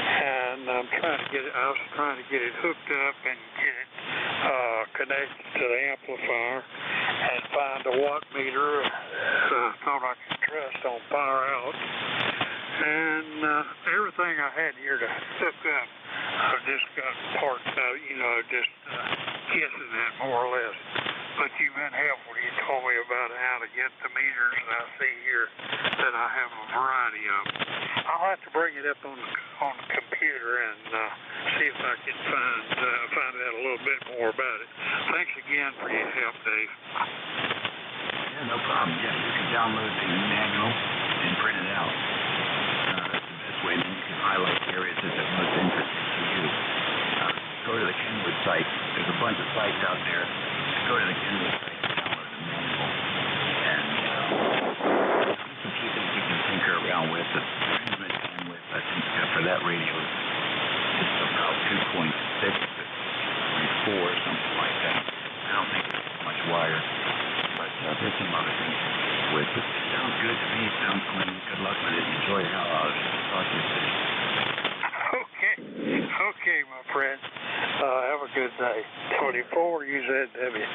S8: And I was trying to get it hooked up and get it connected to the amplifier and find a watt meter I thought I could trust on power out. And everything I had here to hook up, I've just got parts out, just guessing that more or less. But you've been helpful. You told me about how to get the meters, and I see here that I have a variety of them. I'll have to bring it up on the computer and see if I can find out a little bit more about it. Thanks again for your help, Dave.
S15: Yeah, no problem. Yeah, you can download the manual and print it out. That's the best way. Then you can highlight the areas that are most interesting to you. Go to the Kenwood site. There's a bunch of sites out there. Go to the Kenwood site and download the manual. And there's a few things you can tinker around with. The transmit bandwidth, I think, for that radio is about 2.6 to 3.4, something like that. I don't think it's much wire. But there's some other things to tinker with. But it sounds good to me. It sounds clean. Good luck with it. Enjoy the hell out of it. Talk to you soon.
S8: Okay, my friend. Have a good day. 24, use that W.
S15: Okay.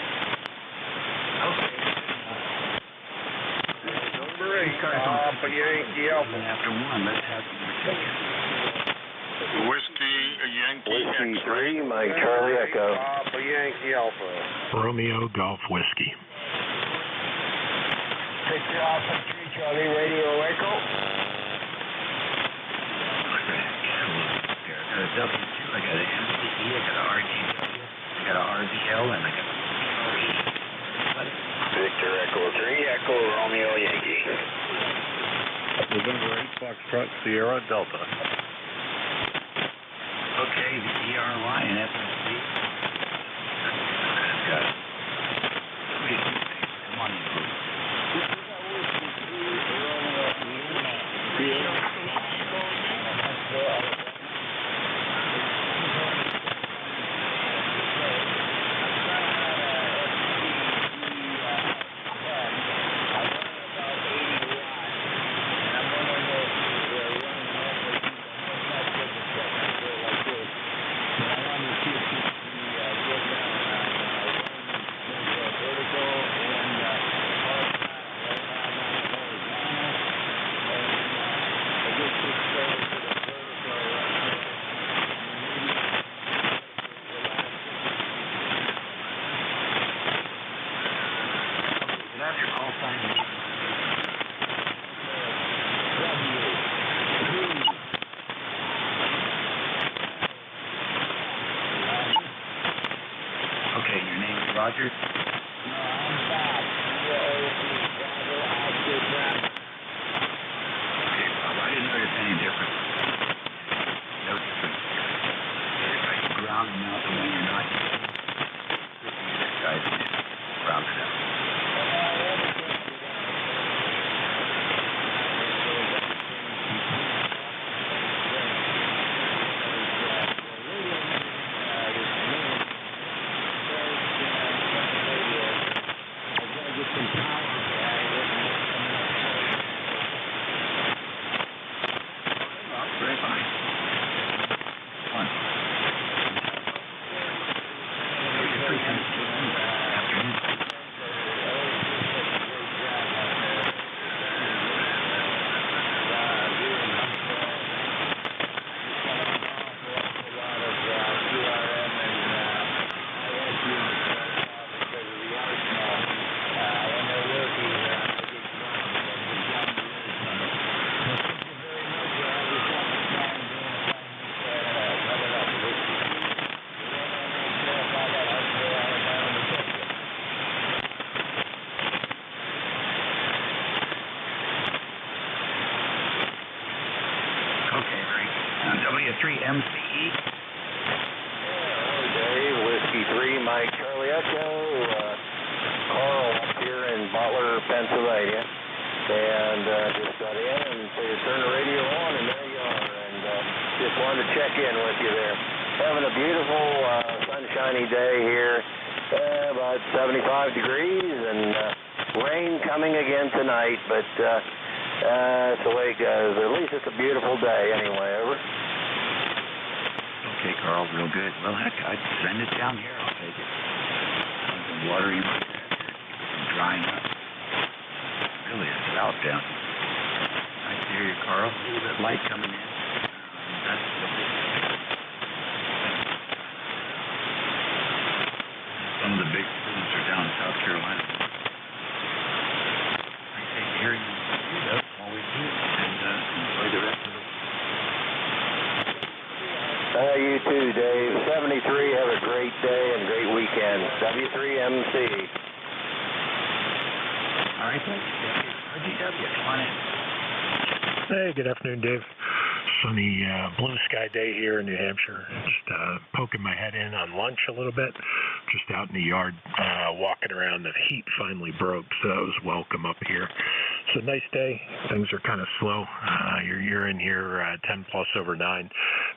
S11: Number 8, Papa Yankee Alpha.
S15: After 1, let's have some check-in.
S18: Whiskey Yankee
S11: X-ray. 3, Mike Charlie Echo. Papa Yankee Alpha.
S10: Romeo Golf Whiskey.
S12: Victor Alpha 3, Charlie Radio Echo.
S15: I got a W2, I got an MCE, I got an RGW, I got an RVL, and I got a ECARS.
S11: Victor Echo 3, Echo Romeo Yankee.
S10: November 8, Foxtrot Sierra Delta.
S15: Okay, the ERY and FSC. That's got it. Come on in, please. Roger. Okay, Bob, I didn't notice any difference. No difference. If I ground them out the way you're not using, this guy's ground it out. 83MCE.
S20: Dave, Whiskey 3, Mike Charlie Echo, Carl up here in Butler, Pennsylvania, and just got in and figured turn the radio on, and there you are, and just wanted to check in with you there. Having a beautiful sunshiny day here, about 75 degrees, and rain coming again tonight, but that's the way it goes. At least it's a beautiful day anyway, over.
S15: Okay, Carl, real good. Well, heck, I'd send it down here. I'll take it. Something watery like that. Some drying up. Really a drought down here. Nice to hear you, Carl. A little bit light coming in. That's the big some of the big students are down in South Carolina. I take hearing you while we do it, and enjoy the rest of it.
S20: You too, Dave. 73, have a great day and great weekend. W3MC.
S15: All right, thanks. RGW, come on in.
S10: Hey, good afternoon, Dave. Sunny blue sky day here in New Hampshire. Just poking my head in on lunch a little bit. Just out in the yard walking around. The heat finally broke, so it was welcome up here. It's a nice day. Things are kind of slow. You're in here 10 plus over 9.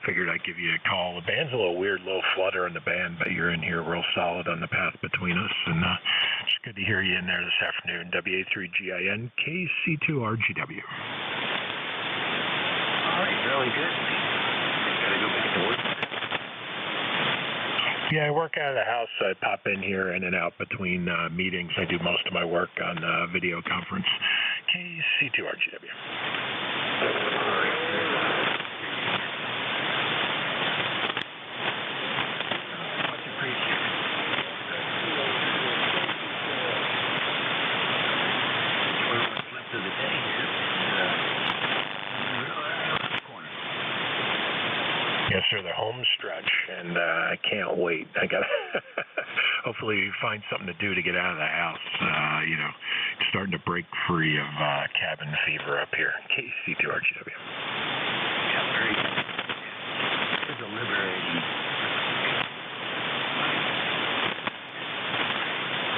S10: Figured I'd give you a call. The band's a little weird, little flutter in the band, but you're in here real solid on the path between us. And it's good to hear you in there this afternoon. WA3GIN, KC2RGW.
S15: All right, really good. Gotta go back to work.
S10: Yeah, I work out of the house. I pop in here in and out between meetings. I do most of my work on video conference. KC2RGW.
S15: Much appreciated. Enjoy what's left of the day here.
S10: Yes, sir, the home stretch, and I can't wait. I got to hopefully find something to do to get out of the house. Starting to break free of cabin fever up here. KC2RGW.
S15: Yeah, very good. It's a liberating.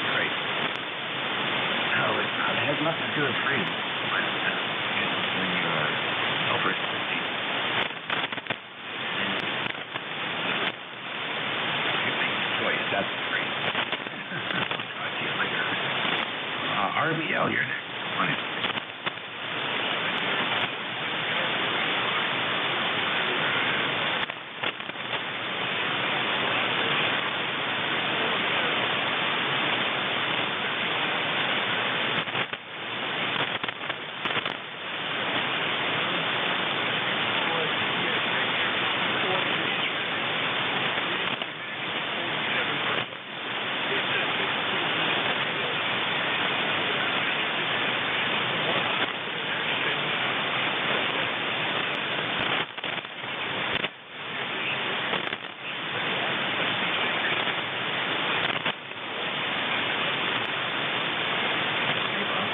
S15: Great. No, it has nothing to do with freedom. When you are self-restricting. That's great. I'll talk to you later. RBL, you're next. Come on in.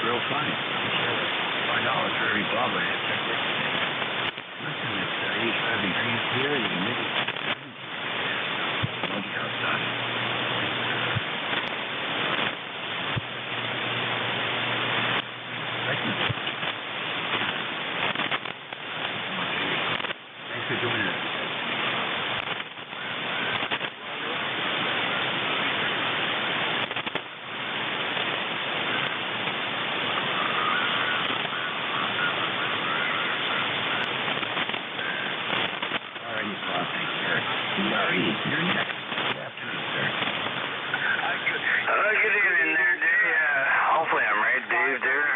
S15: Real funny. $5 for every bob I had checked it. Listen, it's 85 degrees here. You can make it. Monkey outside. Thanks for joining us. You're next. Good afternoon, sir.
S3: Good evening there, Dave. Hopefully I'm right, Dave, there.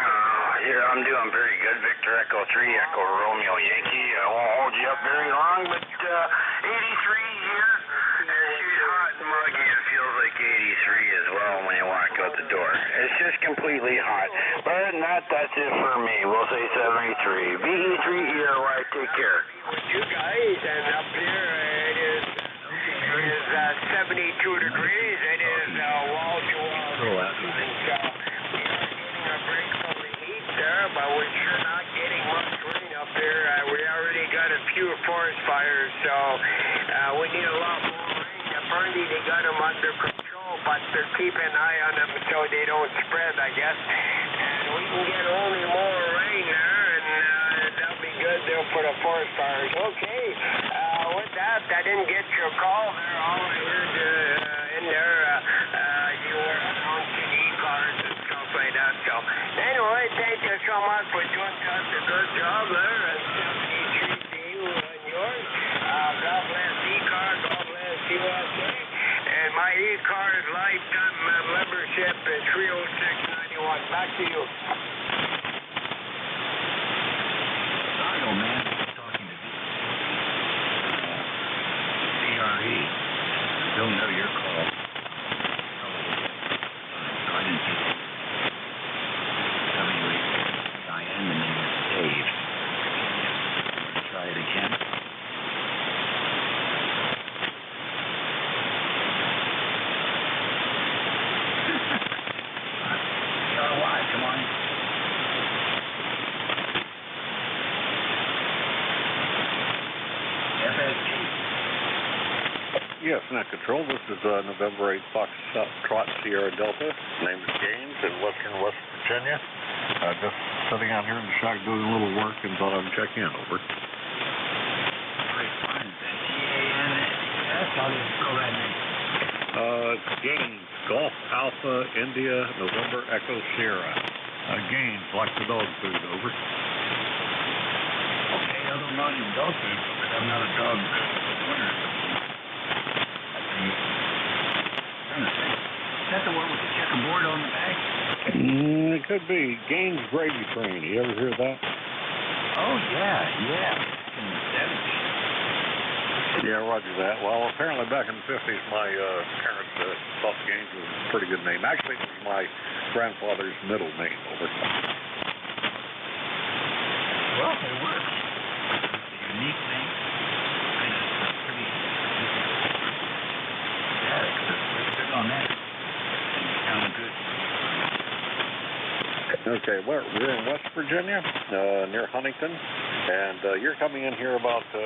S3: I'm doing very good. Victor Echo 3, Echo Romeo Yankee. I won't hold you up very long, but 83 here. It's hot and muggy. It feels like 83 as well when you walk out the door. It's just completely hot. But other than that, that's it for me. We'll say 73. VE3ERY, take care. With you guys, and up here it is 72 degrees. It is wall-to-wall. So we are getting a break from the heat there, but we're sure not getting much rain up there. We already got a few 4
S7: forest fires, so we need a lot more rain. Apparently they got them under control, but they're keeping an eye on them so they don't spread, I guess. And we can get only more rain there, and that'll be good there for the forest fires. Okay, with that, I didn't get your call there. All I heard in there, you were announcing ECARS and stuff like that. So anyway, thank you so much for doing such a good job there, and 73 to you and yours. God bless ECARS, God bless USA, and my ECARS lifetime membership is 306.91. Back to you.
S15: Chicago, man. Talking to CRE. Don't know your call. So I didn't take it. WAIN and then it's Dave. Try it again. Come on. FSG.
S22: Yes, Net Control. This is November 8 Fox Trot Sierra Delta. Name is Gaines in western West Virginia. Just sitting out here in the shack doing a little work and thought I'd check in. Over.
S15: Great, fine. G-A-N-S. How do you spell that name?
S22: Gaines, Golf Alpha India November Echo Sierra. Gaines, like the dog food. Over.
S15: Okay, I don't know any dog food, but I'm not a dog winner. Is that the one with the checkerboard on the back?
S22: It could be. Gaines Gravy Train. You ever hear that?
S15: Oh, yeah. In the 70s.
S22: Yeah, roger that. Well, apparently back in the 50s, my parents thought Gaines was a pretty good name. Actually, it was my grandfather's middle name. Over.
S15: Well, it works. It's a unique name. It's pretty... Yeah, it's good on that. It's kind of good.
S22: Okay, we're in West Virginia, near Huntington, and you're coming in here about 7, 8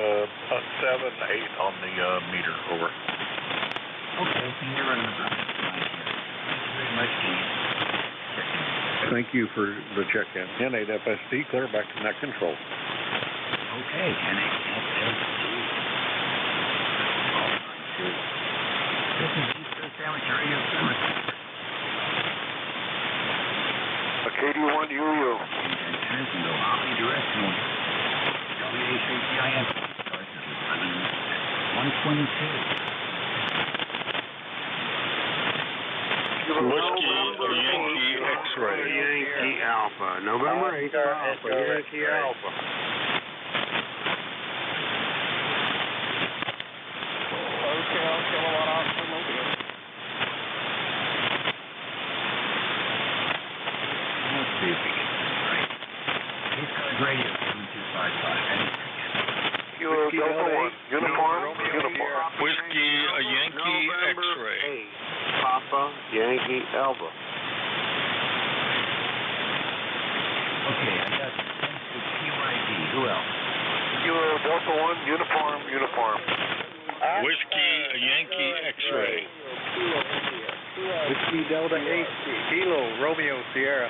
S22: on the meter. Over.
S15: Okay, so you're running about that line here. Thank you very much, Gaines.
S22: Thank you for the check-in. N8FSD, clear back to Net Control.
S15: Okay, N8FSD. This is East Coast Amateur Radio Service.
S22: KD1UU.
S15: Transmitter omnidirectional. WHACIN. 122.
S18: Whiskey Yankee X-ray.
S1: Yankee Alpha. November 8th Alpha. Yankee Alpha.
S18: Hotel Kilowatt Oscar Mobile.
S15: Let's see if we get this right. ECARS Radio 7255.
S22: Kilo Delta 1. Uniform.
S18: Whiskey Yankee X-ray.
S1: Papa Yankee Alpha.
S15: Okay, I got QID. Who else?
S22: Kilo Delta 1. Uniform.
S18: Whiskey Yankee X-ray.
S4: Whiskey Delta 8, Kilo Romeo Sierra.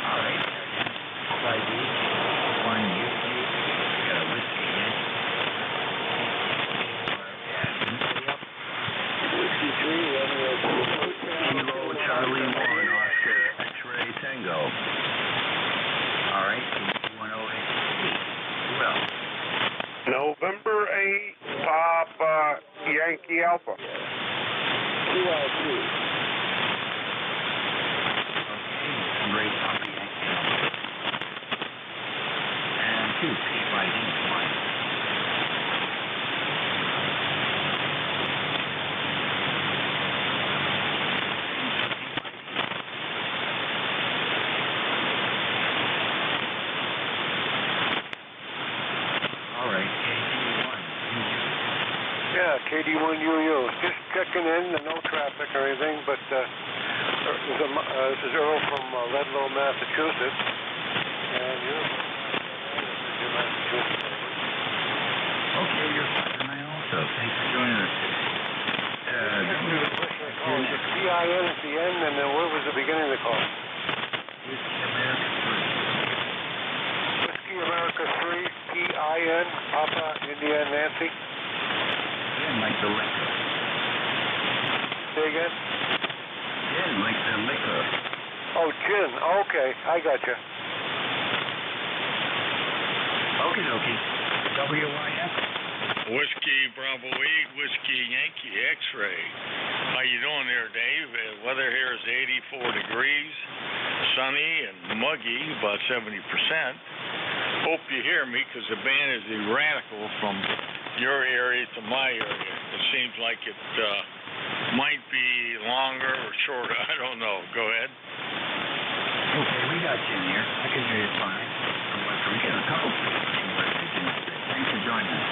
S15: All right. QID. 1 UK. Got a Whiskey Yankee.
S1: Whiskey 3,
S15: Kilo Charlie 1 Oscar X-ray Tango. All right. 1088. Who else?
S1: November 8th Papa Yankee Alpha.
S15: QID. Okay. Great Papa Yankee Alpha. And 2 PYD 1.
S22: Yeah, KD1UU. Just checking in, no traffic or anything, but this is Earl from Ludlow, Massachusetts. And you're
S20: Massachusetts.
S15: Okay, you're fine tonight also. Thanks for joining us.
S20: The PIN at the end, and then what was the beginning of the call? Whiskey America 3, PIN, Papa, India, Nancy.
S15: Gin, like the liquor.
S20: Say again?
S15: Gin, like the liquor.
S20: Oh, gin. Okay, I got you.
S15: Okie dokie. WYF?
S18: Whiskey Bravo 8, Whiskey Yankee X-Ray. How you doing there, Dave? Weather here is 84 degrees, sunny and muggy, about 70%. Hope you hear me, because the band is erratical from your area to my area. It seems like it might be longer or shorter. I don't know. Go ahead.
S15: Okay, we got you in here. I can hear you fine. We got a couple people. Thanks for joining us.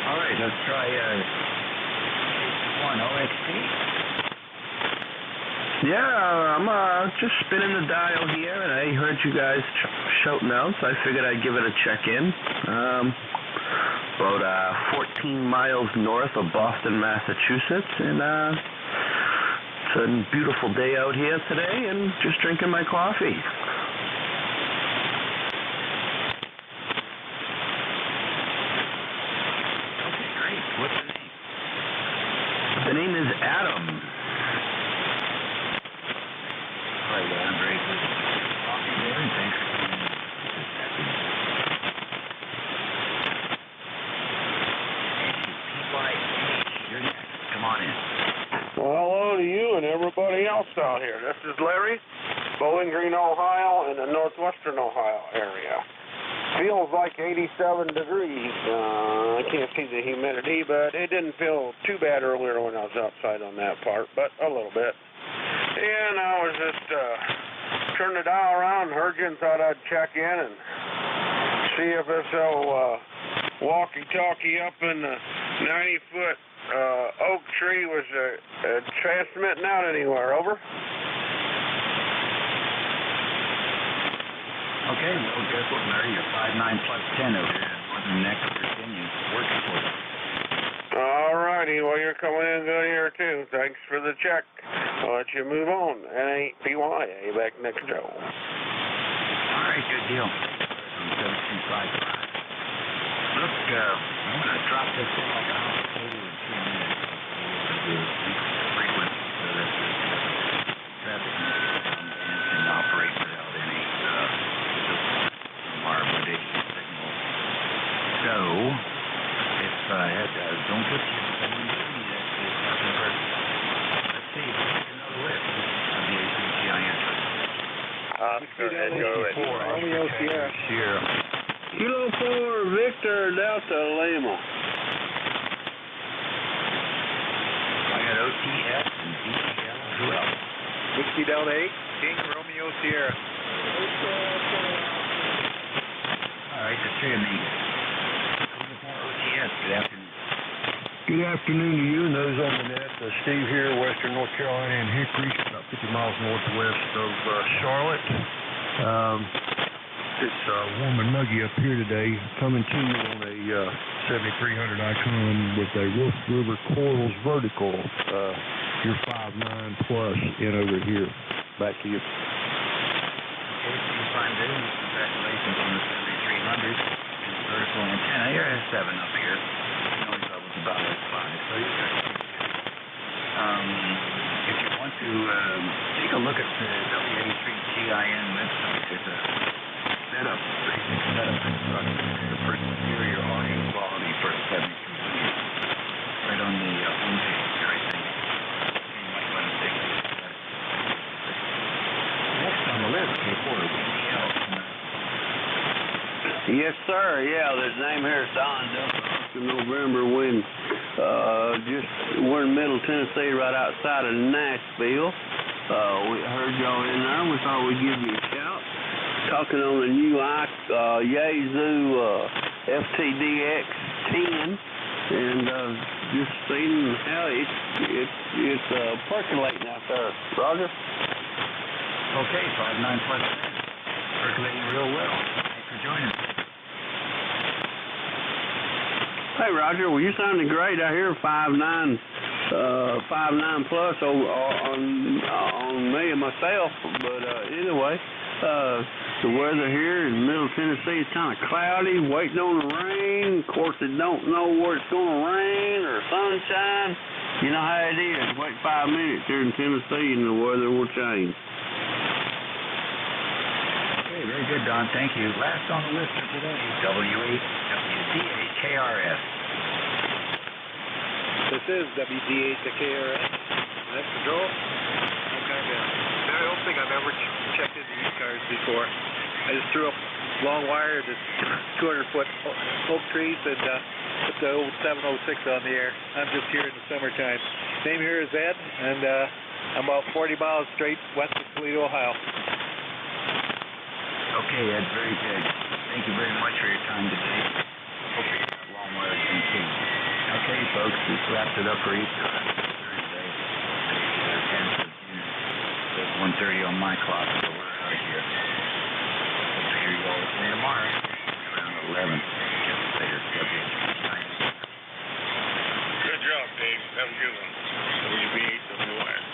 S15: All right, let's try one OXP.
S13: Yeah, I'm just spinning the dial here, and I heard you guys shouting out, so I figured I'd give it a check-in. About 14 miles north of Boston, Massachusetts, and it's a beautiful day out here today, and just drinking my coffee. The name is Adam.
S15: All right, Adam. Very good. Coffee there, and thanks for coming in this afternoon. You're next. Come on in.
S1: Well, hello to you and everybody else out here. This is Larry, Bowling Green, Ohio, in the northwestern Ohio area. Feels like 87 degrees. I can't see the humidity, but it didn't feel too bad earlier when I was outside on that part, but a little bit. And I was just turning the dial around and heard you and thought I'd check in and see if this old walkie-talkie up in the 90-foot oak tree was transmitting out anywhere. Over.
S15: Okay, well, guess what, Larry? You're 5'9 plus 10 over here in northern neck of Virginia. Working for you.
S1: All righty. Well, you're coming in good here, too. Thanks for the check. I'll let you move on. NAPYA back next show.
S15: All right, good deal. 1755. Look, I'm going to drop this in like a house over in 2 minutes. Frequent traffic can operate without any signal. So, if I had don't put you let's see if I can take another list of the ACGIN.
S1: Oscar Echo at
S20: Romeo
S1: Sierra. Kilo 4 Victor Delta Lima.
S15: I got OTS and DCL. Who else?
S14: Whiskey Delta 8, King Romeo Sierra.
S15: All right, the three of me. OTS, good afternoon.
S23: Good afternoon to you and those on the net. Steve here, Western North Carolina and Hickory, about 50 miles northwest of Charlotte. It's warm and muggy up here today. Coming to you on a 7300 Icon with a Wolf River Coils vertical. You're 5'9 plus in over here. Back to you.
S15: Okay, Steve, fine dude. Congratulations on the 7300 and the vertical antenna. You're at 7 up here. Noise level's about 5, so you're good. If you want to take a look at the WA3GIN website, there's a setup, basic setup instructions for superior audio quality for 7300. Right on the homepage here, I think. You might want to take a look at that. Next on the list, reporter Wendy Elson.
S1: Yes, sir. Yeah, the name here is Don Delta November wind. We're in Middle Tennessee, right outside of Nashville. We heard y'all in there. We thought we'd give you a shout. Talking on the new Yaesu FTDX 10.
S6: and just seeing how it's percolating out there. Roger?
S15: Okay, 5.9 plus. Percolating real well. Thanks for joining us.
S6: Hey, Roger. Well, you sounded great out here, 5.9 plus on me and myself. But anyway, the weather here in Middle Tennessee is kind of cloudy, waiting on the rain. Of course, it don't know where it's going to rain or sunshine. You know how it is. Wait 5 minutes here in Tennessee and the weather will change.
S15: Okay, very good, Don. Thank you. Last on the list for today, WDA-KRS.
S14: This is WDA-KRS. That's Control. I don't think I've ever checked into ECARS before. I just threw up long wire to 200-foot oak trees and put the old 706 on the air. I'm just here in the summertime. Name here is Ed, and I'm about 40 miles straight west of Toledo, Ohio.
S15: Okay, Ed, very good. Thank you very much for your time today. Hope you have long wire continue. Okay, folks, this wraps it up for ECARS. Thursday, the 10th of June. It's 1:30 on my clock, so we're out of here. Hope to hear you all again tomorrow around 11. Just later, WDA.
S18: Good job, Dave. Have a good one. WDA-WS.